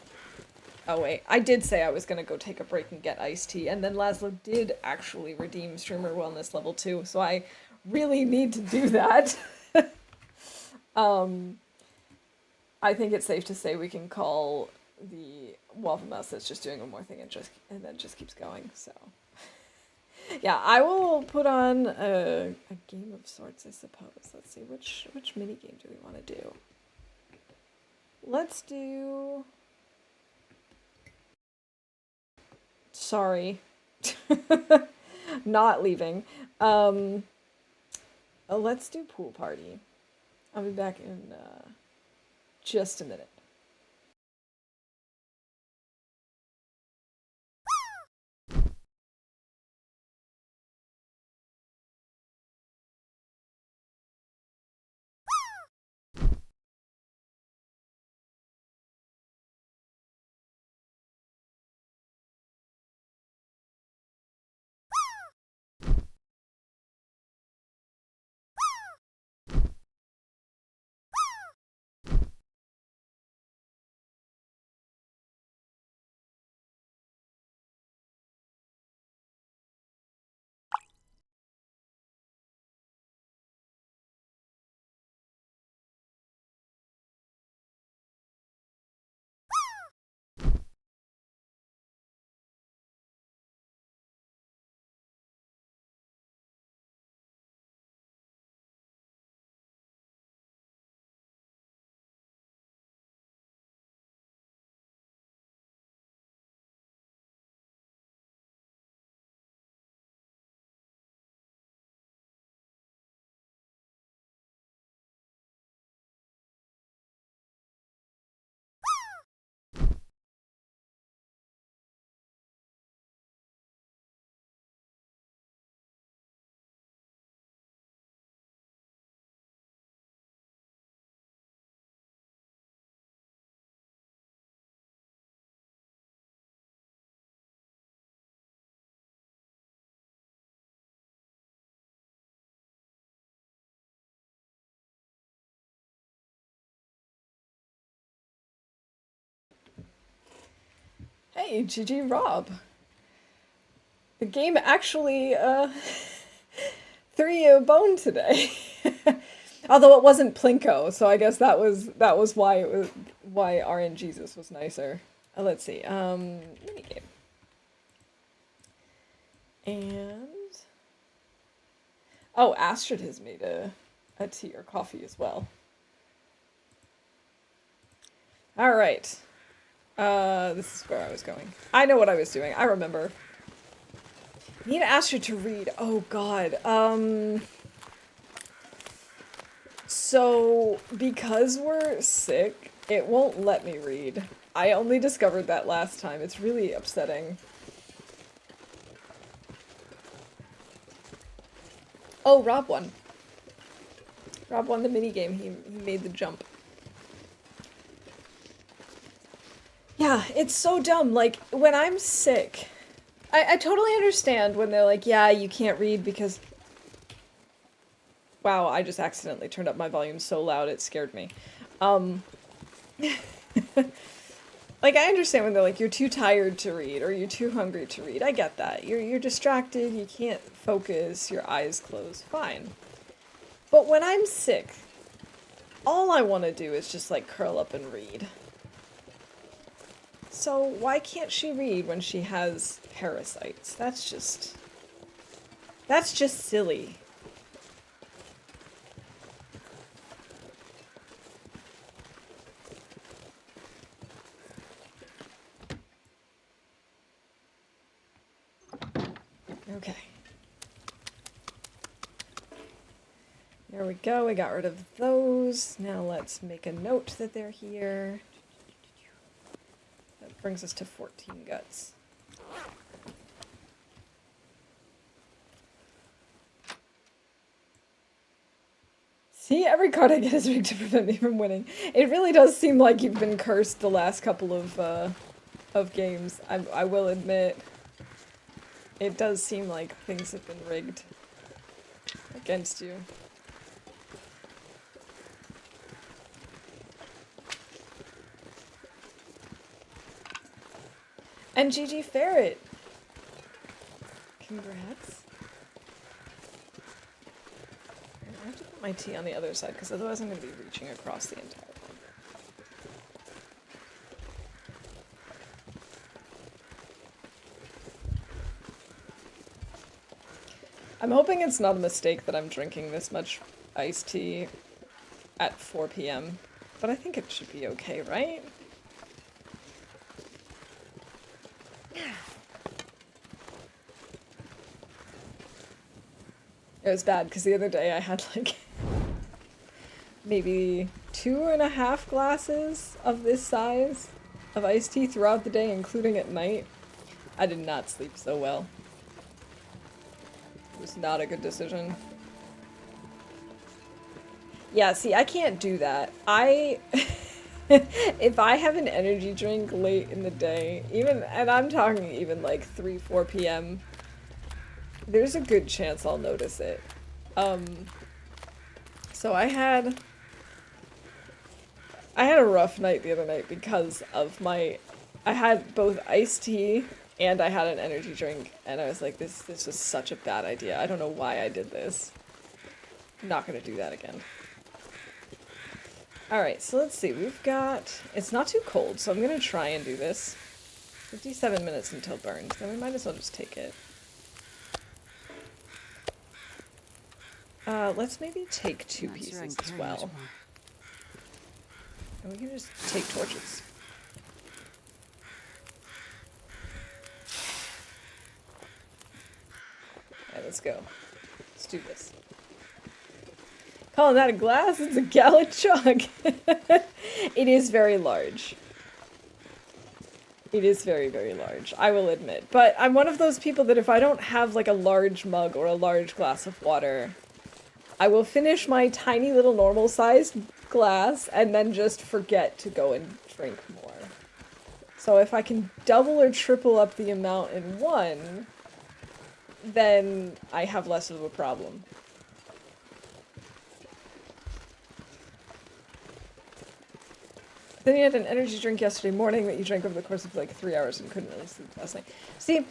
Oh wait, I did say I was going to go take a break and get iced tea, and then Laszlo did actually redeem Streamer Wellness level 2, so I really need to do that. I think it's safe to say we can call the Waffle Mouse that's just doing one more thing and then just keeps going, so... Yeah, I will put on a game of sorts, I suppose. Let's see, which mini game do we want to do? Let's do... Sorry. Not leaving. Let's do Pool Party. I'll be back in just a minute. Hey, GG Rob. The game actually threw you a bone today. Although it wasn't Plinko, so I guess that was why RNGesus was nicer. Let's see. Minigame. And oh, Astrid has made a tea or coffee as well. All right. This is where I was going. I know what I was doing. I remember. Need Astrid to read. Oh God. So because we're sick, it won't let me read. I only discovered that last time. It's really upsetting. Oh, Rob won. Rob won the minigame. He made the jump. Yeah, it's so dumb. Like, when I'm sick, I totally understand when they're like, yeah, you can't read because... Wow, I just accidentally turned up my volume so loud it scared me. Like, I understand when they're like, you're too tired to read, or you're too hungry to read. I get that. You're distracted, you can't focus, your eyes closed. Fine. But when I'm sick, all I want to do is just, like, curl up and read. So why can't she read when she has parasites? That's just silly. Okay. There we go, we got rid of those. Now let's make a note that they're here. That brings us to 14 guts. See, every card I get is rigged to prevent me from winning. It really does seem like you've been cursed the last couple of games. I will admit. It does seem like things have been rigged against you. And GG Ferret! Congrats. I have to put my T on the other side, because otherwise I'm going to be reaching across the entire one. I'm hoping it's not a mistake that I'm drinking this much iced tea at 4 p.m., but I think it should be okay, right? It was bad, because the other day I had, like, maybe 2.5 glasses of this size of iced tea throughout the day, including at night. I did not sleep so well. It was not a good decision. Yeah, see, I can't do that. If I have an energy drink late in the day, and I'm talking even like 3, 4 p.m., there's a good chance I'll notice it. So I had a rough night the other night because of I had both iced tea and I had an energy drink, and I was like, this was such a bad idea. I don't know why I did this. I'm not gonna do that again. Alright, so let's see, it's not too cold, so I'm gonna try and do this. 57 minutes until burned, then we might as well just take it. Let's maybe take 2 pieces as well. And we can just take torches. Alright, let's go. Let's do this. Calling that a glass? It's a gallon jug. It is very large. It is very, very large, I will admit. But I'm one of those people that if I don't have like a large mug or a large glass of water, I will finish my tiny little normal sized glass and then just forget to go and drink more. So if I can double or triple up the amount in one, then I have less of a problem. Then you had an energy drink yesterday morning that you drank over the course of like 3 hours and couldn't really sleep last night. See,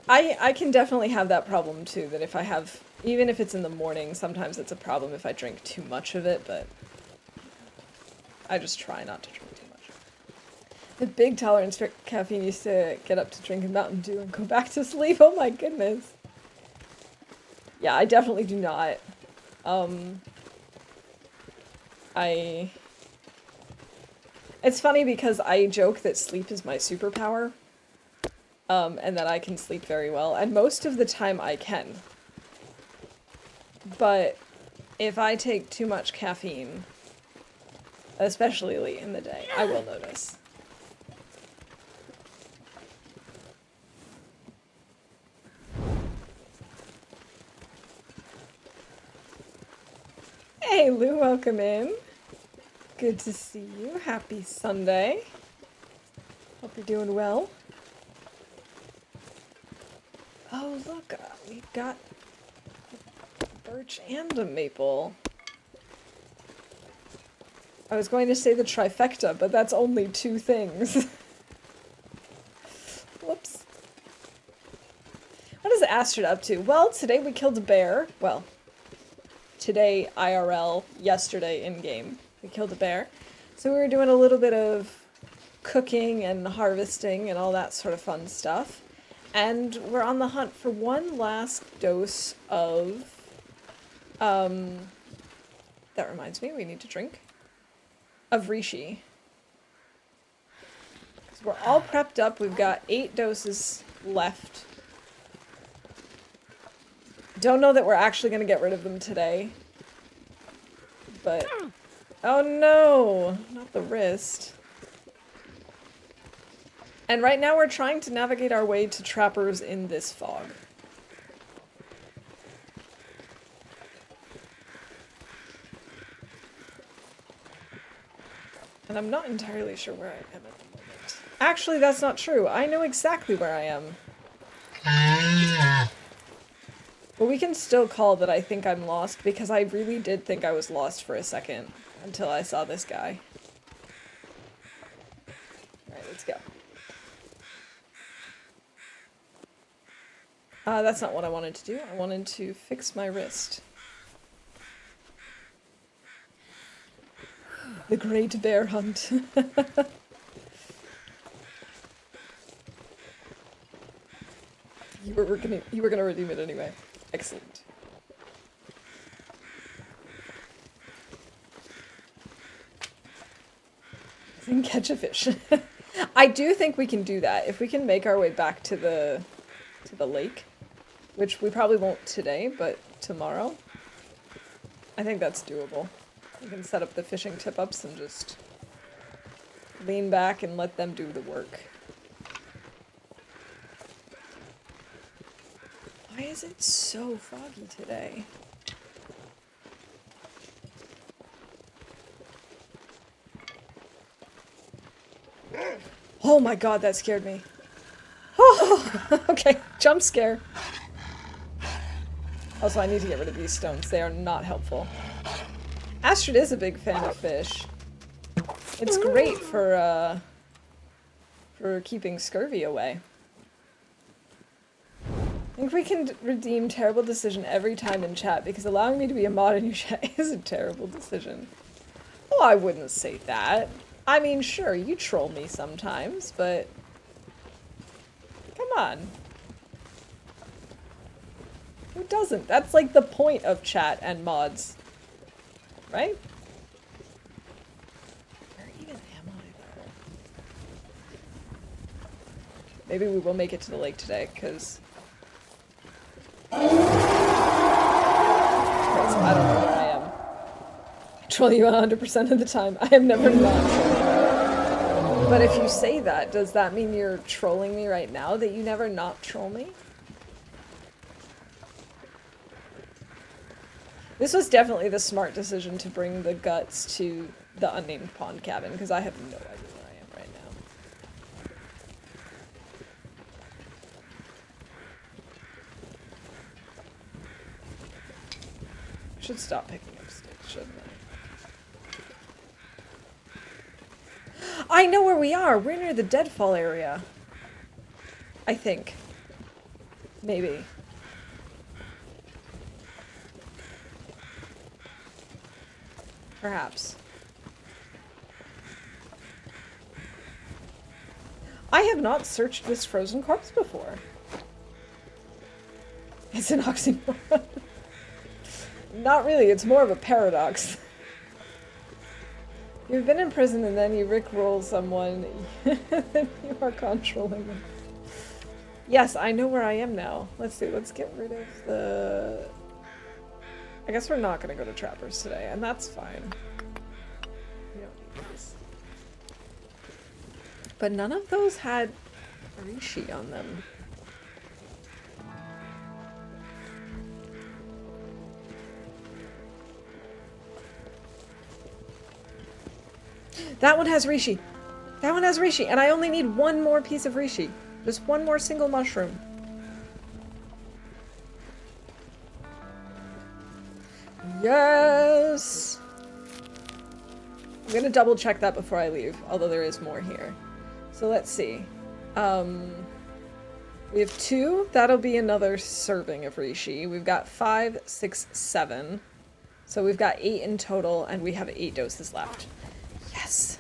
I can definitely have that problem too, that if I have, even if it's in the morning, sometimes it's a problem if I drink too much of it, but I just try not to drink too much. The big tolerance for caffeine used to get up to drink a Mountain Dew and go back to sleep. Oh my goodness. Yeah, I definitely do not. It's funny because I joke that sleep is my superpower, and that I can sleep very well, and most of the time I can. But if I take too much caffeine, especially late in the day, I will notice. Hey Lou, welcome in. Good to see you. Happy Sunday. Hope you're doing well. Oh, look, we've got a birch and a maple. I was going to say the trifecta, but that's only 2 things. Whoops. What is Astrid up to? Well, today we killed a bear. Well, today IRL, yesterday in-game. We killed a bear. So we were doing a little bit of cooking and harvesting and all that sort of fun stuff. And we're on the hunt for one last dose of... that reminds me, we need to drink. Of Rishi. Because we're all prepped up. We've got 8 doses left. Don't know that we're actually going to get rid of them today. But... Oh no! Not the wrist. And right now we're trying to navigate our way to trappers in this fog. And I'm not entirely sure where I am at the moment. Actually, that's not true. I know exactly where I am. But we can still call that I think I'm lost, because I really did think I was lost for a second until I saw this guy. Alright, let's go. That's not what I wanted to do. I wanted to fix my wrist. The Great Bear Hunt. You were gonna redeem it anyway. Excellent. And catch a fish. I do think we can do that if we can make our way back to the lake, which we probably won't today, but tomorrow. I think that's doable. We can set up the fishing tip-ups and just lean back and let them do the work. Why is it so foggy today? Oh my god, that scared me. Oh, okay, jump scare. Also, I need to get rid of these stones. They are not helpful. Astrid is a big fan of fish. It's great for keeping scurvy away. I think we can redeem terrible decision every time in chat, because allowing me to be a mod in your chat is a terrible decision. Oh, I wouldn't say that. I mean, sure, you troll me sometimes, but... Come on. Who doesn't? That's like the point of chat and mods. Right? Where even am I, though? Maybe we will make it to the lake today, because... Okay, so I don't know where I am. I troll you 100% of the time. I am never not trolling you. But if you say that, does that mean you're trolling me right now? That you never not troll me? This was definitely the smart decision to bring the guts to the unnamed pond cabin, because I have no idea where I am right now. I should stop picking up sticks, shouldn't I? I know where we are! We're near the deadfall area. I think. Maybe. Perhaps. I have not searched this frozen corpse before. It's an oxymoron. Not really, it's more of a paradox. You've been in prison and then you rickroll someone, then you are controlling them. Yes, I know where I am now. Let's see, let's get rid of the... I guess we're not going to go to Trappers today, and that's fine. We don't need these. But none of those had Rishi on them. That one has Rishi. That one has Rishi, and I only need one more piece of Rishi. Just one more single mushroom. Yes! I'm gonna double check that before I leave, although there is more here. So let's see. We have 2. That'll be another serving of Rishi. We've got 5, 6, 7. So we've got 8 in total, and we have 8 doses left. Yes!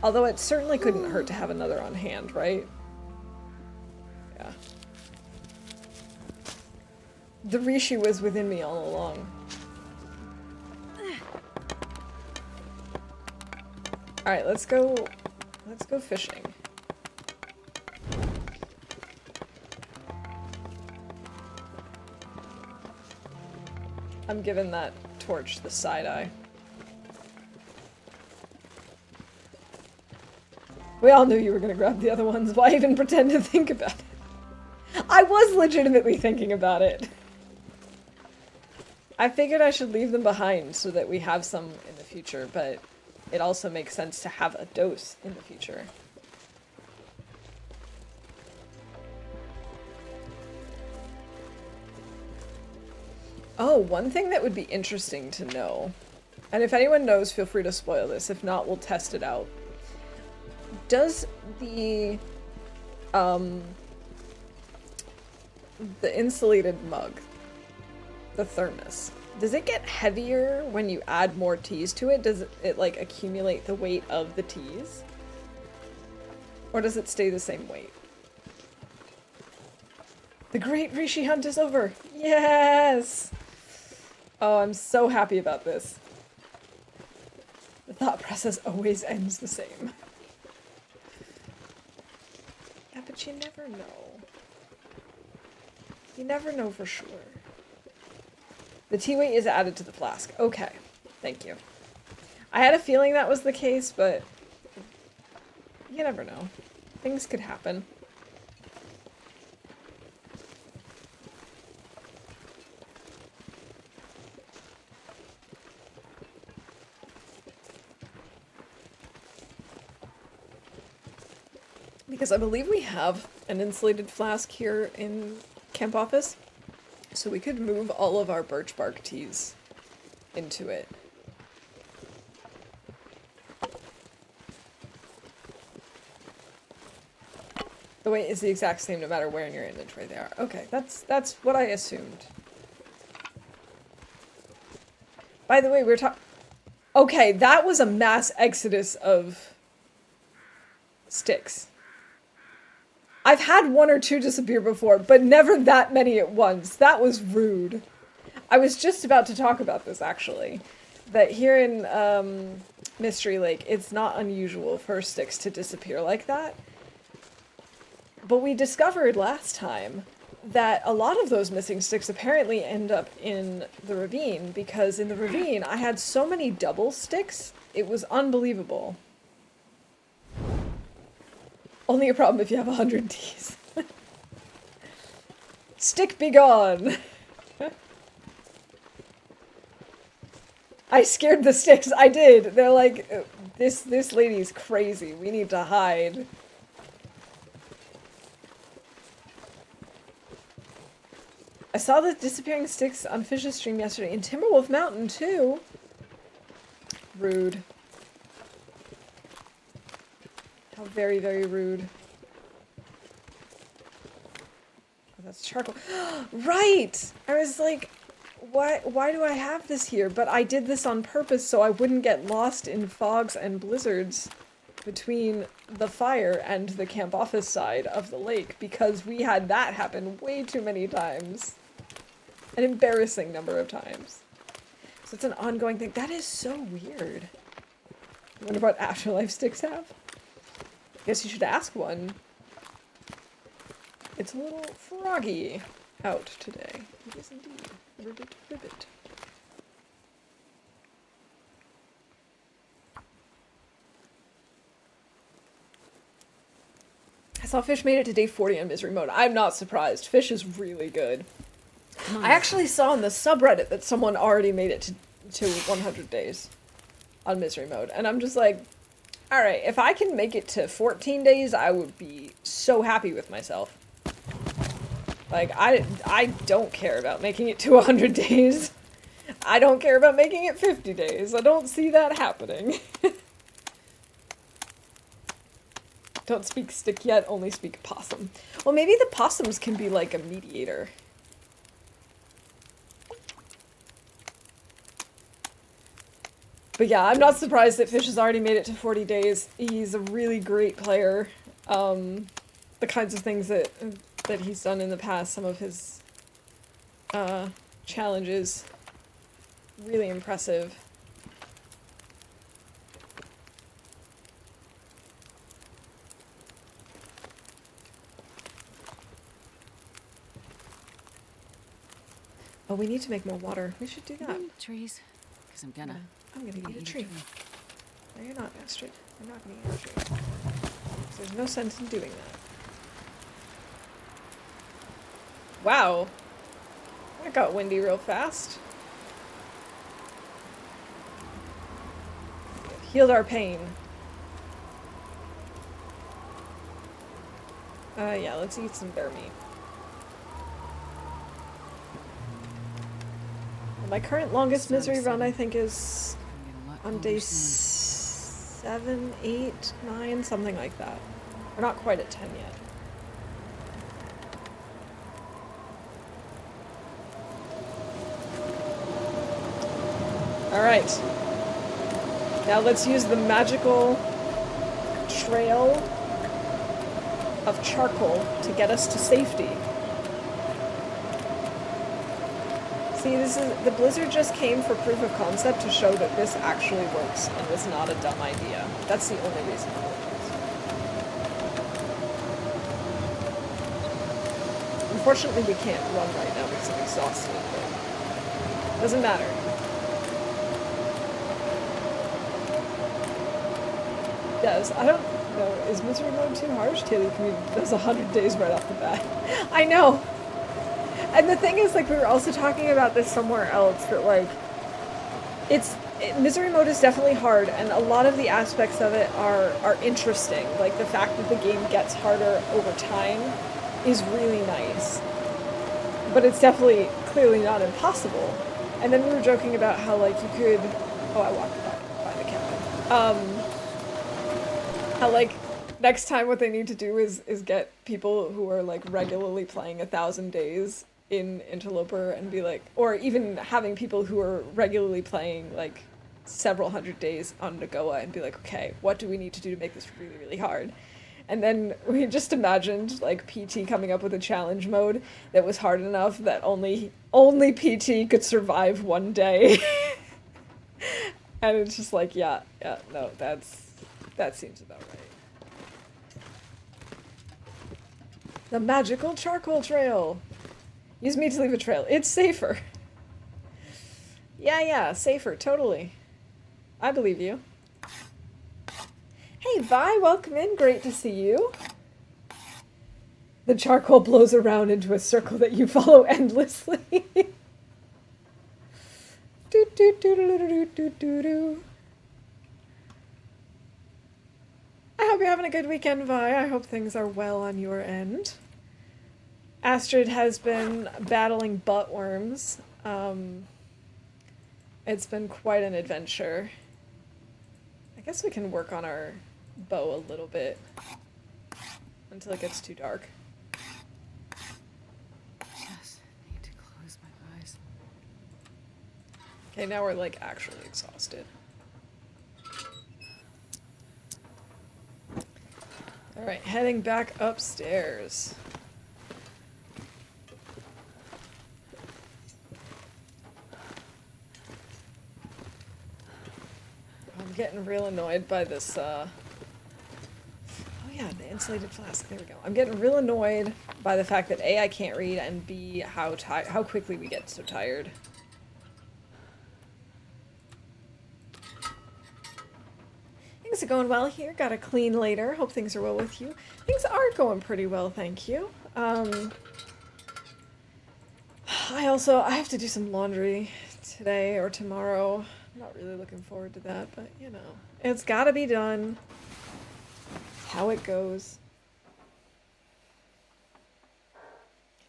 Although it certainly couldn't hurt to have another on hand, right? Yeah. The Rishi was within me all along. Alright, let's go fishing. I'm giving that torch the side eye. We all knew you were gonna grab the other ones. Why even pretend to think about it? I was legitimately thinking about it. I figured I should leave them behind so that we have some in the future, but it also makes sense to have a dose in the future. Oh, one thing that would be interesting to know, and if anyone knows, feel free to spoil this. If not, we'll test it out. Does the insulated mug, the thermos, does it get heavier when you add more teas to it? Does it like accumulate the weight of the teas? Or does it stay the same weight? The great Rishi hunt is over! Yes! Oh, I'm so happy about this. The thought process always ends the same. Yeah, but you never know. You never know for sure. The tea weight is added to the flask. Okay, thank you. I had a feeling that was the case, but you never know. Things could happen. Because I believe we have an insulated flask here in camp office, so we could move all of our birch bark teas into it. The weight is the exact same no matter where in your inventory they are. Okay, that's what I assumed. By the way, we're talking... Okay, that was a mass exodus of sticks. I've had one or two disappear before, but never that many at once. That was rude. I was just about to talk about this, actually. That here in Mystery Lake, it's not unusual for sticks to disappear like that. But we discovered last time that a lot of those missing sticks apparently end up in the ravine, because in the ravine I had so many double sticks, it was unbelievable. Only a problem if you have 100 Ds. Stick be gone! I scared the sticks, I did! They're like, this lady's crazy, we need to hide. I saw the disappearing sticks on Fish's stream yesterday, in Timberwolf Mountain too! Rude. How very, very rude. Oh, that's charcoal. Right! I was like, why do I have this here? But I did this on purpose so I wouldn't get lost in fogs and blizzards between the fire and the camp office side of the lake, because we had that happen way too many times. An embarrassing number of times. So it's an ongoing thing. That is so weird. I wonder what afterlife sticks have. Guess you should ask one. It's a little froggy out today. It is indeed. Ribbit, ribbit. I saw Fish made it to day 40 on Misery Mode. I'm not surprised. Fish is really good. I actually saw on the subreddit that someone already made it to 100 days on Misery Mode. And I'm just like, alright, if I can make it to 14 days, I would be so happy with myself. Like, I don't care about making it to 100 days. I don't care about making it 50 days. I don't see that happening. Don't speak stick yet, only speak possum. Well, maybe the possums can be like a mediator. But yeah, I'm not surprised that Fish has already made it to 40 days. He's a really great player. The kinds of things that he's done in the past, some of his challenges, really impressive. Oh, we need to make more water. We should do that. Trees. Because I'm gonna. I'm gonna eat a tree. No, you're not, Astrid. You're not gonna eat a tree. There's no sense in doing that. Wow. That got windy real fast. Healed our pain. Yeah, let's eat some bear meat. My current longest misery run, I think, is on day 7, 8, 9, something like that. We're not quite at 10 yet. Alright. Now let's use the magical trail of charcoal to get us to safety. See, the blizzard just came for proof of concept to show that this actually works and was not a dumb idea. That's the only reason for it. Unfortunately, we can't run right now because I'm exhausted, but doesn't matter. Yes, I don't know. Is misery mode too harsh? That's 100 days right off the bat. I know. And the thing is, like, we were also talking about this somewhere else, that, like, misery mode is definitely hard, and a lot of the aspects of it are interesting. Like, the fact that the game gets harder over time is really nice. But it's definitely, clearly not impossible. And then we were joking about how, like, you could... Oh, I walked by the cabin. How, like, next time what they need to do is get people who are, like, regularly playing 1,000 days in Interloper and be like, or even having people who are regularly playing, like, several hundred days on Nagoa and be like, okay, what do we need to do to make this really, really hard? And then we just imagined, like, PT coming up with a challenge mode that was hard enough that only PT could survive one day. And it's just like, yeah, no, that seems about right. The magical charcoal trail. Use me to leave a trail. It's safer. Yeah, safer, totally. I believe you. Hey, Vi, welcome in. Great to see you. The charcoal blows around into a circle that you follow endlessly. Do do do do do do do do. I hope you're having a good weekend, Vi. I hope things are well on your end. Astrid has been battling buttworms. It's been quite an adventure. I guess we can work on our bow a little bit until it gets too dark. Just need to close my eyes. Okay, now we're, like, actually exhausted. Alright, heading back upstairs. I'm getting real annoyed by this, oh yeah, the insulated flask, there we go. I'm getting real annoyed by the fact that A, I can't read, and B, how quickly we get so tired. Things are going well here, got a clean later, hope things are well with you. Things are going pretty well, thank you. I have to do some laundry today or tomorrow. I'm not really looking forward to that, but, you know, it's gotta be done. It's how it goes.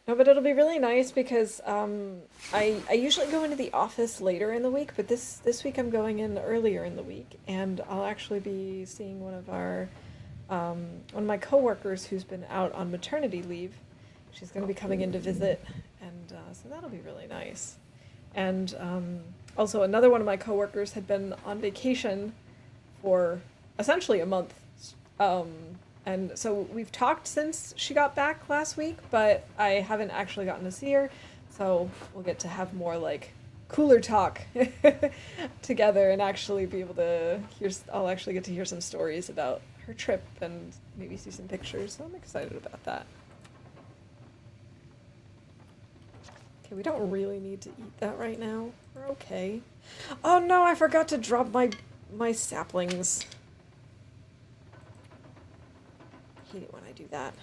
No, but it'll be really nice because I usually go into the office later in the week, but this week I'm going in earlier in the week, and I'll actually be seeing one of my coworkers who's been out on maternity leave. She's going to be coming in to visit, and so that'll be really nice. And also, another one of my coworkers had been on vacation for essentially a month. And so we've talked since she got back last week, but I haven't actually gotten to see her. So we'll get to have more, like, cooler talk together and actually be able to I'll actually get to hear some stories about her trip and maybe see some pictures. So I'm excited about that. Okay, Okay, we don't really need to eat that right now. We're okay. Oh no, I forgot to drop my saplings. I hate it when I do that.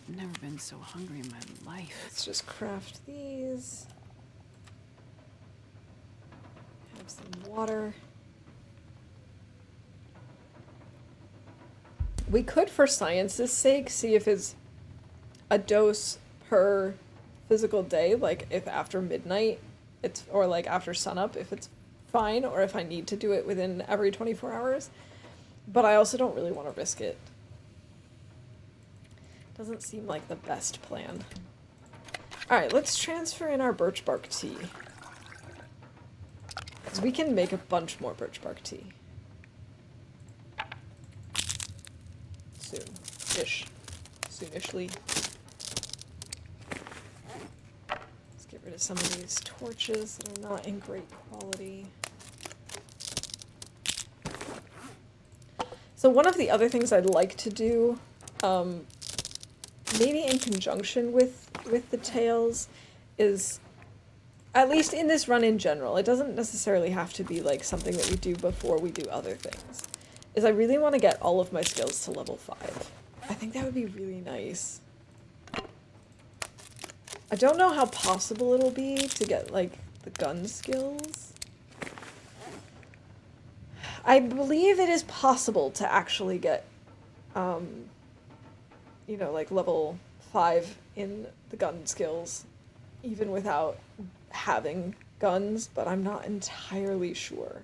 I've never been so hungry in my life. Let's just craft these. Have some water. We could, for science's sake, see if it's a dose per physical day, like if after midnight it's, or like after sunup, if it's fine, or if I need to do it within every 24 hours. But I also don't really want to risk it. Doesn't seem like the best plan. Alright, let's transfer in our birch bark tea. Because we can make a bunch more birch bark tea. Soon-ish. Soonishly. Let's get rid of some of these torches that are not in great quality. So one of the other things I'd like to do, maybe in conjunction with the tails, is, at least in this run in general, it doesn't necessarily have to be like something that we do before we do other things, is I really want to get all of my skills to level 5. I think that would be really nice. I don't know how possible it'll be to get like the gun skills. I believe it is possible to actually get, you know, like level 5 in the gun skills, even without having guns, but I'm not entirely sure.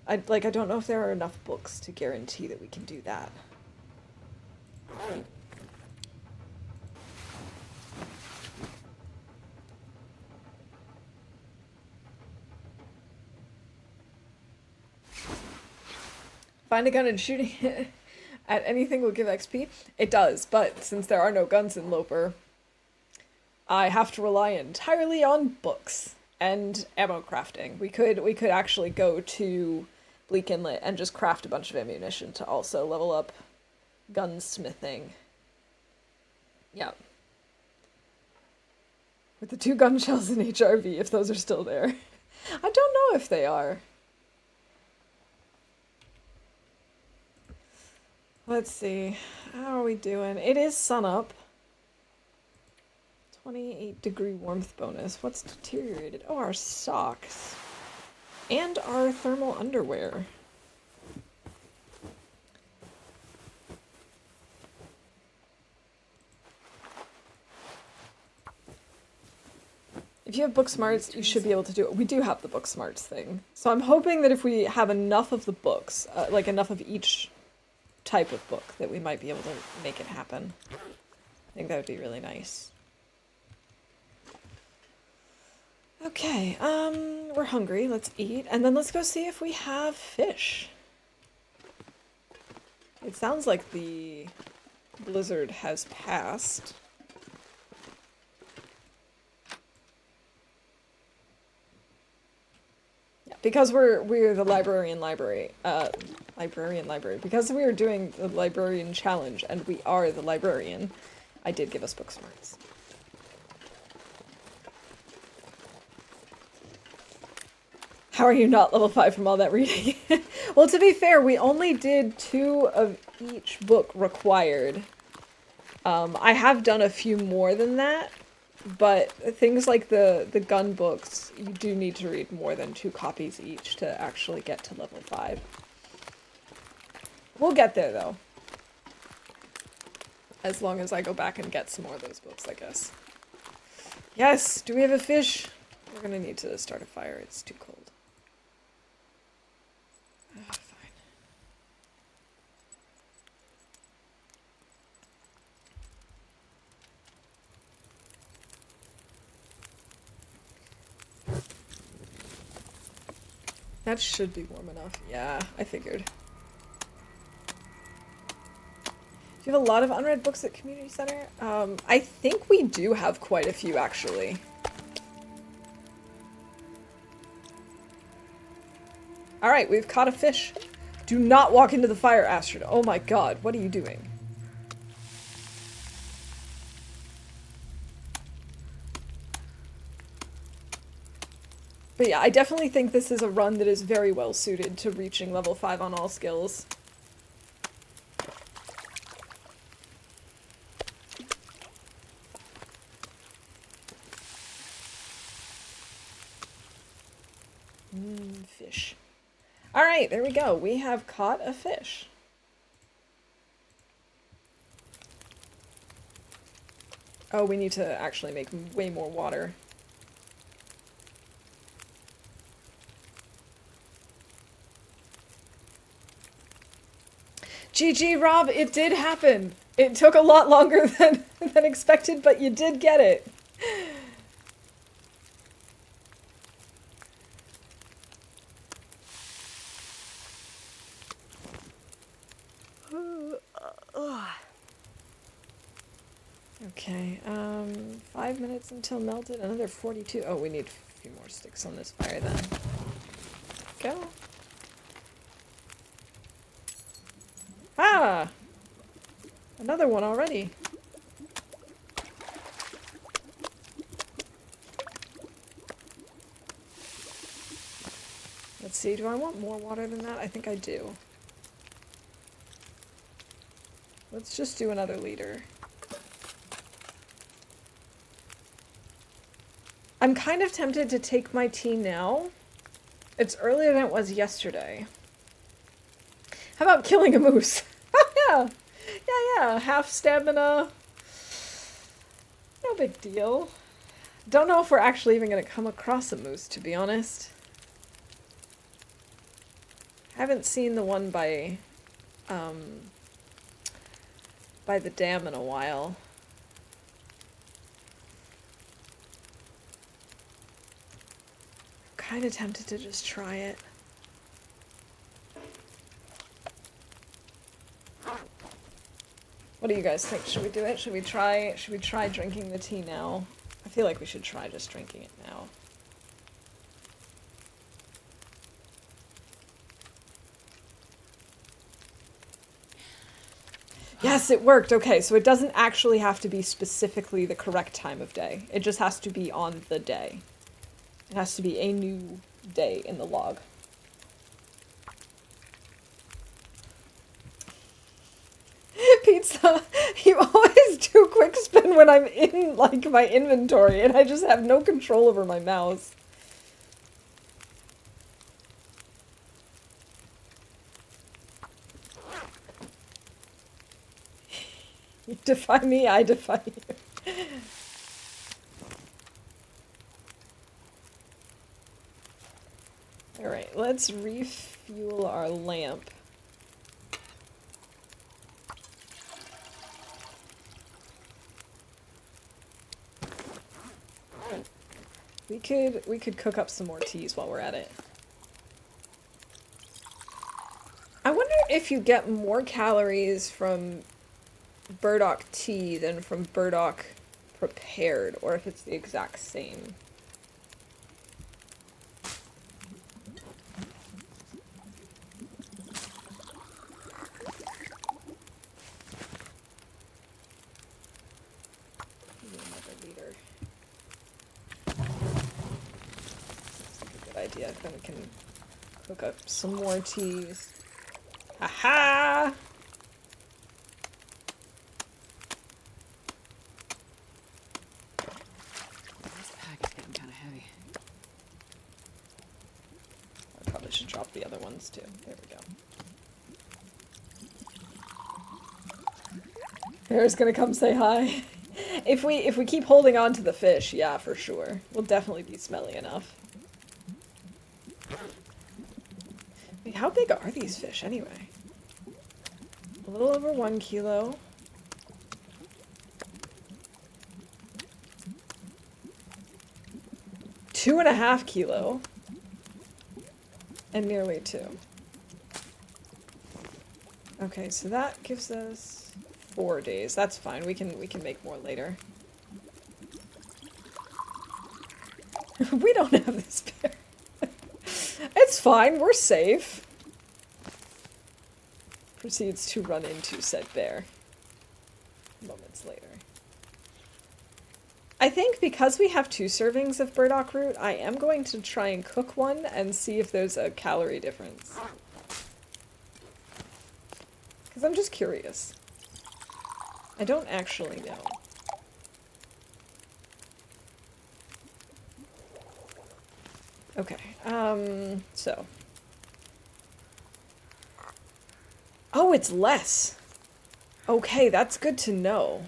I don't know if there are enough books to guarantee that we can do that. Find a gun and shooting it at anything will give XP. It does, but since there are no guns in Loper, I have to rely entirely on books and ammo crafting. We could actually go to Bleak Inlet and just craft a bunch of ammunition to also level up gunsmithing. Yeah. With the 2 gun shells in HRV, if those are still there. I don't know if they are. Let's see. How are we doing? It is sunup. 28-degree warmth bonus. What's deteriorated? Oh, our socks. And our thermal underwear. If you have book smarts, you should be able to do it. We do have the book smarts thing. So I'm hoping that if we have enough of the books, like enough of each type of book, that we might be able to make it happen. I think that would be really nice. Okay, we're hungry. Let's eat, and then let's go see if we have fish. It sounds like the blizzard has passed. Yeah, because we're the librarian library. Because we are doing the librarian challenge, and we are the librarian, I did give us book smarts. How are you not level 5 from all that reading? Well, to be fair, we only did 2 of each book required. I have done a few more than that, but things like the gun books, you do need to read more than 2 copies each to actually get to level 5. We'll get there, though. As long as I go back and get some more of those books, I guess. Yes! Do we have a fish? We're gonna need to start a fire. It's too cold. Fine. That should be warm enough. Yeah, I figured. Do you have a lot of unread books at Community Center? I think we do have quite a few, actually. Alright, we've caught a fish. Do not walk into the fire, Astrid. Oh my god, what are you doing? But yeah, I definitely think this is a run that is very well suited to reaching level 5 on all skills. Fish. Alright, there we go. We have caught a fish. Oh, we need to actually make way more water. GG, Rob, it did happen. It took a lot longer than expected, but you did get it. Okay, 5 minutes until melted, another 42. Oh, we need a few more sticks on this fire then. Go. Ah! Another one already. Let's see, do I want more water than that? I think I do. Let's just do another liter. I'm kind of tempted to take my tea now. It's earlier than it was yesterday. How about killing a moose? Yeah. Yeah. Half stamina. No big deal. Don't know if we're actually even going to come across a moose, to be honest. Haven't seen the one by the dam in a while. Kind of tempted to just try it. What do you guys think? Should we do it? Should we try drinking the tea now? I feel like we should try just drinking it now. Yes, it worked. Okay, so it doesn't actually have to be specifically the correct time of day. It just has to be on the day. It has to be a new day in the log. Pizza, you always do quick spin when I'm in, like, my inventory, and I just have no control over my mouse. You defy me, I defy you. Alright, let's refuel our lamp. We could cook up some more teas while we're at it. I wonder if you get more calories from burdock tea than from burdock prepared, or if it's the exact same. Idea, then we can cook up some more teas. Aha! This pack is getting kind of heavy. I probably should drop the other ones too. There we go. Bear's gonna come say hi. If we keep holding on to the fish, yeah, for sure. We'll definitely be smelly enough. Wait, how big are these fish anyway? A little over 1 kilo. Two and a half kilo. And nearly 2. Okay, so that gives us 4 days. That's fine. We can make more later. We don't have this bear. It's fine, we're safe. Proceeds to run into said bear. Moments later. I think because we have 2 servings of burdock root, I am going to try and cook one and see if there's a calorie difference. Because I'm just curious. I don't actually know. Okay, so. Oh, it's less. Okay, that's good to know.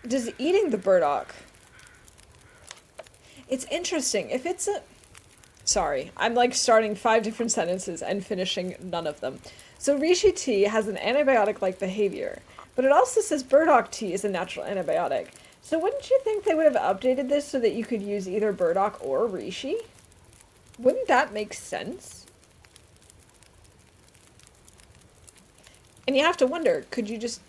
Does eating the burdock... It's interesting. If it's a... Sorry, I'm like starting 5 different sentences and finishing none of them. So reishi tea has an antibiotic-like behavior, but it also says burdock tea is a natural antibiotic. So wouldn't you think they would have updated this so that you could use either burdock or reishi? Wouldn't that make sense? And you have to wonder, could you use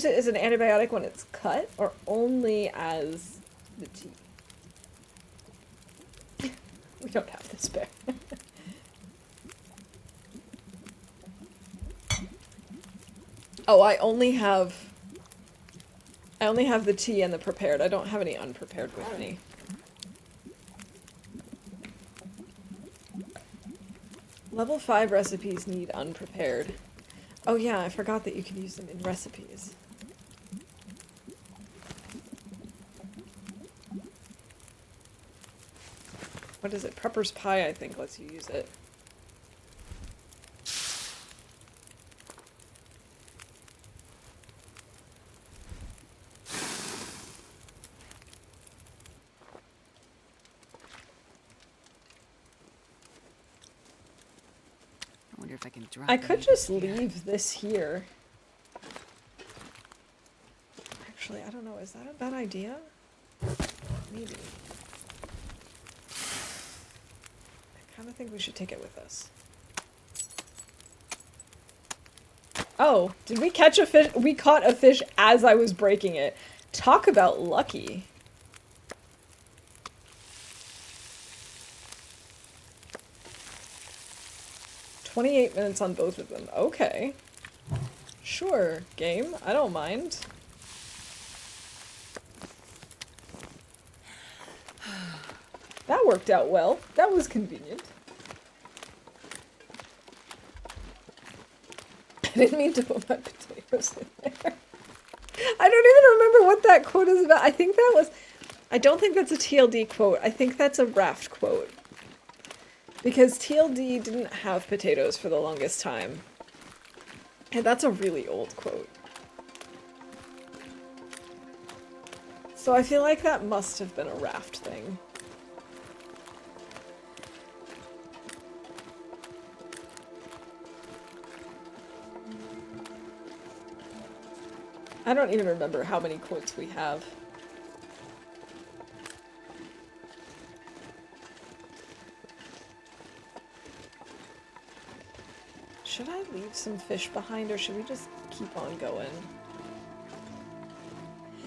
it as an antibiotic when it's cut, or only as the tea? We don't have the spare. Oh, I only have the tea and the prepared. I don't have any unprepared with me. Level 5 recipes need unprepared. Oh yeah, I forgot that you can use them in recipes. What is it? Prepper's Pie, I think, lets you use it. I wonder if I can drop I them could in just here. leave this here. Actually, I don't know. Is that a bad idea? Maybe. I kind of think we should take it with us. Oh, did we catch a fish? We caught a fish as I was breaking it. Talk about lucky. "28 minutes on both of them." Okay. Sure, game. I don't mind. That worked out well. That was convenient. I didn't mean to put my potatoes in there. I don't even remember what that quote is about. I think that was... I don't think that's a TLD quote. I think that's a Raft quote. Because TLD didn't have potatoes for the longest time. And that's a really old quote. So I feel like that must have been a Raft thing. I don't even remember how many quotes we have. Should I leave some fish behind, or should we just keep on going?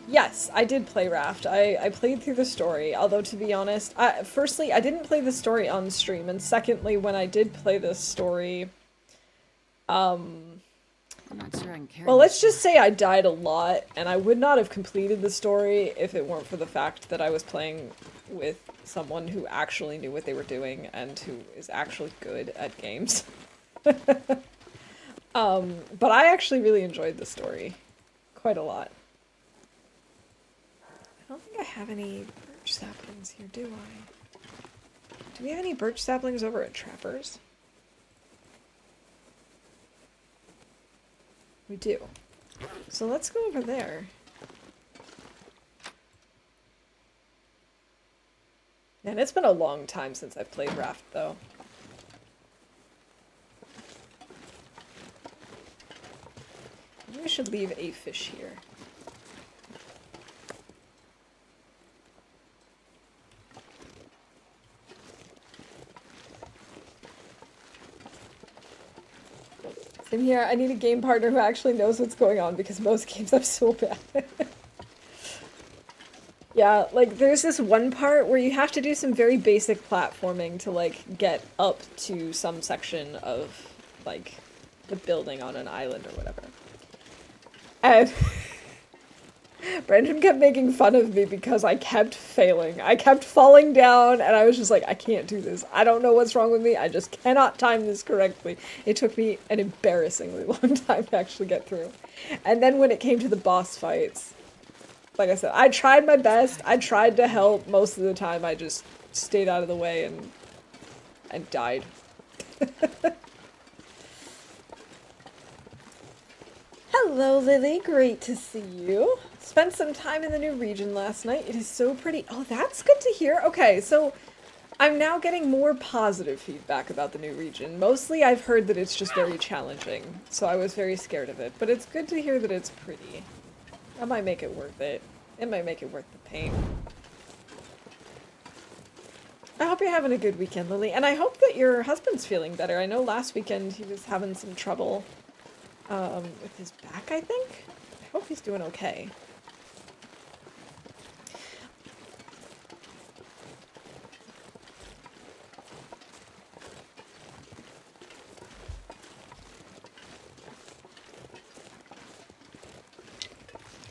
Yes, I did play Raft. I played through the story, although to be honest, firstly, I didn't play the story on stream, and secondly, when I did play this story, I'm not sure I can carry well, let's this just say I died a lot, and I would not have completed the story if it weren't for the fact that I was playing with someone who actually knew what they were doing and who is actually good at games. But I actually really enjoyed the story quite a lot. I don't think I have any birch saplings here, do I? Do we have any birch saplings over at Trapper's? We do. So let's go over there. Man, it's been a long time since I've played Raft, though. Maybe we should leave a fish here. Same here. I need a game partner who actually knows what's going on, because most games I'm so bad. Yeah, like, there's this one part where you have to do some very basic platforming to, like, get up to some section of, like, the building on an island or whatever. And Brandon kept making fun of me because I kept failing. I kept falling down, and I was just like, I can't do this. I don't know what's wrong with me. I just cannot time this correctly. It took me an embarrassingly long time to actually get through. And then when it came to the boss fights, like I said, I tried my best. I tried to help. Most of the time, I just stayed out of the way and died. Hello, Lily. Great to see you. Spent some time in the new region last night. It is so pretty. Oh, that's good to hear. Okay, so I'm now getting more positive feedback about the new region. Mostly I've heard that it's just very challenging, so I was very scared of it. But it's good to hear that it's pretty. That might make it worth it. It might make it worth the pain. I hope you're having a good weekend, Lily. And I hope that your husband's feeling better. I know last weekend he was having some trouble with his back, I think. I hope he's doing okay.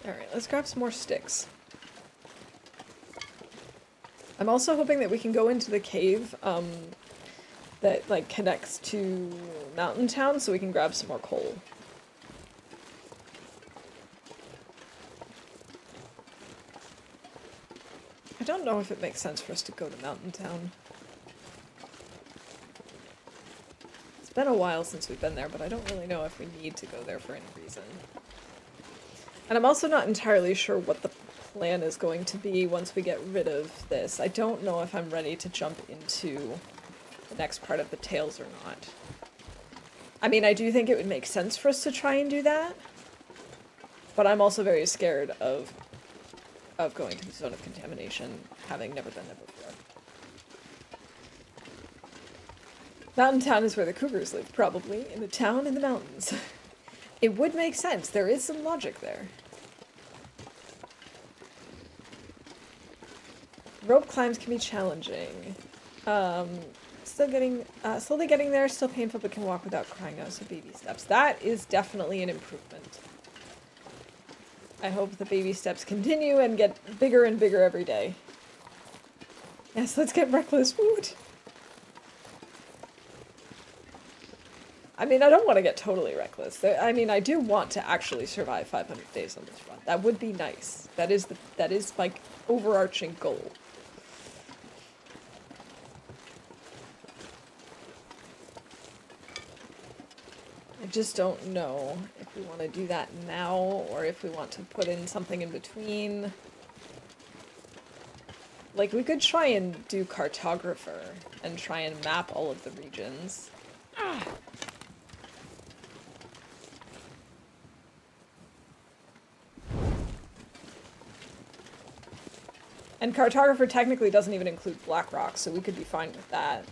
Alright, let's grab some more sticks. I'm also hoping that we can go into the cave that like connects to Mountain Town so we can grab some more coal. I don't know if it makes sense for us to go to Mountain Town. It's been a while since we've been there, but I don't really know if we need to go there for any reason. And I'm also not entirely sure what the plan is going to be once we get rid of this. I don't know if I'm ready to jump into the next part of the Tales or not. I mean, I do think it would make sense for us to try and do that, but I'm also very scared of going to the zone of contamination, having never been there before. Mountain Town is where the cougars live, probably, in a town in the mountains. It would make sense. There is some logic there. Rope climbs can be challenging. Slowly getting there, still painful, but can walk without crying out, so baby steps. That is definitely an improvement. I hope the baby steps continue and get bigger and bigger every day. Yes, let's get reckless. Woot! I mean, I don't want to get totally reckless. I mean, I do want to actually survive 500 days on this run. That would be nice. That is like overarching goal. I just don't know if we want to do that now or if we want to put in something in between. Like, we could try and do cartographer and try and map all of the regions. Ah. And cartographer technically doesn't even include Blackrock, so we could be fine with that.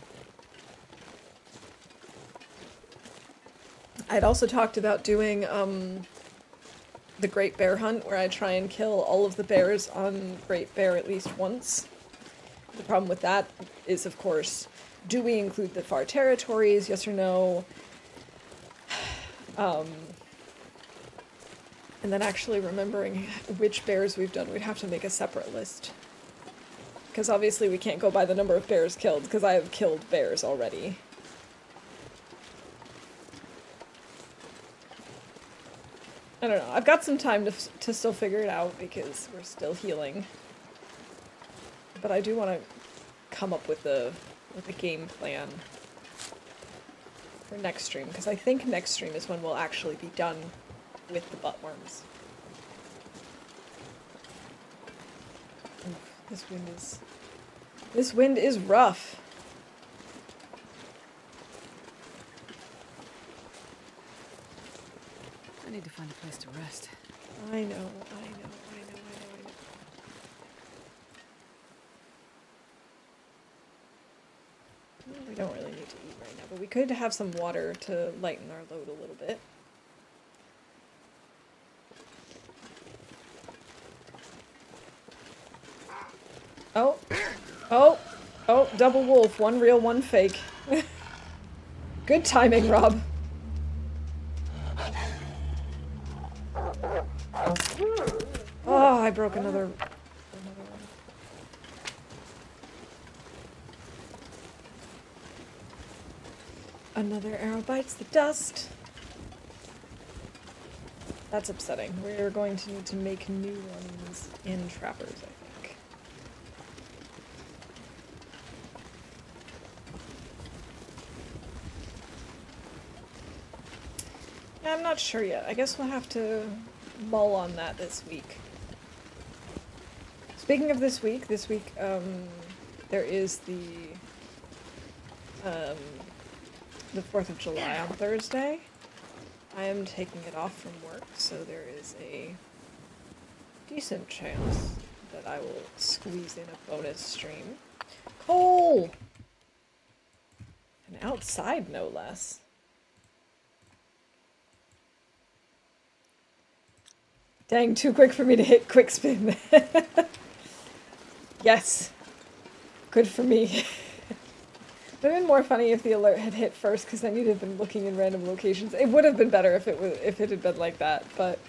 I'd also talked about doing the Great Bear Hunt, where I try and kill all of the bears on Great Bear at least once. The problem with that is, of course, do we include the far territories, yes or no? And then actually remembering which bears we've done, we'd have to make a separate list. Because obviously we can't go by the number of bears killed, because I have killed bears already. I don't know. I've got some time to still figure it out, because we're still healing. But I do want to come up with a game plan for next stream, because I think next stream is when we'll actually be done with the buttworms. Oof, this wind is rough. I need to find a place to rest. I know. We don't really need to eat right now, but we could have some water to lighten our load a little bit. Oh, double wolf. One real, one fake. Good timing, Rob. broke another one. Another arrow bites the dust. That's upsetting. We're going to need to make new ones in trappers, I think. Yeah, I'm not sure yet. I guess we'll have to mull on that this week. Speaking of this week, there is the 4th of July on Thursday. I am taking it off from work, so there is a decent chance that I will squeeze in a bonus stream. Cole! And outside, no less. Dang, too quick for me to hit quick spin. Yes. Good for me. It would have been more funny if the alert had hit first, because then you'd have been looking in random locations. It would have been better if it had been like that, but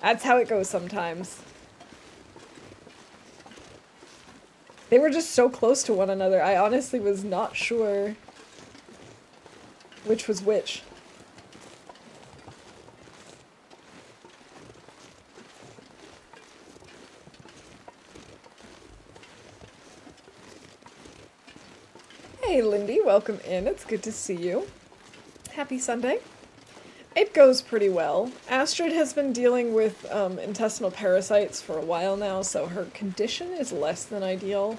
that's how it goes sometimes. They were just so close to one another. I honestly was not sure which was which. Hey Lindy, welcome in. It's good to see you. Happy Sunday. It goes pretty well. Astrid has been dealing with intestinal parasites for a while now, so her condition is less than ideal.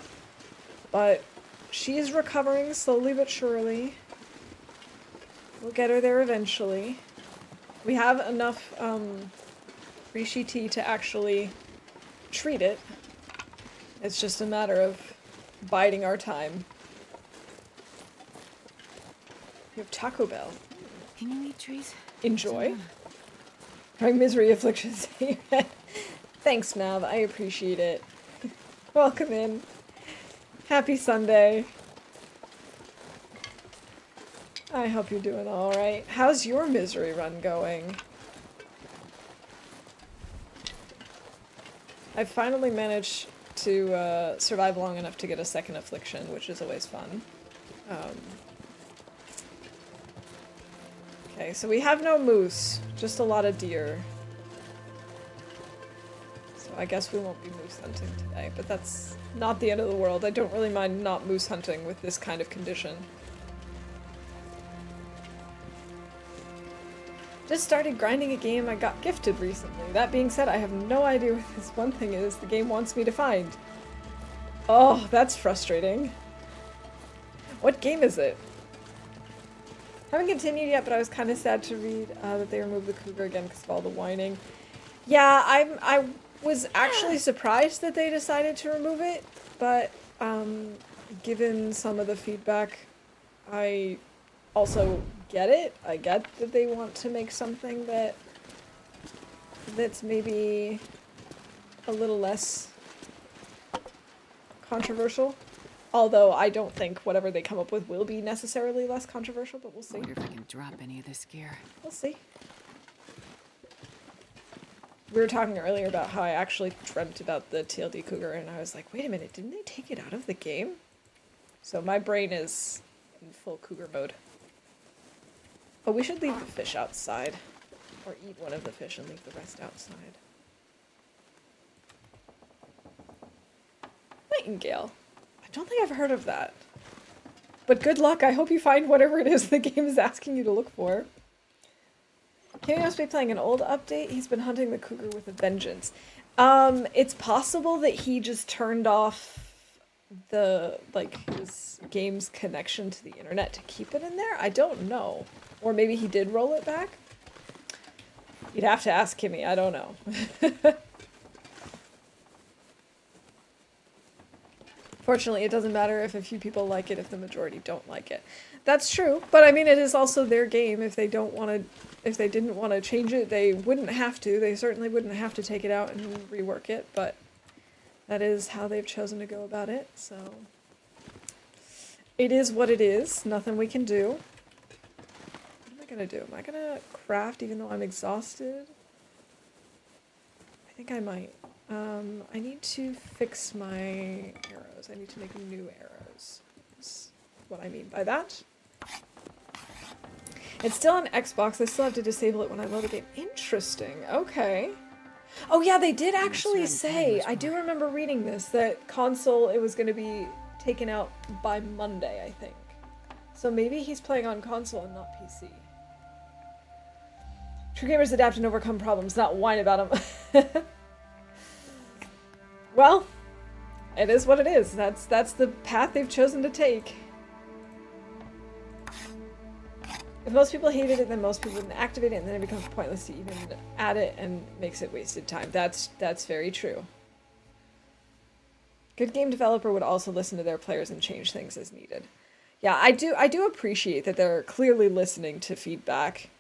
But she is recovering slowly but surely. We'll get her there eventually. We have enough reishi tea to actually treat it. It's just a matter of biding our time. You have Taco Bell. Can you eat trees? Enjoy. Trying misery afflictions. Thanks, Mav. I appreciate it. Welcome in. Happy Sunday. I hope you're doing alright. How's your misery run going? I finally managed to survive long enough to get a second affliction, which is always fun. Okay, so we have no moose, just a lot of deer. So I guess we won't be moose hunting today, but that's not the end of the world. I don't really mind not moose hunting with this kind of condition. Just started grinding a game I got gifted recently. That being said, I have no idea what this one thing is the game wants me to find. Oh, that's frustrating. What game is it? Haven't continued yet, but I was kind of sad to read that they removed the cougar again because of all the whining. Yeah, I was actually surprised that they decided to remove it, but given some of the feedback, I also get it. I get that they want to make something that's maybe a little less controversial. Although I don't think whatever they come up with will be necessarily less controversial, but we'll see. I wonder if I can drop any of this gear. We'll see. We were talking earlier about how I actually dreamt about the TLD cougar, and I was like, wait a minute, didn't they take it out of the game? So my brain is in full cougar mode. But we should leave the fish outside. Or eat one of the fish and leave the rest outside. Nightingale. I don't think I've heard of that. But good luck. I hope you find whatever it is the game is asking you to look for. He must be playing an old update. He's been hunting the cougar with a vengeance. It's possible that he just turned off his game's connection to the internet to keep it in there. I don't know. Or maybe he did roll it back. You'd have to ask Kimmy. I don't know. Fortunately, it doesn't matter if a few people like it if the majority don't like it. That's true, but I mean, it is also their game. If they didn't want to change it, they wouldn't have to. They certainly wouldn't have to take it out and rework it, but that is how they've chosen to go about it, so it is what it is. Nothing we can do. What am I gonna do? Am I gonna craft even though I'm exhausted? think I might. I need to fix my arrows. I need to make new arrows. That's what I mean by that. It's still on Xbox. I still have to disable it when I load a game. Interesting. Okay. Oh yeah, they did actually say, I do remember reading this, that console, it was going to be taken out by Monday, I think. So maybe he's playing on console and not PC. True gamers adapt and overcome problems, not whine about them. Well, it is what it is. That's the path they've chosen to take. If most people hated it, then most people wouldn't activate it, and then it becomes pointless to even add it and makes it wasted time. That's very true. Good game developer would also listen to their players and change things as needed. Yeah, I do appreciate that they're clearly listening to feedback.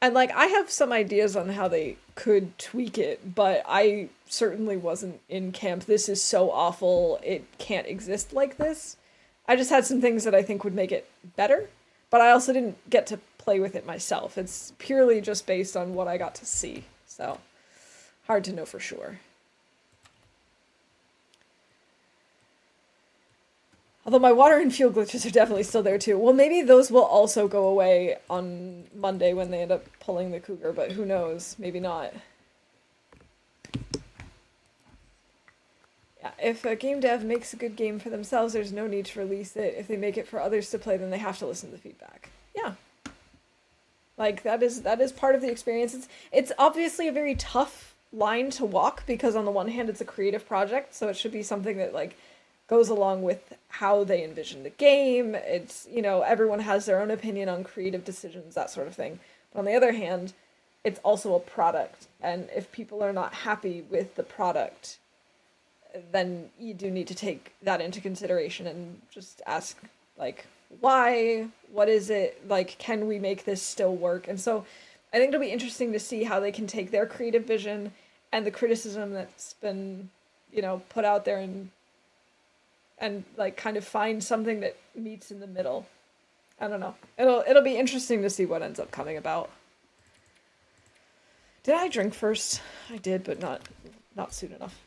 And like, I have some ideas on how they could tweak it, but I certainly wasn't in camp. This is so awful, it can't exist like this. I just had some things that I think would make it better, but I also didn't get to play with it myself. It's purely just based on what I got to see, so hard to know for sure. Although my water and fuel glitches are definitely still there too. Well, maybe those will also go away on Monday when they end up pulling the cougar, but who knows? Maybe not. Yeah, if a game dev makes a good game for themselves, there's no need to release it. If they make it for others to play, then they have to listen to the feedback. Yeah. Like, that is part of the experience. It's obviously a very tough line to walk, because on the one hand, it's a creative project, so it should be something that, like, goes along with how they envision the game. It's, you know, everyone has their own opinion on creative decisions, that sort of thing. But on the other hand, it's also a product. And if people are not happy with the product, then you do need to take that into consideration and just ask, like, why? What is it? Like, can we make this still work? And so I think it'll be interesting to see how they can take their creative vision and the criticism that's been, you know, put out there and like kind of find something that meets in the middle. I don't know. It'll be interesting to see what ends up coming about. Did I drink first? I did, but not soon enough.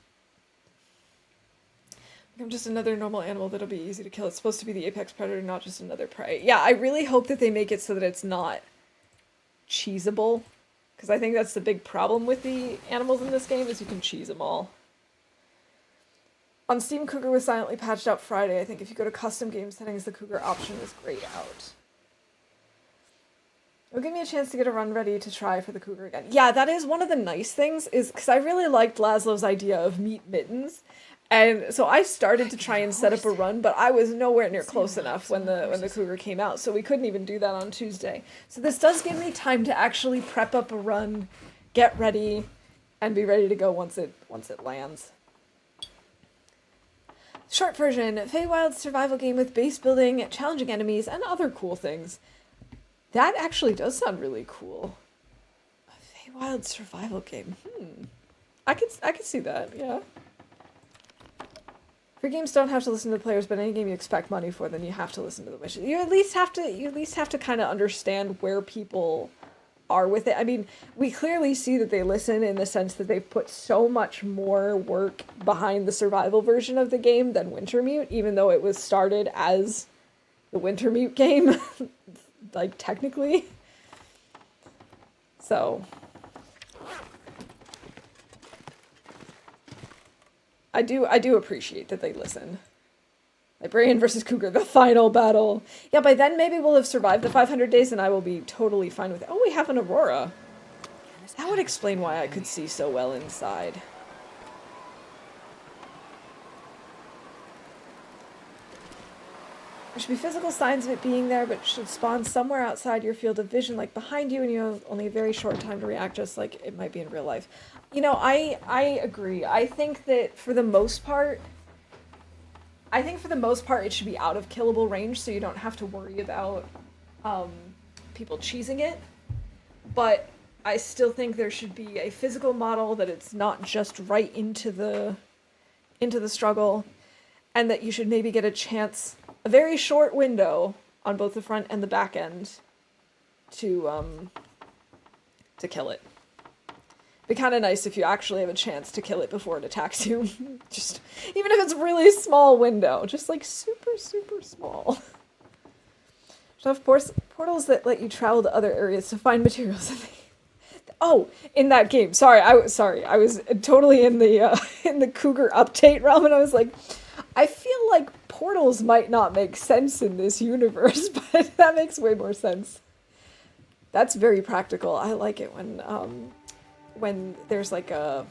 I'm just another normal animal that'll be easy to kill. It's supposed to be the apex predator, not just another prey. Yeah, I really hope that they make it so that it's not cheesable, because I think that's the big problem with the animals in this game, is you can cheese them all. On Steam, Cougar was silently patched out Friday. I think if you go to custom game settings, the Cougar option is grayed out. It'll give me a chance to get a run ready to try for the Cougar again. Yeah, that is one of the nice things, is because I really liked Laszlo's idea of meat mittens. And so I started to try and set up a run, but I was nowhere near close enough when the Cougar came out, so we couldn't even do that on Tuesday. So this does give me time to actually prep up a run, get ready, and be ready to go once it lands. Short version, Feywild survival game with base building, challenging enemies, and other cool things. That actually does sound really cool. A Feywild survival game. I could see that, yeah. Free games don't have to listen to the players, but any game you expect money for, then you have to listen to the wishes. You at least have to kind of understand where people are with it. I mean, we clearly see that they listen in the sense that they've put so much more work behind the survival version of the game than Wintermute, even though it was started as the Wintermute game, like, technically. So I do appreciate that they listen. Librarian versus Cougar, the final battle. Yeah, by then maybe we'll have survived the 500 days and I will be totally fine with it. Oh, we have an Aurora. That would explain why I could see so well inside. There should be physical signs of it being there, but it should spawn somewhere outside your field of vision, like behind you, and you have only a very short time to react, just like it might be in real life. You know, I agree. I think that for the most part, it should be out of killable range, so you don't have to worry about people cheesing it. But I still think there should be a physical model that it's not just right into the struggle, and that you should maybe get a chance, a very short window on both the front and the back end to kill it. Be kind of nice if you actually have a chance to kill it before it attacks you. Just, even if it's a really small window, just like super, super small. So of course, portals that let you travel to other areas to find materials. Oh, in that game. Sorry. I was totally in the Cougar update realm, and I was like, I feel like portals might not make sense in this universe, but that makes way more sense. That's very practical. I like it when there's like a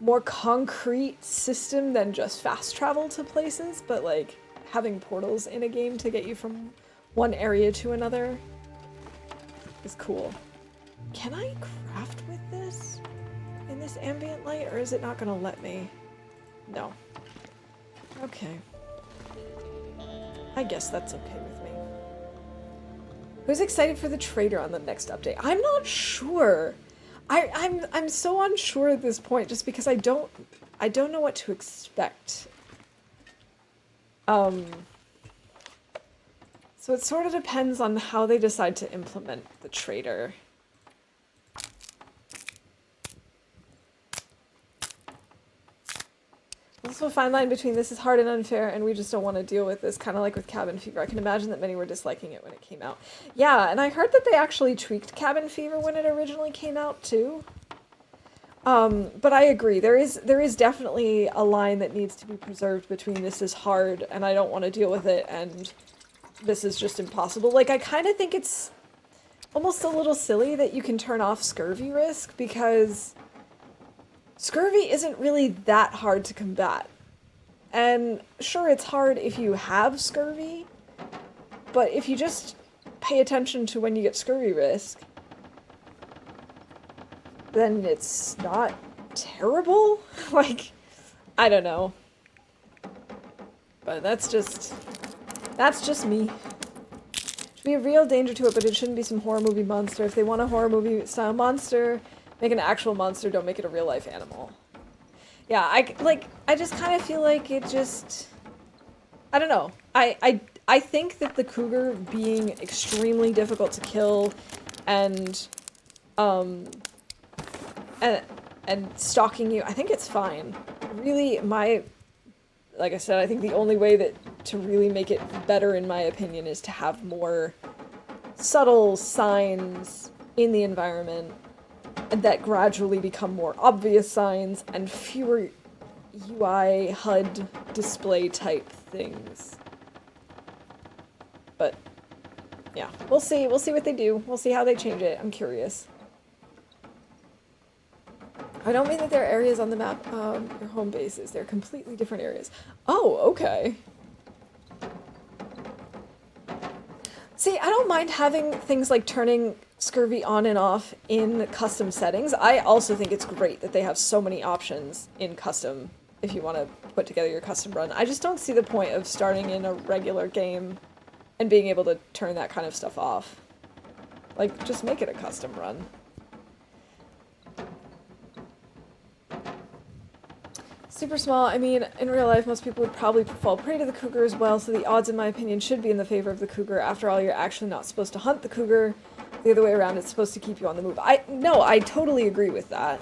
more concrete system than just fast travel to places, but like having portals in a game to get you from one area to another is cool. Can I craft with this in this ambient light, or is it not gonna let me? No. Okay. I guess that's okay with me. Who's excited for the trader on the next update? I'm not sure. I'm so unsure at this point, just because I don't know what to expect. So it sort of depends on how they decide to implement the trader. Also a fine line between this is hard and unfair and we just don't want to deal with this, kind of like with Cabin Fever. I can imagine that many were disliking it when it came out. Yeah, and I heard that they actually tweaked Cabin Fever when it originally came out too. But I agree, there is definitely a line that needs to be preserved between this is hard and I don't want to deal with it and this is just impossible. Like, I kind of think it's almost a little silly that you can turn off scurvy risk, because scurvy isn't really that hard to combat. And sure, it's hard if you have scurvy, but if you just pay attention to when you get scurvy risk, then it's not terrible. Like, I don't know. But that's just me. Should be a real danger to it, but it shouldn't be some horror movie monster. If they want a horror movie style monster, make an actual monster, don't make it a real life animal. Yeah, I just kind of feel like it just, I don't know. I think that the cougar being extremely difficult to kill and stalking you, I think it's fine. Really, like I said, I think the only way that to really make it better, in my opinion, is to have more subtle signs in the environment that gradually become more obvious signs and fewer UI HUD display type things. But yeah, we'll see what they do. We'll see how they change it. I'm curious. I don't mean that there are areas on the map, your home bases. They're completely different areas. Oh, okay. See, I don't mind having things like turning scurvy on and off in custom settings. I also think it's great that they have so many options in custom if you want to put together your custom run. I just don't see the point of starting in a regular game and being able to turn that kind of stuff off. Like, just make it a custom run. Super small, I mean, in real life, most people would probably fall prey to the cougar as well, so the odds, in my opinion, should be in the favor of the cougar. After all, you're actually not supposed to hunt the cougar. The other way around, it's supposed to keep you on the move. No, I totally agree with that.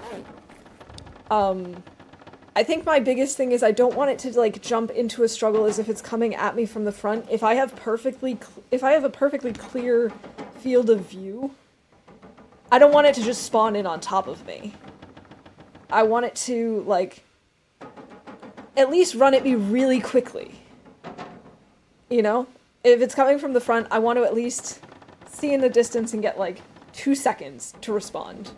I think my biggest thing is I don't want it to, like, jump into a struggle as if it's coming at me from the front. If I have a perfectly clear field of view, I don't want it to just spawn in on top of me. I want it to, like, at least run at me really quickly. You know? If it's coming from the front, I want to at least see in the distance and get like 2 seconds to respond.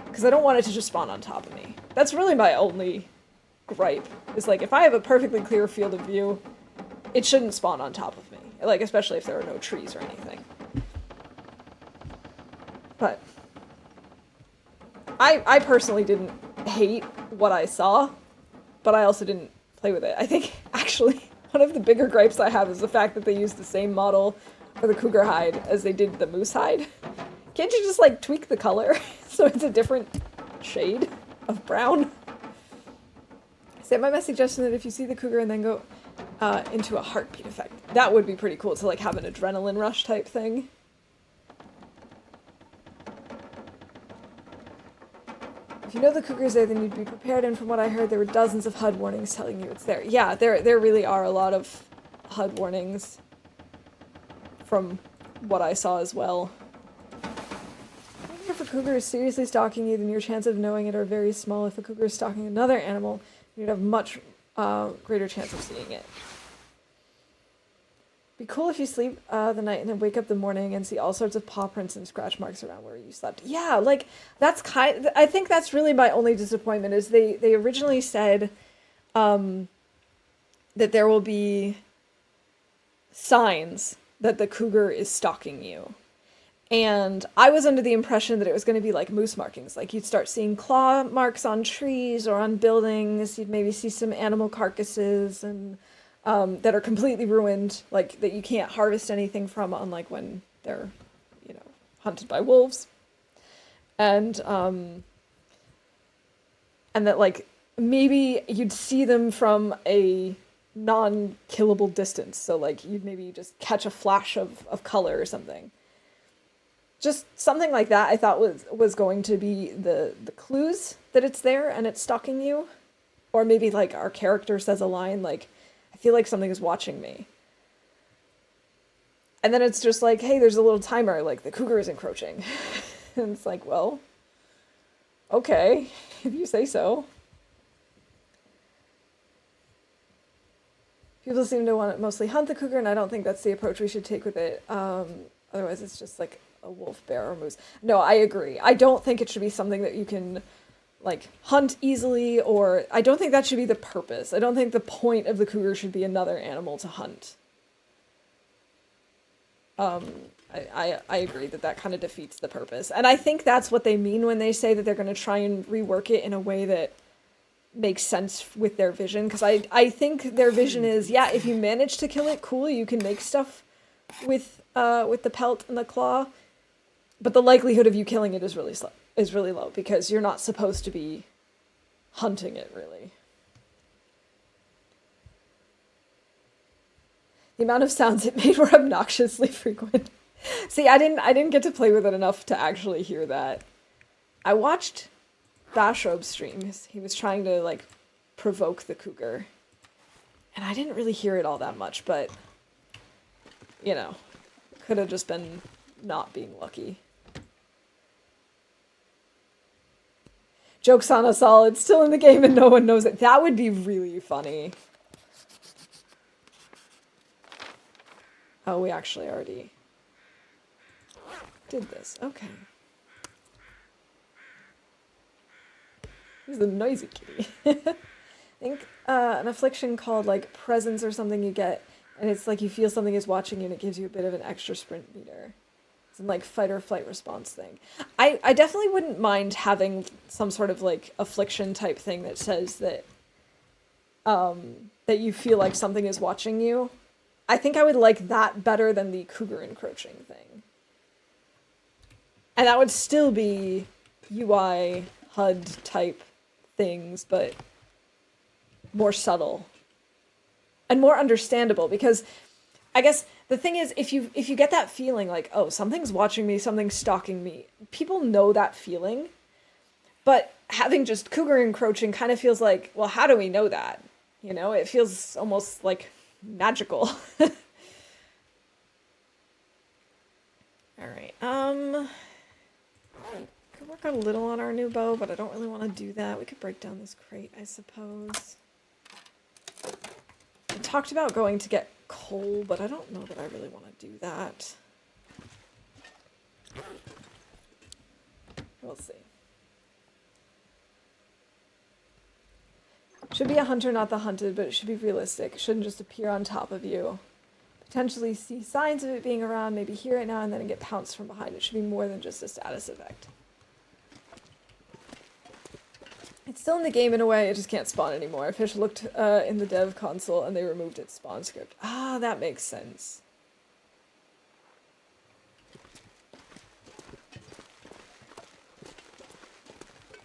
Because I don't want it to just spawn on top of me. That's really my only gripe. Is like, if I have a perfectly clear field of view, it shouldn't spawn on top of me. Like, especially if there are no trees or anything. But I personally didn't hate what I saw, but I also didn't play with it. I think, actually, one of the bigger gripes I have is the fact that they used the same model for the cougar hide as they did the moose hide. Can't you just, like, tweak the color so it's a different shade of brown? Say my suggestion that if you see the cougar and then go into a heartbeat effect, that would be pretty cool to, like, have an adrenaline rush type thing. If you know the cougar's there, then you'd be prepared, and from what I heard, there were dozens of HUD warnings telling you it's there. Yeah, there really are a lot of HUD warnings from what I saw as well. If a cougar is seriously stalking you, then your chances of knowing it are very small. If a cougar is stalking another animal, you'd have much greater chance of seeing it. Be cool if you sleep the night and then wake up the morning and see all sorts of paw prints and scratch marks around where you slept. Yeah, like, that's I think that's really my only disappointment is they originally said that there will be signs that the cougar is stalking you. And I was under the impression that it was going to be like moose markings. Like, you'd start seeing claw marks on trees or on buildings. You'd maybe see some animal carcasses and that are completely ruined, like, that you can't harvest anything from, unlike when they're, you know, hunted by wolves. And that, like, maybe you'd see them from a non-killable distance. So, like, you'd maybe just catch a flash of color or something. Just something like that I thought was going to be the clues that it's there and it's stalking you. Or maybe, like, our character says a line like, I feel like something is watching me. And then it's just like, hey, there's a little timer, like, the cougar is encroaching. And it's like, well, okay, if you say so. People seem to want to mostly hunt the cougar, and I don't think that's the approach we should take with it. Otherwise, it's just like a wolf, bear, or moose. No, I agree. I don't think it should be something that you can, like, hunt easily, or I don't think that should be the purpose. I don't think the point of the cougar should be another animal to hunt. I agree that kind of defeats the purpose. And I think that's what they mean when they say that they're going to try and rework it in a way that makes sense with their vision. Because I think their vision is, yeah, if you manage to kill it, cool, you can make stuff with the pelt and the claw. But the likelihood of you killing it is really low, because you're not supposed to be hunting it, really. The amount of sounds it made were obnoxiously frequent. See, I didn't get to play with it enough to actually hear that. I watched Bashrobe's streams. He was trying to, like, provoke the cougar. And I didn't really hear it all that much, but, you know, could have just been not being lucky. Joke's on us all, it's still in the game and no one knows it. That would be really funny. Oh, we actually already did this. Okay. He's the noisy kitty. I think an affliction called, like, presence or something you get, and it's like you feel something is watching you and it gives you a bit of an extra sprint meter. It's an, like, fight or flight response thing. I definitely wouldn't mind having some sort of, like, affliction type thing that says that that you feel like something is watching you. I think I would like that better than the cougar encroaching thing. And that would still be UI, HUD type things, but more subtle. And more understandable, because I guess the thing is, if you get that feeling like, oh, something's watching me, something's stalking me, people know that feeling. But having just cougar encroaching kind of feels like, well, how do we know that? You know, it feels almost like magical. Alright, could work a little on our new bow, but I don't really want to do that. We could break down this crate, I suppose. I talked about going to get coal, but I don't know that I really want to do that. We'll see. Should be a hunter, not the hunted, but it should be realistic. It shouldn't just appear on top of you. Potentially see signs of it being around, maybe hear it now and then and get pounced from behind. It should be more than just a status effect. It's still in the game in a way, it just can't spawn anymore. Fish looked in the dev console and they removed its spawn script. Ah, that makes sense.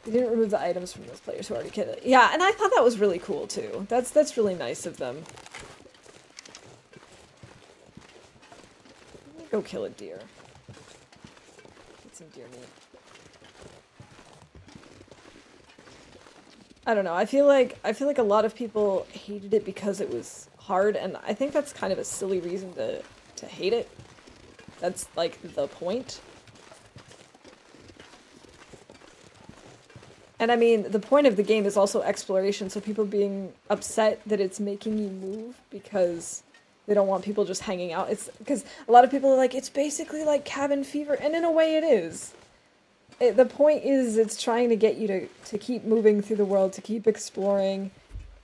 They didn't remove the items from those players who already killed it. Yeah, and I thought that was really cool too. That's really nice of them. Go kill a deer. Get some deer meat. I don't know. I feel like a lot of people hated it because it was hard, and I think that's kind of a silly reason to hate it. That's like the point. And I mean, the point of the game is also exploration, so people being upset that it's making you move because they don't want people just hanging out. It's because a lot of people are like, it's basically like cabin fever, and in a way it is. The point is it's trying to get you to keep moving through the world, to keep exploring.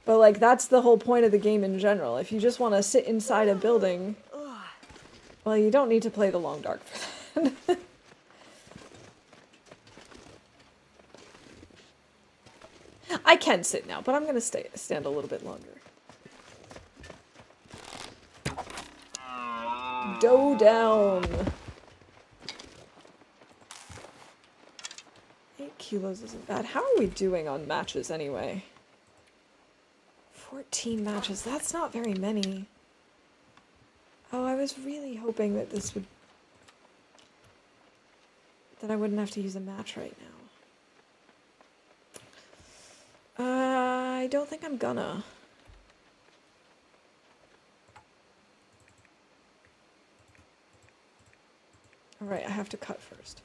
But like, that's the whole point of the game in general. If you just want to sit inside a building, well, you don't need to play the Long Dark for that. I can sit now, but I'm gonna stand a little bit longer. Dough down. 8 kilos isn't bad. How are we doing on matches anyway? 14 matches. That's not very many. Oh, I was really hoping that that I wouldn't have to use a match right now. I don't think I'm gonna. Alright, I have to cut first.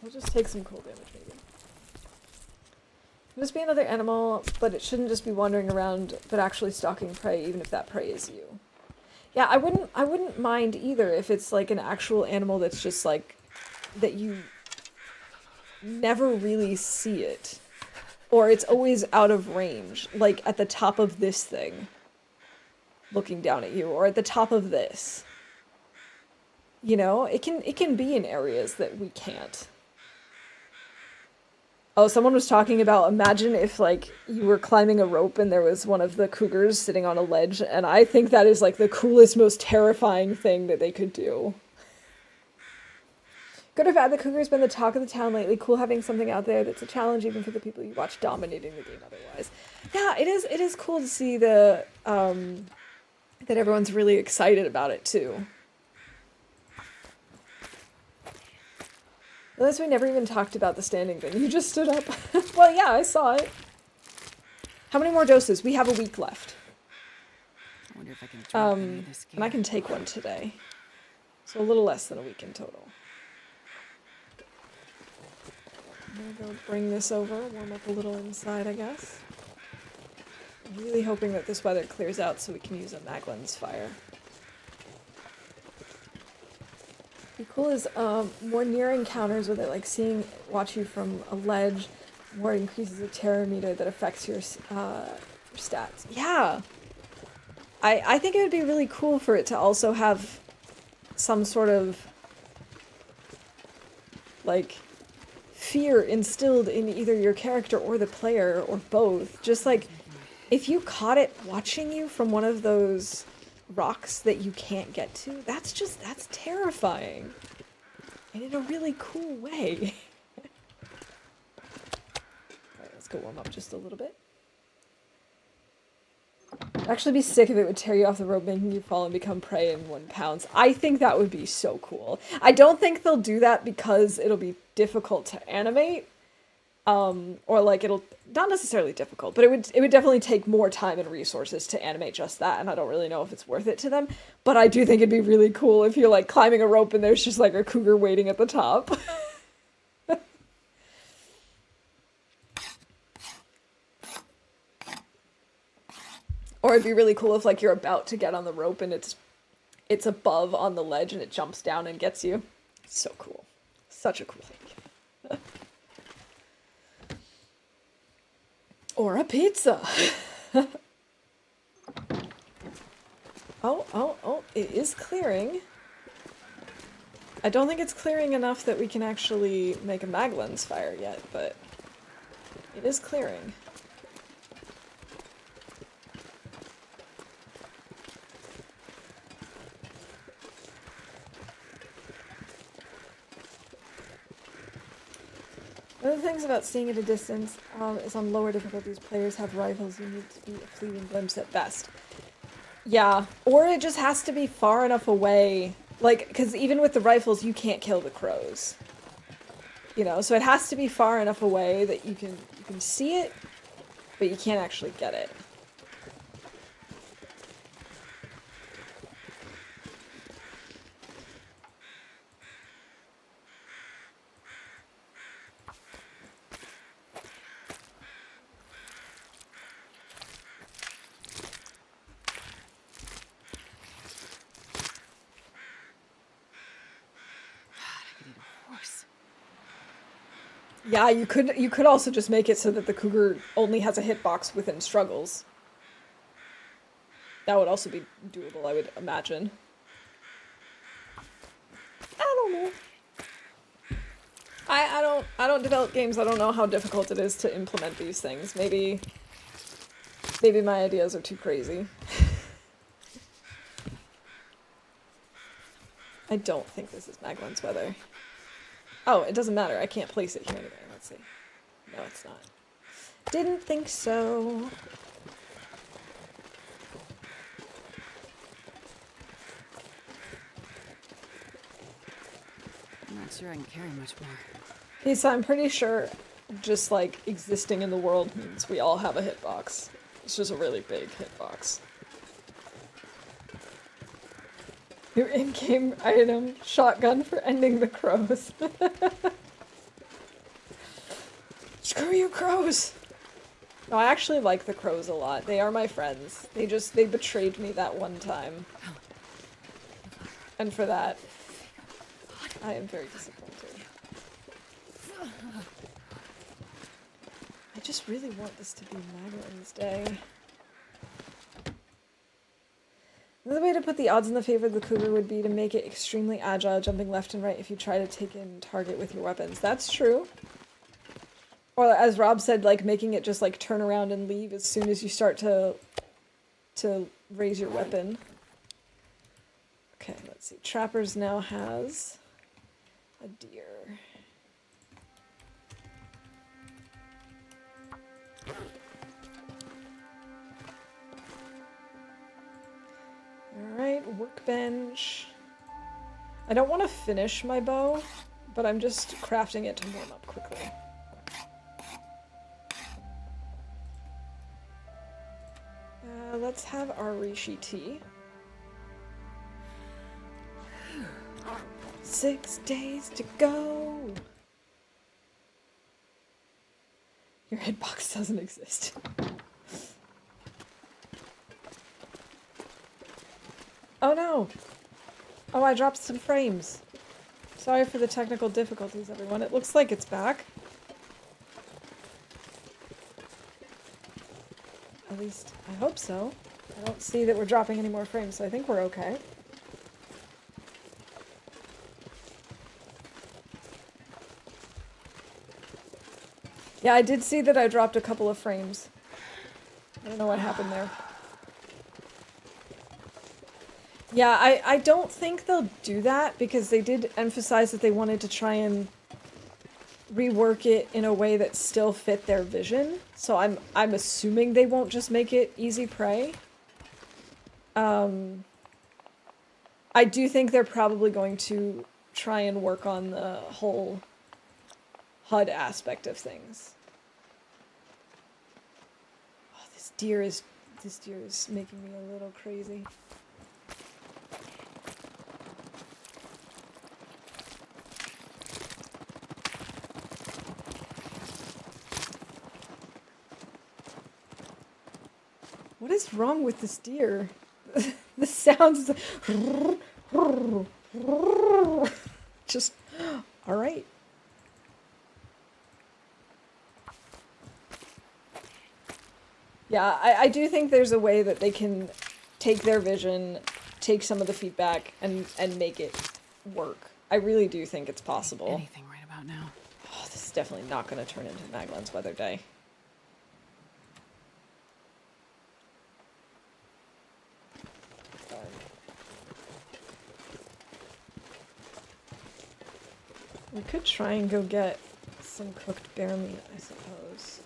I'll just take some cold damage, maybe. It'll just be another animal, but it shouldn't just be wandering around, but actually stalking prey, even if that prey is you. Yeah, I wouldn't mind either if it's like an actual animal that's just like, that you never really see it. Or it's always out of range, like at the top of this thing, looking down at you, or at the top of this. You know, it can be in areas that we can't. Oh, someone was talking about, imagine if like you were climbing a rope and there was one of the cougars sitting on a ledge, and I think that is like the coolest, most terrifying thing that they could do. Good or bad, the cougar's been the talk of the town lately. Cool having something out there that's a challenge even for the people you watch dominating the game otherwise. Yeah, it is cool to see that everyone's really excited about it too. Unless we never even talked about the standing thing. You just stood up. Well, yeah, I saw it. How many more doses? We have a week left. I wonder if I can drop any of this gear. And I can take one today. So a little less than a week in total. I'm gonna go bring this over, warm up a little inside, I guess. I'm really hoping that this weather clears out so we can use a Maglin's fire. Be cool is more near encounters with it, like watch you from a ledge, more increases the terror meter that affects your stats. Yeah! I think it would be really cool for it to also have some sort of, like, fear instilled in either your character or the player, or both. Just like, if you caught it watching you from one of those rocks that you can't get to, that's terrifying. And in a really cool way. Alright, let's go warm up just a little bit. It'd actually be sick if it would tear you off the rope, making you fall and become prey in 1 pounce. I think that would be so cool. I don't think they'll do that because it'll be difficult to animate. Or like it'll, not necessarily difficult, but it would definitely take more time and resources to animate just that, and I don't really know if it's worth it to them. But I do think it'd be really cool if you're like climbing a rope and there's just like a cougar waiting at the top. Or it'd be really cool if like you're about to get on the rope and it's above on the ledge and it jumps down and gets you. So cool. Such a cool thing. Or a pizza. Oh, it is clearing. I don't think it's clearing enough that we can actually make a Maglin's fire yet, but it is clearing. One of the things about seeing at a distance is on lower difficulties, players have rifles you need to be a fleeting glimpse at best. Yeah, or it just has to be far enough away, like, because even with the rifles, you can't kill the crows. You know, so it has to be far enough away that you can see it, but you can't actually get it. I could eat a horse. Yeah, you could also just make it so that the cougar only has a hitbox within struggles. That would also be doable, I would imagine. I don't know. I don't develop games. I don't know how difficult it is to implement these things. Maybe my ideas are too crazy. I don't think this is Maglen's weather. Oh, it doesn't matter. I can't place it here anyway. Let's see. No, it's not. Didn't think so. I'm not sure I can carry much more. Okay, so I'm pretty sure just like existing in the world means we all have a hitbox. It's just a really big hitbox. Your in-game item, shotgun for ending the crows. Screw you, crows! No, I actually like the crows a lot. They are my friends. They betrayed me that one time. And for that, I am very disappointed. I just really want this to be Maglen's day. Another way to put the odds in the favor of the cougar would be to make it extremely agile, jumping left and right if you try to take in target with your weapons. That's true. Or as Rob said, like making it just like turn around and leave as soon as you start to raise your weapon. Okay, let's see. Trappers now has a deer. Alright, workbench. I don't want to finish my bow, but I'm just crafting it to warm up quickly. Let's have our reishi tea. 6 days to go! Your hitbox doesn't exist. Oh no! Oh, I dropped some frames. Sorry for the technical difficulties, everyone. It looks like it's back. At least, I hope so. I don't see that we're dropping any more frames, so I think we're okay. Yeah, I did see that I dropped a couple of frames. I don't know what happened there. Yeah, I don't think they'll do that because they did emphasize that they wanted to try and rework it in a way that still fit their vision. So I'm assuming they won't just make it easy prey. I do think they're probably going to try and work on the whole HUD aspect of things. Oh, this deer is making me a little crazy. What is wrong with this deer? The sounds just all right. Yeah, I do think there's a way that they can take their vision, take some of the feedback, and make it work. I really do think it's possible. Anything right about now. Oh, this is definitely not going to turn into Maglen's weather day. We could try and go get some cooked bear meat, I suppose.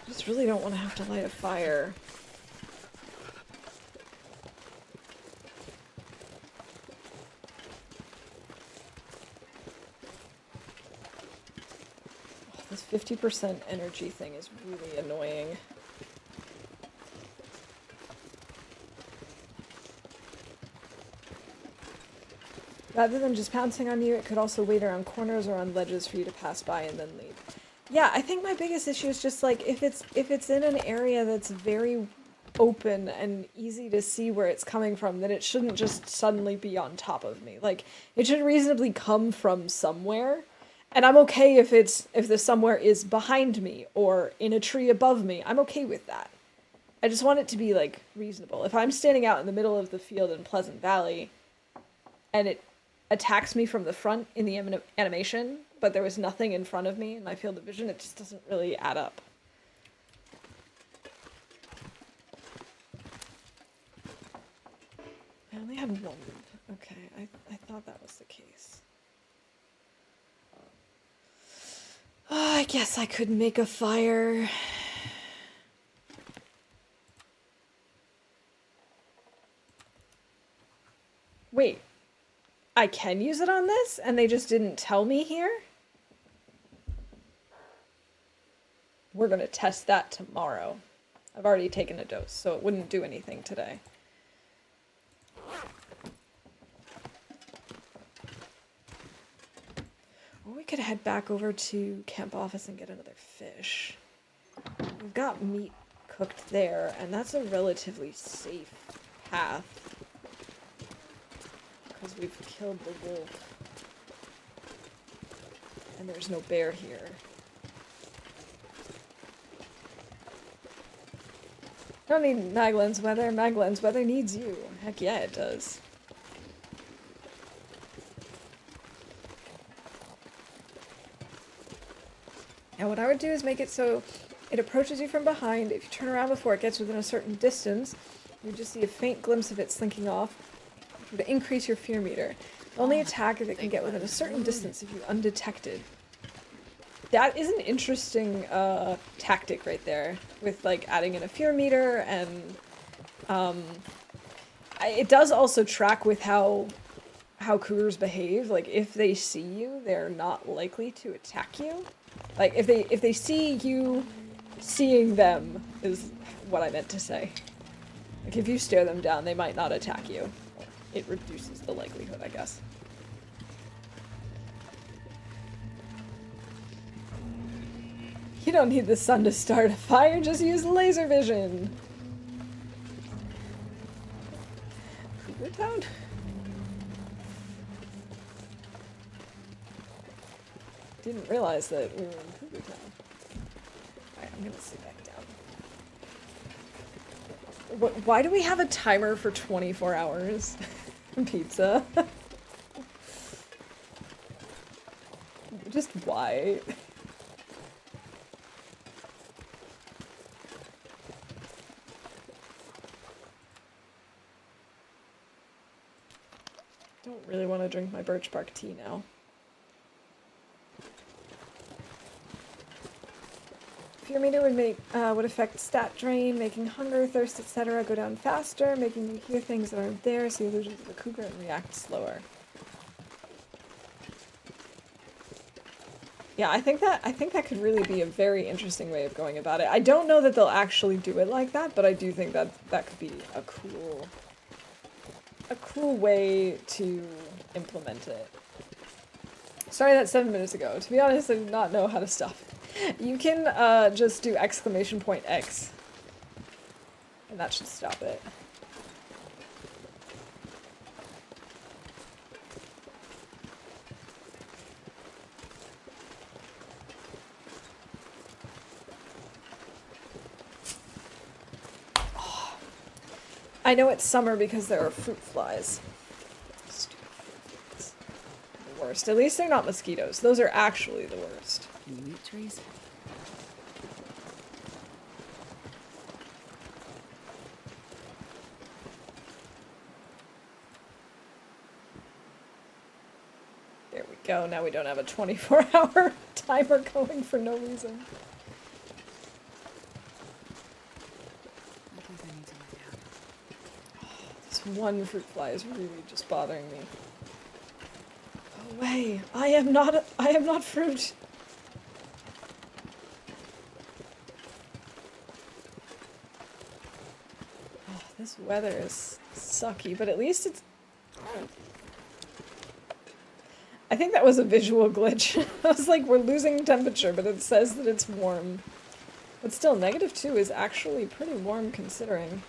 I just really don't want to have to light a fire. 50% energy thing is really annoying. Rather than just pouncing on you, it could also wait around corners or on ledges for you to pass by and then leave. Yeah, I think my biggest issue is just like if it's in an area that's very open and easy to see where it's coming from, then it shouldn't just suddenly be on top of me. Like it should reasonably come from somewhere. And I'm okay if the somewhere is behind me or in a tree above me. I'm okay with that. I just want it to be like reasonable. If I'm standing out in the middle of the field in Pleasant Valley and it attacks me from the front in the animation, but there was nothing in front of me in my field of vision, it just doesn't really add up. I only had one. Okay, I thought that was the case. Oh, I guess I could make a fire. Wait. I can use it on this, and they just didn't tell me here? We're gonna test that tomorrow. I've already taken a dose, so it wouldn't do anything today. Or we could head back over to camp office and get another fish. We've got meat cooked there, and that's a relatively safe path. Because we've killed the wolf. And there's no bear here. Don't need Maglan's weather. Maglan's weather needs you. Heck yeah, it does. Now what I would do is make it so it approaches you from behind. If you turn around before it gets within a certain distance, you just see a faint glimpse of it slinking off. To increase your fear meter. Only attack if it can get within a certain distance if you're undetected. That is an interesting tactic right there, with like adding in a fear meter, and it does also track with how cougars behave. Like if they see you, they're not likely to attack you. Like if they see you seeing them is what I meant to say. Like if you stare them down, they might not attack you. It reduces the likelihood, I guess. You don't need the sun to start a fire, just use laser vision. Cougar Town? Didn't realize that we were in Cougar Town. Alright, I'm gonna sit back down. Why do we have a timer for 24 hours? Pizza. Just why? Don't really want to drink my birch bark tea now. Fear meter would affect stat drain, making hunger, thirst, etc. go down faster, making you hear things that aren't there, so you lose to the cougar and react slower. Yeah, I think that could really be a very interesting way of going about it. I don't know that they'll actually do it like that, but I do think that could be a cool way to implement it. Sorry, that's 7 minutes ago. To be honest, I did not know how to stop it. You can just do !X, and that should stop it. Oh. I know it's summer because there are fruit flies. Stupid fruit flies. The worst. At least they're not mosquitoes. Those are actually the worst. Can you eat trees? There we go. Now we don't have a 24-hour timer going for no reason. I think I need to lie down. Oh, this one fruit fly is really just bothering me. Go away. I am not fruit. This weather is sucky, but at least it's... I think that was a visual glitch. I was like, we're losing temperature, but it says that it's warm. But still, -2 is actually pretty warm considering.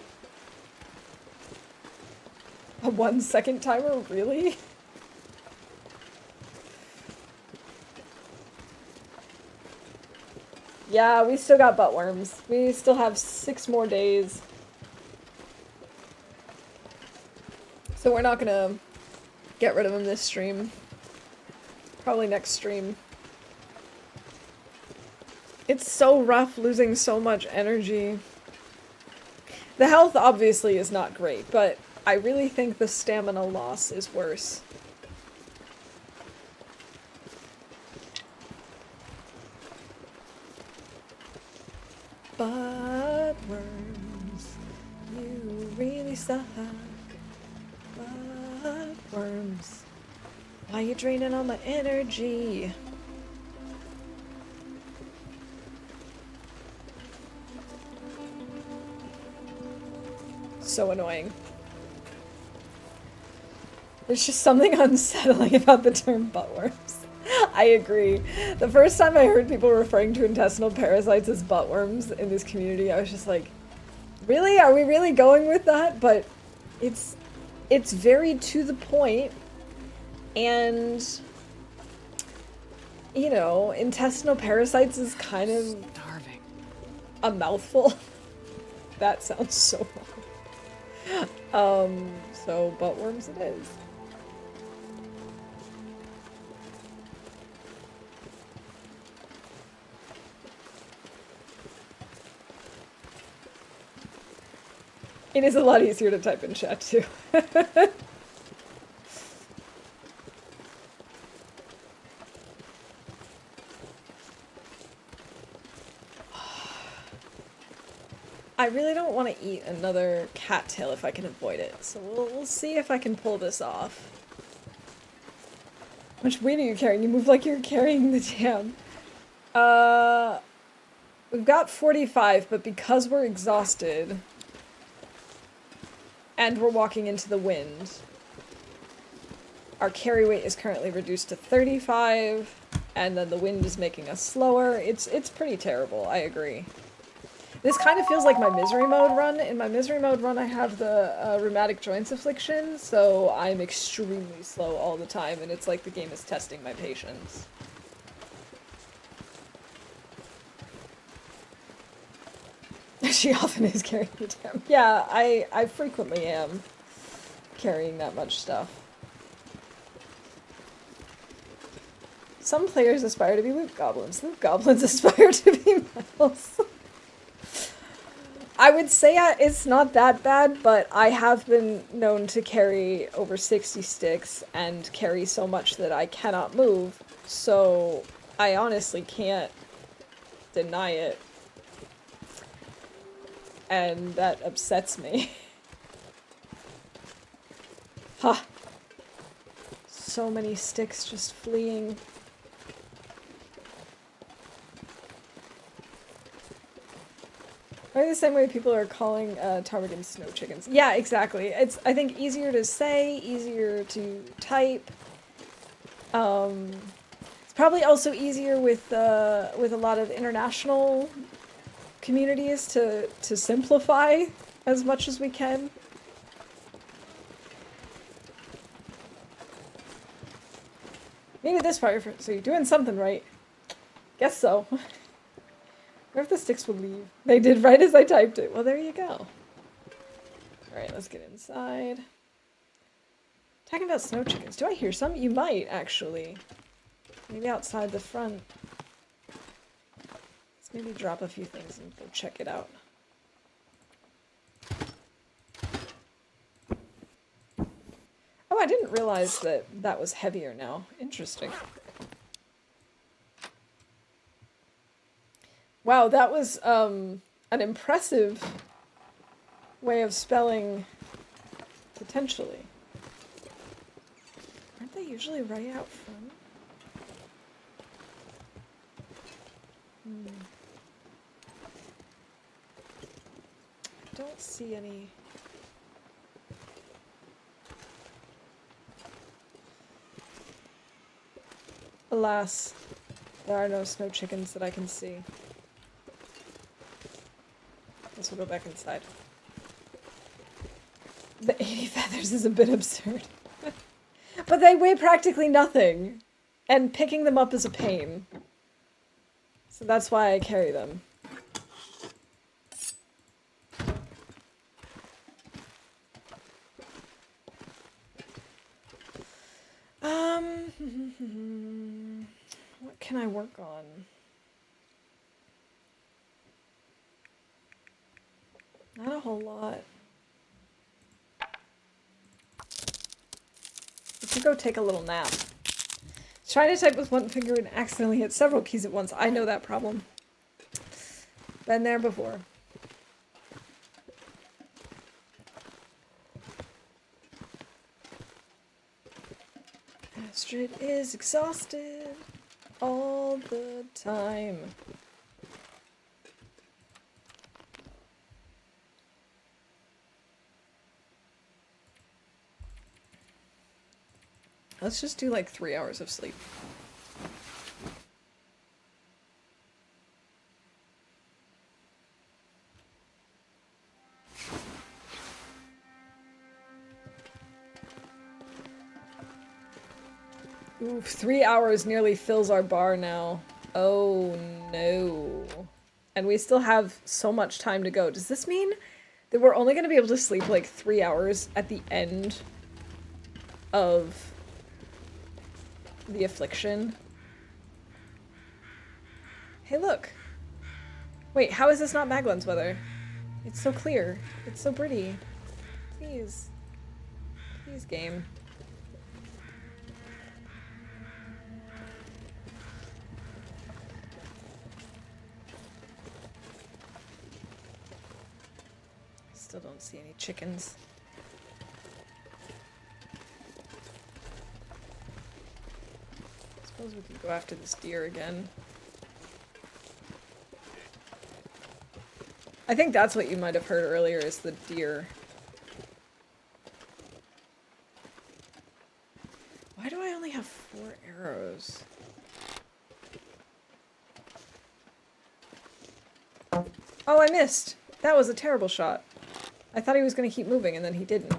A 1-second timer? Really? Yeah, we still got buttworms. We still have 6 more days. So we're not gonna get rid of them this stream. Probably next stream. It's so rough losing so much energy. The health obviously is not great, but I really think the stamina loss is worse. Buttworms, you really suck. Buttworms, why are you draining all my energy? So annoying. There's just something unsettling about the term buttworms. I agree. The first time I heard people referring to intestinal parasites as buttworms in this community, I was just like, really? Are we really going with that? But it's very to the point, and you know, intestinal parasites is kind of Starving. a mouthful. That sounds so wrong. So buttworms it is. It is a lot easier to type in chat too. I really don't want to eat another cattail if I can avoid it, so we'll see if I can pull this off. How much weight are you carrying? You move like you're carrying the jam. We've got 45, but because we're exhausted and we're walking into the wind, our carry weight is currently reduced to 35, and then the wind is making us slower. It's pretty terrible, I agree. This kind of feels like my misery mode run. In my misery mode run, I have the rheumatic joints affliction, so I'm extremely slow all the time, and it's like the game is testing my patience. She often is carrying the jam. Yeah, I frequently am carrying that much stuff. Some players aspire to be loot goblins. Loot goblins aspire to be metals. I would say it's not that bad, but I have been known to carry over 60 sticks and carry so much that I cannot move, so I honestly can't deny it. And that upsets me. Ha! So many sticks just fleeing. Probably the same way people are calling ptarmigans snow chickens. Yeah, exactly. It's, I think, easier to say, easier to type. It's probably also easier with a lot of international communities to simplify as much as we can. Made it this far, so you're doing something right. Guess so. What if the sticks would leave? They did right as I typed it. Well, there you go. Alright, let's get inside. Talking about snow chickens. Do I hear some? You might, actually. Maybe outside the front. Let's maybe drop a few things and go check it out. Oh, I didn't realize that that was heavier now. Interesting. Wow, that was an impressive way of spelling potentially. Aren't they usually right out front? I don't see any Alas, there are no snow chickens that I can see. Guess we'll go back inside. The 80 feathers is a bit absurd. But they weigh practically nothing. And picking them up is a pain. So that's why I carry them. What can I work on? Not a whole lot. We could go take a little nap. Try to type with one finger and accidentally hit several keys at once. I know that problem. Been there before. Astrid is exhausted all the time. Let's just do like 3 hours of sleep. Oof, 3 hours nearly fills our bar now. Oh no. And we still have so much time to go. Does this mean that we're only going to be able to sleep like 3 hours at the end of the affliction? Hey, look. Wait, how is this not Maglen's weather? It's so clear. It's so pretty. Please. Please, game. Still don't see any chickens. I suppose we could go after this deer again. I think that's what you might have heard earlier, is the deer. Why do I only have 4 arrows? Oh, I missed! That was a terrible shot. I thought he was going to keep moving, and then he didn't.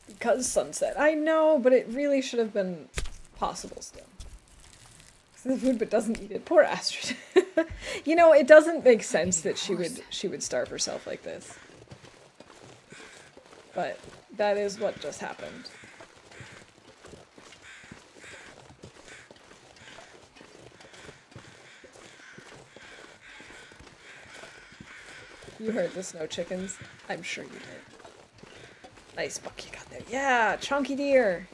Because sunset. I know, but it really should have been possible still. The food but doesn't eat it. Poor Astrid. You know, it doesn't make sense that she would starve herself like this. But that is what just happened. You heard the snow chickens? I'm sure you did. Nice buck you got there. Yeah, chunky deer.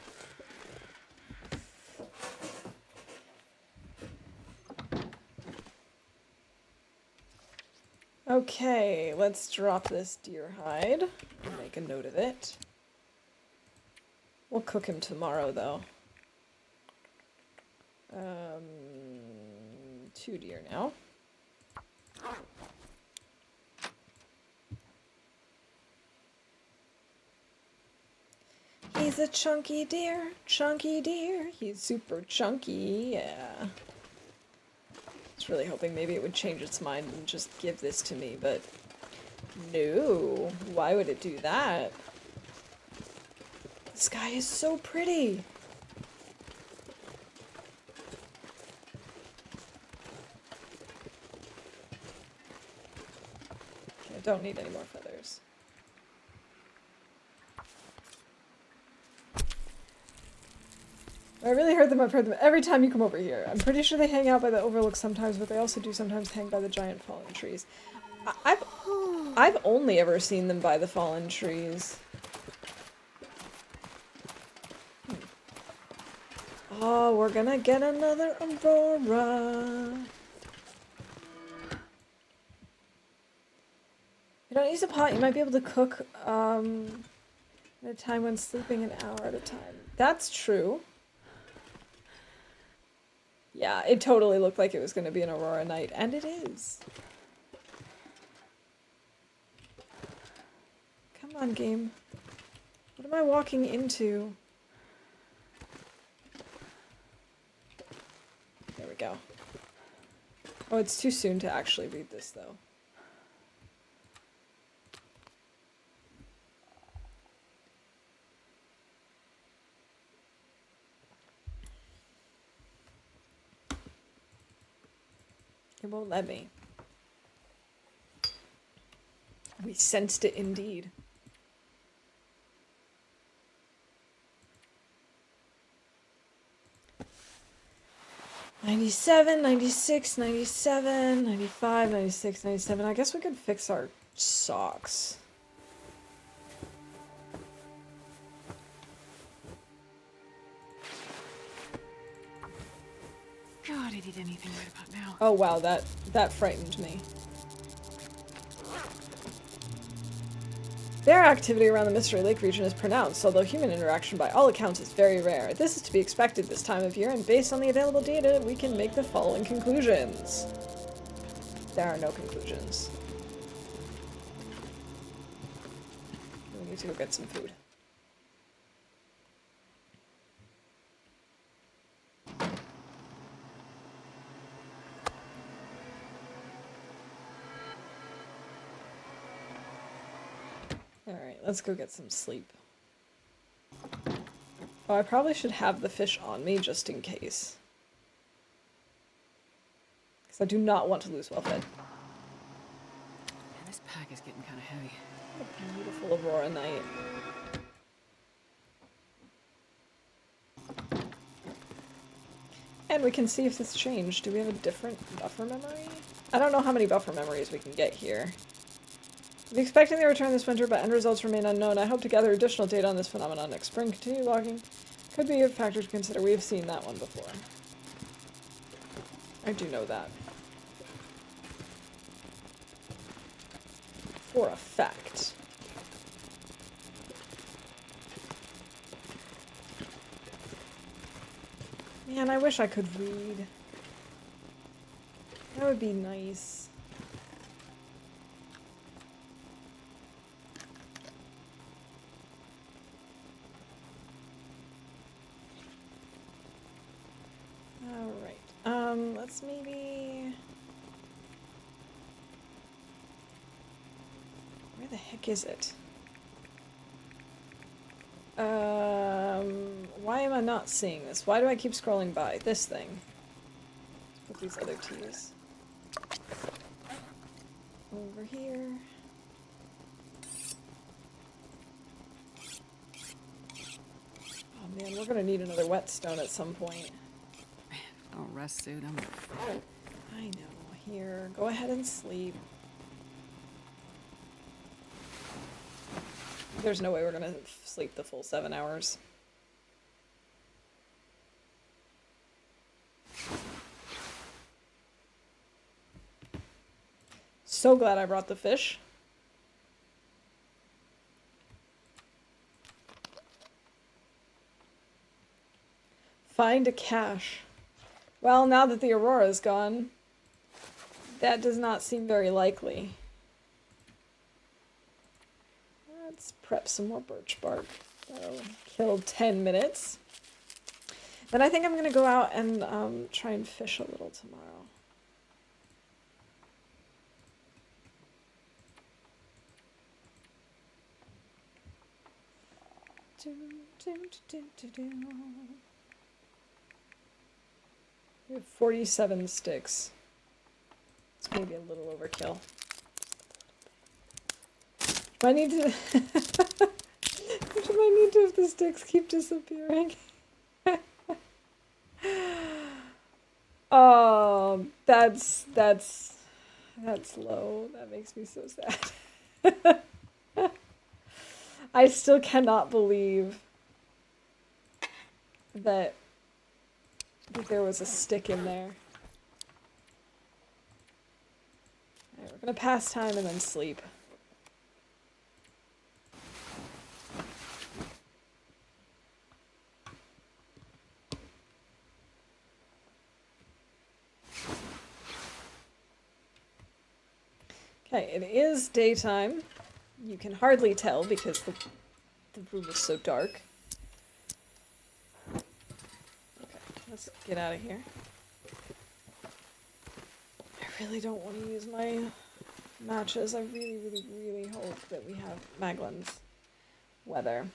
Okay, let's drop this deer hide and make a note of it. We'll cook him tomorrow, though. 2 deer now. He's a chunky deer, he's super chunky, yeah. I was really hoping maybe it would change its mind and just give this to me, but no, why would it do that? The sky is so pretty. I don't need any more feathers. I really heard them. I've heard them every time you come over here. I'm pretty sure they hang out by the overlook sometimes, but they also do sometimes hang by the giant fallen trees. I've only ever seen them by the fallen trees. Oh, we're gonna get another Aurora. You don't use a pot. You might be able to cook At a time when sleeping an hour at a time. That's true. Yeah, it totally looked like it was going to be an Aurora night, and it is. Come on, game. What am I walking into? There we go. Oh, it's too soon to actually read this, though. It won't let me. We sensed it indeed. $97, $96, $97, $95, $96, $97. I guess we could fix our socks. God, I'd eat anything right about now. Oh wow, that frightened me. Their activity around the Mystery Lake region is pronounced, although human interaction by all accounts is very rare. This is to be expected this time of year, and based on the available data, we can make the following conclusions. There are no conclusions. We need to go get some food. Alright, let's go get some sleep. Oh, I probably should have the fish on me just in case. Because I do not want to lose well fed. Man, this pack is getting kind of heavy. What a beautiful Aurora night. And we can see if this changed. Do we have a different buffer memory? I don't know how many buffer memories we can get here. I'm expecting the return this winter, but end results remain unknown. I hope to gather additional data on this phenomenon next spring. Continue logging. Could be a factor to consider. We have seen that one before. I do know that. For a fact. Man, I wish I could read. That would be nice. Let's maybe... Where the heck is it? Why am I not seeing this? Why do I keep scrolling by? This thing. Let's put these other T's. Over here. Oh man, we're gonna need another whetstone at some point. Oh, rest suit. I'm gonna... I know. Here, go ahead and sleep. There's no way we're gonna sleep the full 7 hours. So glad I brought the fish. Find a cache. Well, now that the Aurora's gone, that does not seem very likely. Let's prep some more birch bark. That'll kill 10 minutes. Then I think I'm going to go out and try and fish a little tomorrow. We have 47 sticks. It's maybe a little overkill. Do I need to... What do I need to if the sticks keep disappearing? Oh, that's low. That makes me so sad. I still cannot believe that there was a stick in there. Alright, we're gonna pass time and then sleep. Okay, it is daytime. You can hardly tell because the room is so dark. Okay, let's get out of here. I really don't want to use my matches. I really, really, really hope that we have Maglin's weather.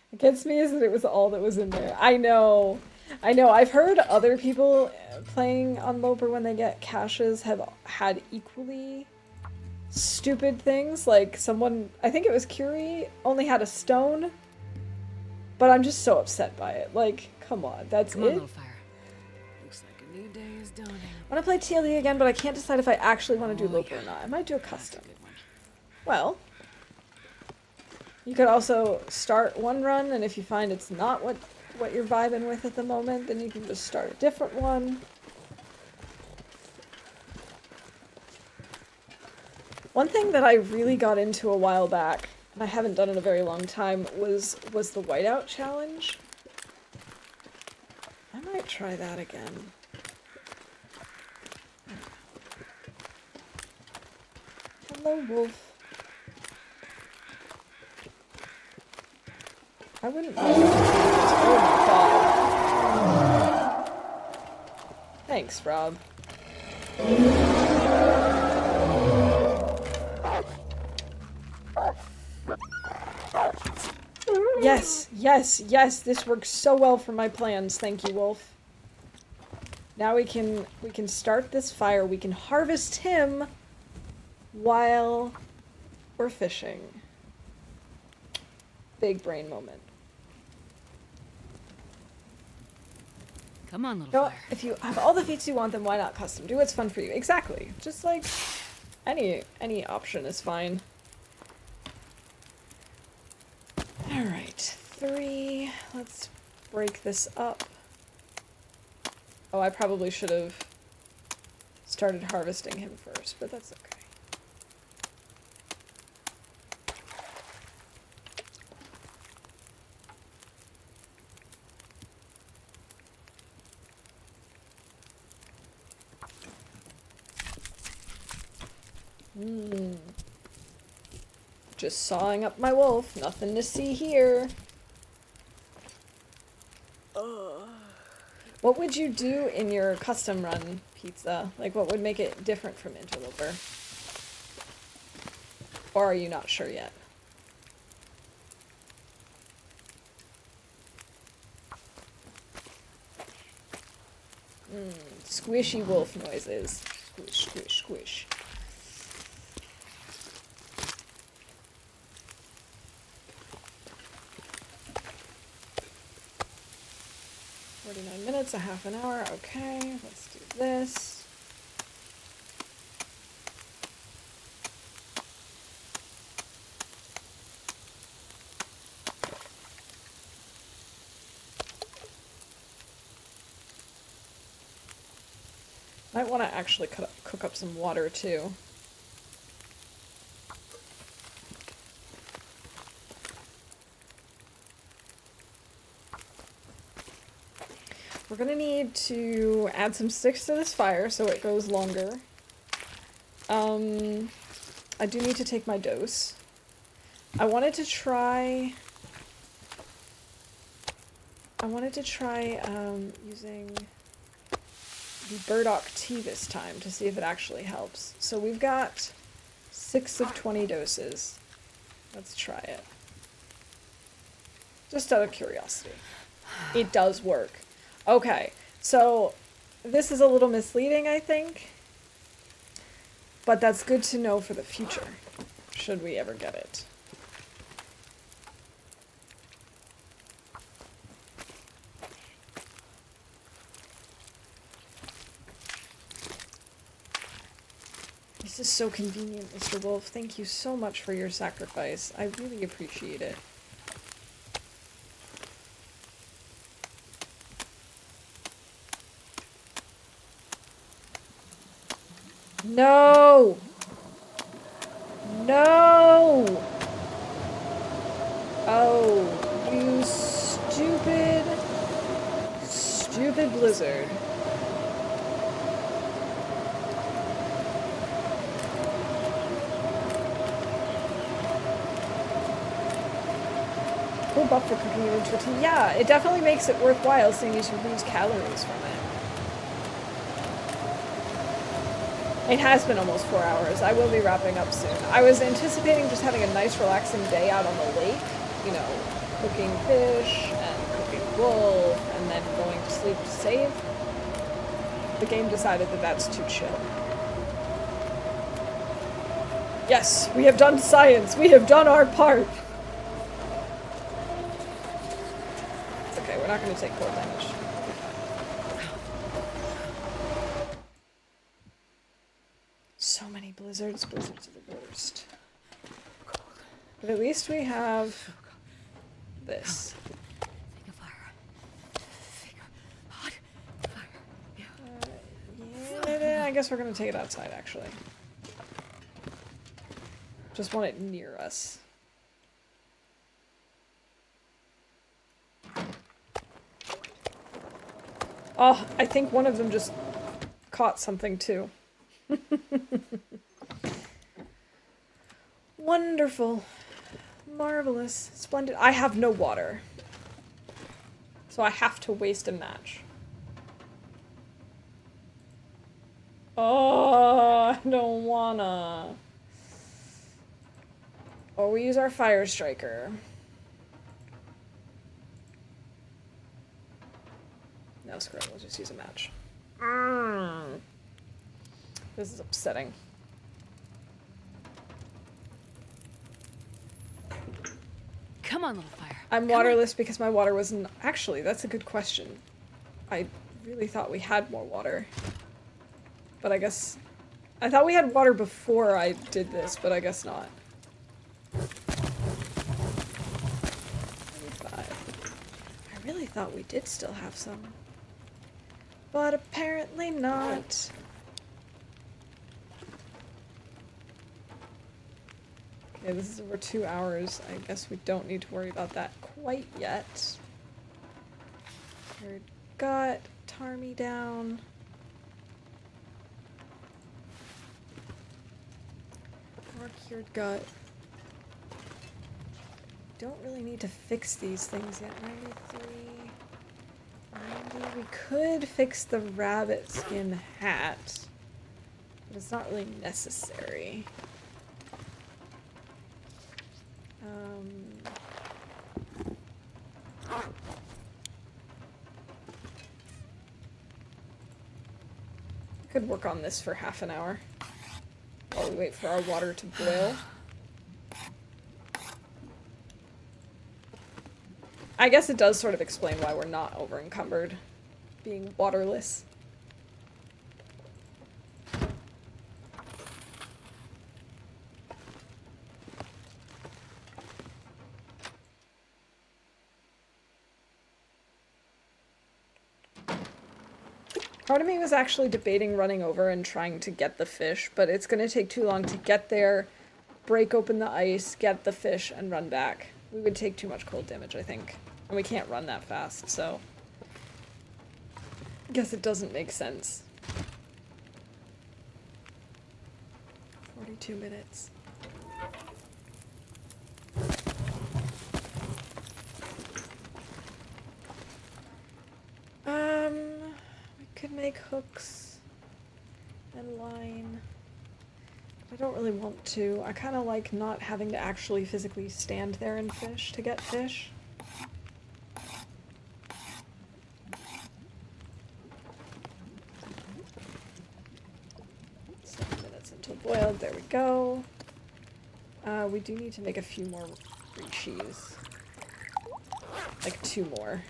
What gets me is that it was all that was in there. I know. I've heard other people playing on Loper when they get caches have had equally stupid things. Like someone, I think it was Curie, only had a stone. But I'm just so upset by it. Like, come on, that's Come on, it? little fire. Looks like a new day is dawning. I want to play TLD again, but I can't decide if I actually want to do Loper or not. I might do a That's a custom. good one. Well, you could also start one run, and if you find it's not what you're vibing with at the moment, then you can just start a different one. One thing that I really got into a while back, and I haven't done in a very long time, was the whiteout challenge. I might try that again. Hello, wolf. I wouldn't mind. Oh my god. Thanks, Rob. Yes, yes, yes, this works so well for my plans. Thank you, Wolf. Now we can start this fire. We can harvest him while we're fishing. Big brain moment. Come on, little No, fire. if you have all the feats you want, then why not custom? Do what's fun for you. Exactly. Just like any option is fine. Alright, 3. Let's break this up. Oh, I probably should have started harvesting him first, but that's okay. Just sawing up my wolf. Nothing to see here. Ugh. What would you do in your custom run pizza? Like, what would make it different from Interloper? Or are you not sure yet? Squishy wolf noises. Squish, squish, squish. 49 minutes, a half an hour. Okay, let's do this. Might want to actually cook up some water too. We're gonna need to add some sticks to this fire so it goes longer. I do need to take my dose. I wanted to try using the burdock tea this time to see if it actually helps. So we've got 6 of 20 doses. Let's try it. Just out of curiosity. It does work. Okay, so this is a little misleading, I think. But that's good to know for the future, should we ever get it. This is so convenient, Mr. Wolf. Thank you so much for your sacrifice. I really appreciate it. No! No! Oh, you stupid blizzard. buff for cooking it into a tea. Yeah, it definitely makes it worthwhile seeing as you lose calories from it. It has been almost 4 hours. I will be wrapping up soon. I was anticipating just having a nice relaxing day out on the lake, you know, cooking fish and cooking wolf and then going to sleep to save. The game decided that that's too chill. Yes, we have done science. We have done our part. It's okay, we're not going to take cold damage. So many blizzards. Blizzards are the worst. But at least we have this. Finger fire. Finger hot fire. Yeah, I guess we're going to take it outside, actually. Just want it near us. Oh, I think one of them just caught something too. Wonderful. Marvelous. Splendid. I have no water. So I have to waste a match. Oh, I don't wanna. Or we use our fire striker. No, screw it. We'll just use a match. This is upsetting. Come on, little fire. I'm waterless because my water wasn't... Actually, that's a good question. I really thought we had more water. But I guess... I thought we had water before I did this, but I guess not. 35. I really thought we did still have some. But apparently not. Okay, this is over 2 hours. I guess we don't need to worry about that quite yet. Cured gut, tar me down. More cured gut. Don't really need to fix these things yet. 93, 90. We could fix the rabbit skin hat, but it's not really necessary. Could work on this for half an hour while we wait for our water to boil. I guess it does sort of explain why we're not over-encumbered, being waterless. Part of me was actually debating running over and trying to get the fish, but it's going to take too long to get there, break open the ice, get the fish, and run back. We would take too much cold damage, I think. And we can't run that fast, so... I guess it doesn't make sense. 42 minutes. We could make hooks and line. I don't really want to. I kind of like not having to actually physically stand there and fish to get fish. 7 minutes until boiled. There we go. We do need to make a few more cheese. Like 2 more.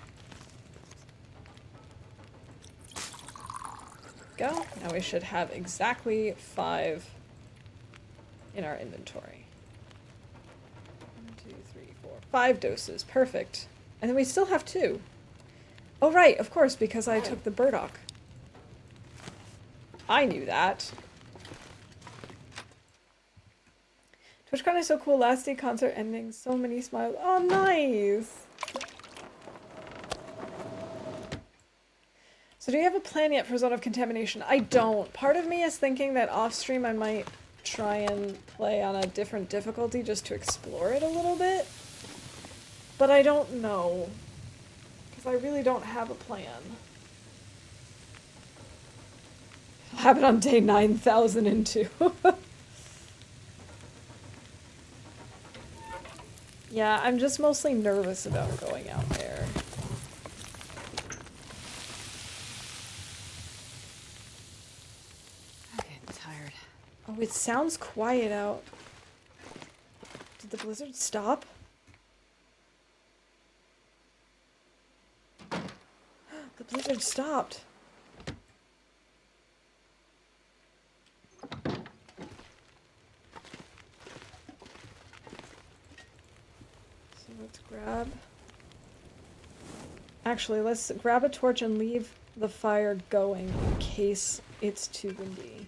Go. Now we should have exactly 5 in our inventory. 1, 2, 3, 4, 5 doses. Perfect. And then we still have 2. Oh, right, of course, because I took the burdock. I knew that. TwitchCon is so cool. Last day concert ending. So many smiles. Oh, nice! So do you have a plan yet for Zone of Contamination? I don't. Part of me is thinking that off-stream I might try and play on a different difficulty just to explore it a little bit. but I don't know. Because I really don't have a plan. It'll happen on day 9002. Yeah, I'm just mostly nervous about going out there. I'm getting tired. Oh, it sounds quiet out. Did the blizzard stop? The blizzard stopped. So let's grab... Actually, let's grab a torch and leave the fire going in case it's too windy.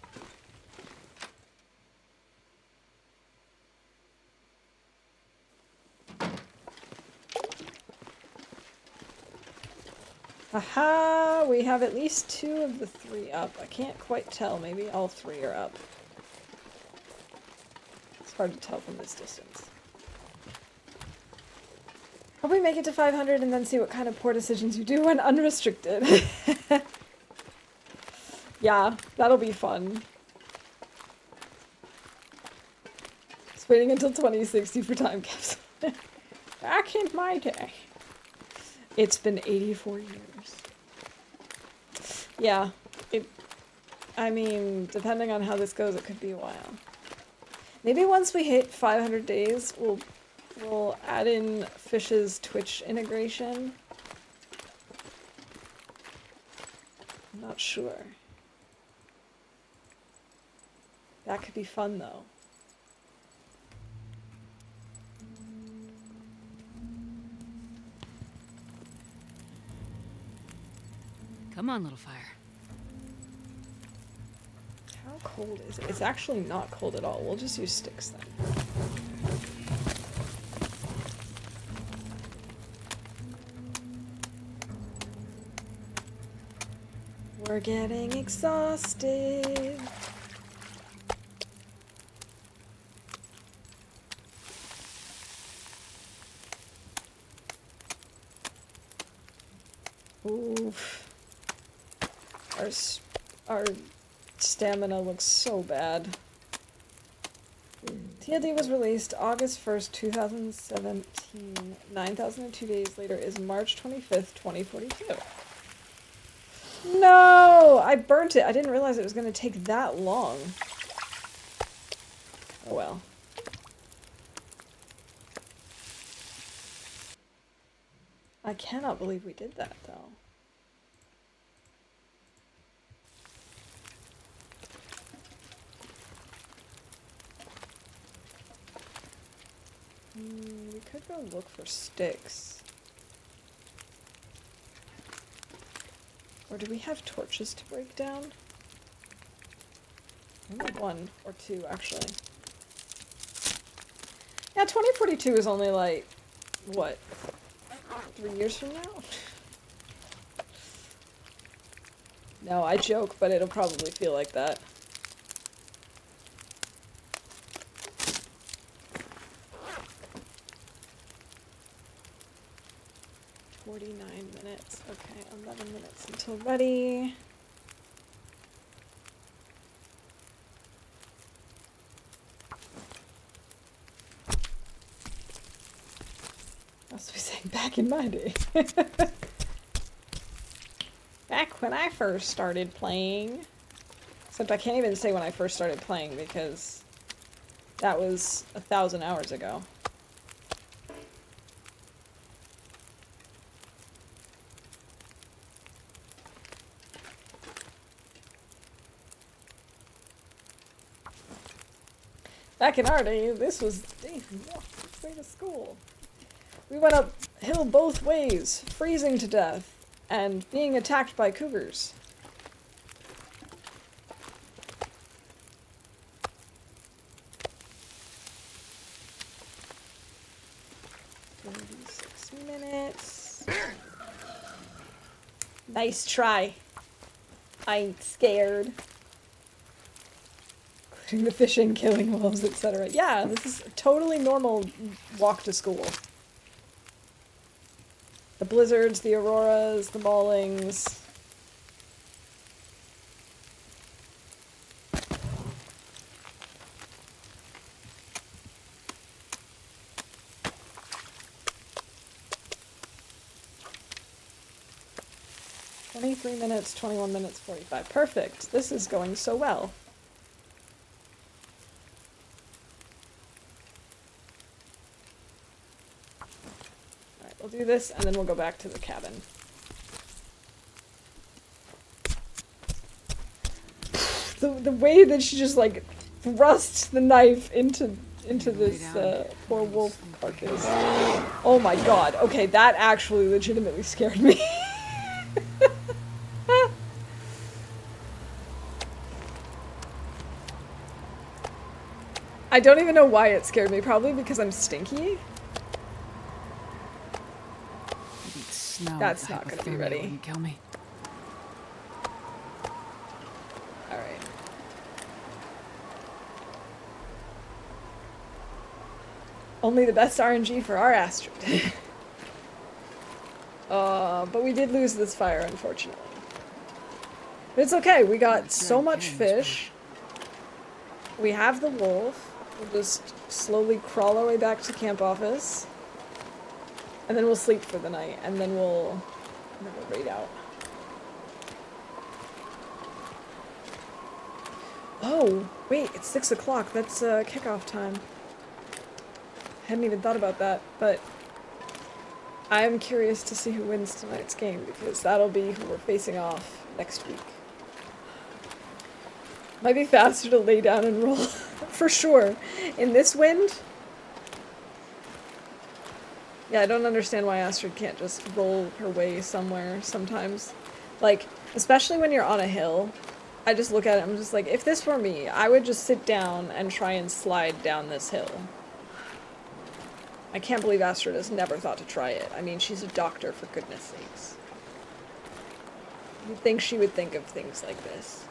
Aha! We have at least 2 of the 3 up. I can't quite tell. Maybe all 3 are up. It's hard to tell from this distance. Hope we make it to 500 and then see what kind of poor decisions you do when unrestricted. Yeah, that'll be fun. Just waiting until 2060 for time capsule. Back in my day. It's been 84 years. Yeah, I mean, depending on how this goes, it could be a while. Maybe once we hit 500 days, we'll add in Fish's Twitch integration. I'm not sure. That could be fun, though. Come on, little fire. How cold is it? It's actually not cold at all. We'll just use sticks then. We're getting exhausted. Oof. Our stamina looks so bad. TLD was released August 1st, 2017. 9,002 days later is March 25th, 2042. No! I burnt it. I didn't realize it was going to take that long. Oh well. I cannot believe we did that, though. We could go look for sticks. Or do we have torches to break down? Maybe 1 or 2, actually. Yeah, 2042 is only like, what, 3 years from now? No, I joke, but it'll probably feel like that. Minutes. Okay, 11 minutes until ready. I was saying back in my day. Back when I first started playing. Except I can't even say when I first started playing because that was 1,000 hours ago. Back in our day, this was Dave walked his way to school. We went uphill both ways, freezing to death, and being attacked by cougars. Minutes. Nice try. I ain't scared. Including the fishing, killing wolves, etc. Yeah, this is a totally normal walk to school. The blizzards, the auroras, the maulings. -3 minutes, 21 minutes, 45. Perfect. This is going so well. Alright, we'll do this and then we'll go back to the cabin. The way that she just like thrusts the knife into this poor wolf carcass. Oh my god. Okay, that actually legitimately scared me. I don't even know why it scared me. Probably because I'm stinky. That's not gonna be ready. Kill me. All right. Only the best RNG for our Astrid. But we did lose this fire, unfortunately. But it's okay. We got so much fish. We have the wolf. We'll just slowly crawl our way back to camp office. And then we'll sleep for the night. And then we'll raid out. Oh, wait. It's 6 o'clock. That's kickoff time. Hadn't even thought about that. But I am curious to see who wins tonight's game. Because that'll be who we're facing off next week. Might be faster to lay down and roll. For sure. In this wind? Yeah, I don't understand why Astrid can't just roll her way somewhere sometimes. Like, especially when you're on a hill. I just look at it, I'm just like, if this were me, I would just sit down and try and slide down this hill. I can't believe Astrid has never thought to try it. I mean, she's a doctor, for goodness sakes. You'd think she would think of things like this.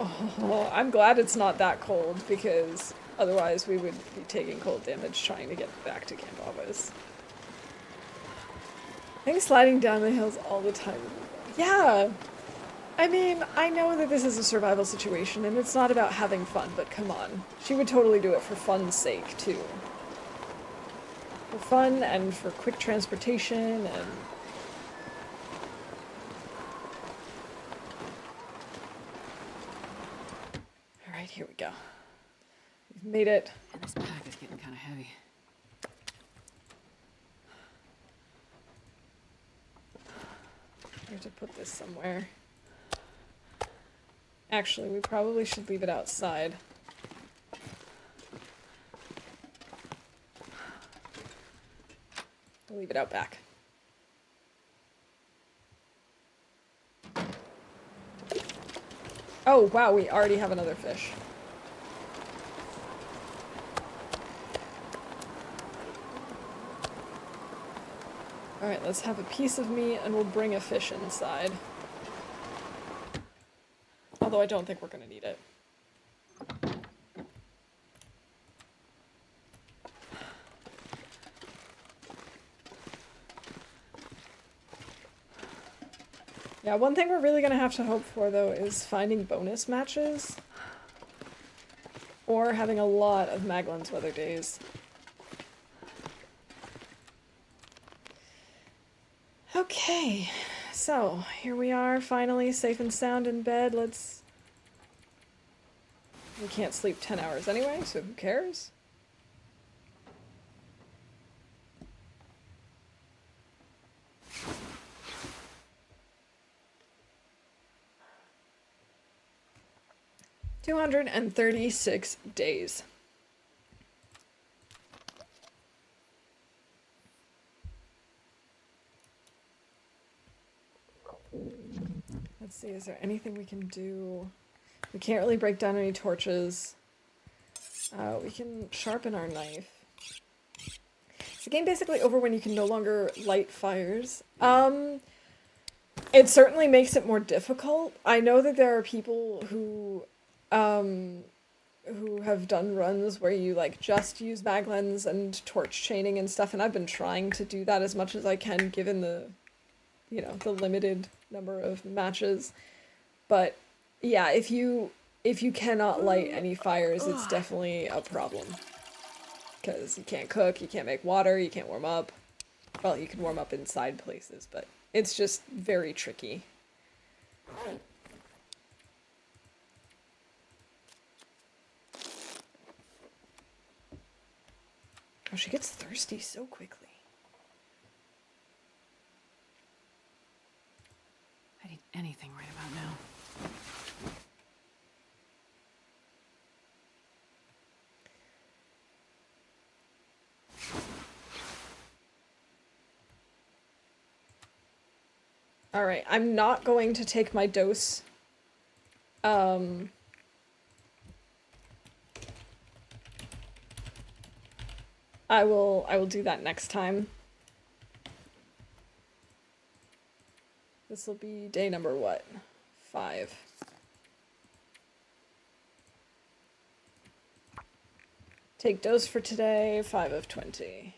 Oh, I'm glad it's not that cold, because otherwise we would be taking cold damage trying to get back to camp office. I think sliding down the hills all the time. Yeah! I mean, I know that this is a survival situation, and it's not about having fun, but come on. She would totally do it for fun's sake, too. For fun, and for quick transportation, and... Alright, here we go. We've made it. And this pack is getting kind of heavy. I have to put this somewhere. Actually, we probably should leave it outside. We'll leave it out back. Oh, wow, we already have another fish. Alright, let's have a piece of meat and we'll bring a fish inside. Although I don't think we're gonna need it. Yeah, one thing we're really gonna have to hope for, though, is finding bonus matches. Or having a lot of Maglin's weather days. Okay, so here we are, finally safe and sound in bed. We can't sleep 10 hours anyway, so who cares? $236 days. Let's see, is there anything we can do? We can't really break down any torches. We can sharpen our knife. Is the game basically over when you can no longer light fires? It certainly makes it more difficult. I know that there are people who who have done runs where you like just use mag lens and torch chaining and stuff, and I've been trying to do that as much as I can given the, you know, the limited number of matches. But yeah, if you cannot light any fires, it's definitely a problem. Because you can't cook, you can't make water, you can't warm up. Well, you can warm up inside places, but it's just very tricky. Oh, she gets thirsty so quickly. I need anything right about now. All right, I'm not going to take my dose. I will do that next time. This will be day number what? 5. Take dose for today, 5 of 20. There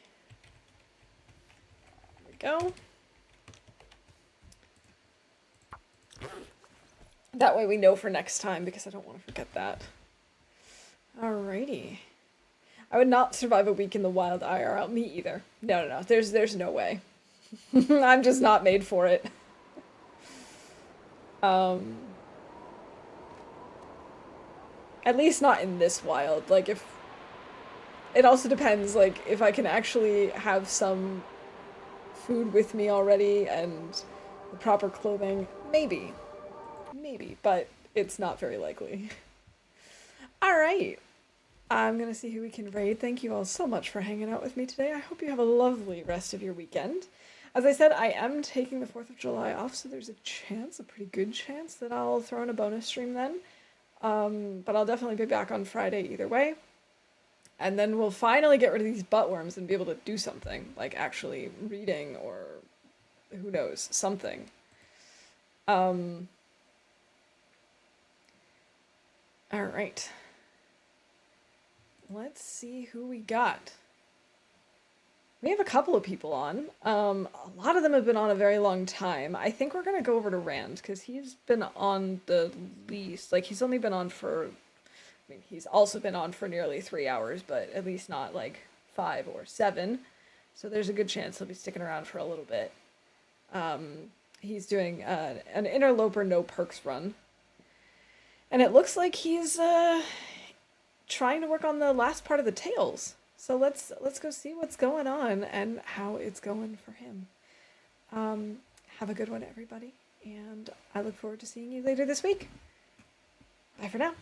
we go. That way we know for next time, because I don't want to forget that. Alrighty. I would not survive a week in the wild IRL. Me either. No. There's no way. I'm just not made for it. At least not in this wild. Like, if... It also depends, like, if I can actually have some food with me already and the proper clothing. Maybe. Maybe, but it's not very likely. Alright. I'm gonna see who we can raid. Thank you all so much for hanging out with me today. I hope you have a lovely rest of your weekend. As I said, I am taking the 4th of July off, so there's a chance, a pretty good chance, that I'll throw in a bonus stream then. But I'll definitely be back on Friday either way. And then we'll finally get rid of these buttworms and be able to do something, like actually reading or who knows, something. Alright. Let's see who we got. We have a couple of people on. A lot of them have been on a very long time. I think we're going to go over to Rand, because he's been on the least. Like, he's only been on for... I mean, he's also been on for nearly 3 hours, but at least not, like, 5 or 7. So there's a good chance he'll be sticking around for a little bit. He's doing an inner Loper no perks run. And it looks like he's trying to work on the last part of the tails. So let's go see what's going on and how it's going for him. Have a good one, everybody. And I look forward to seeing you later this week. Bye for now.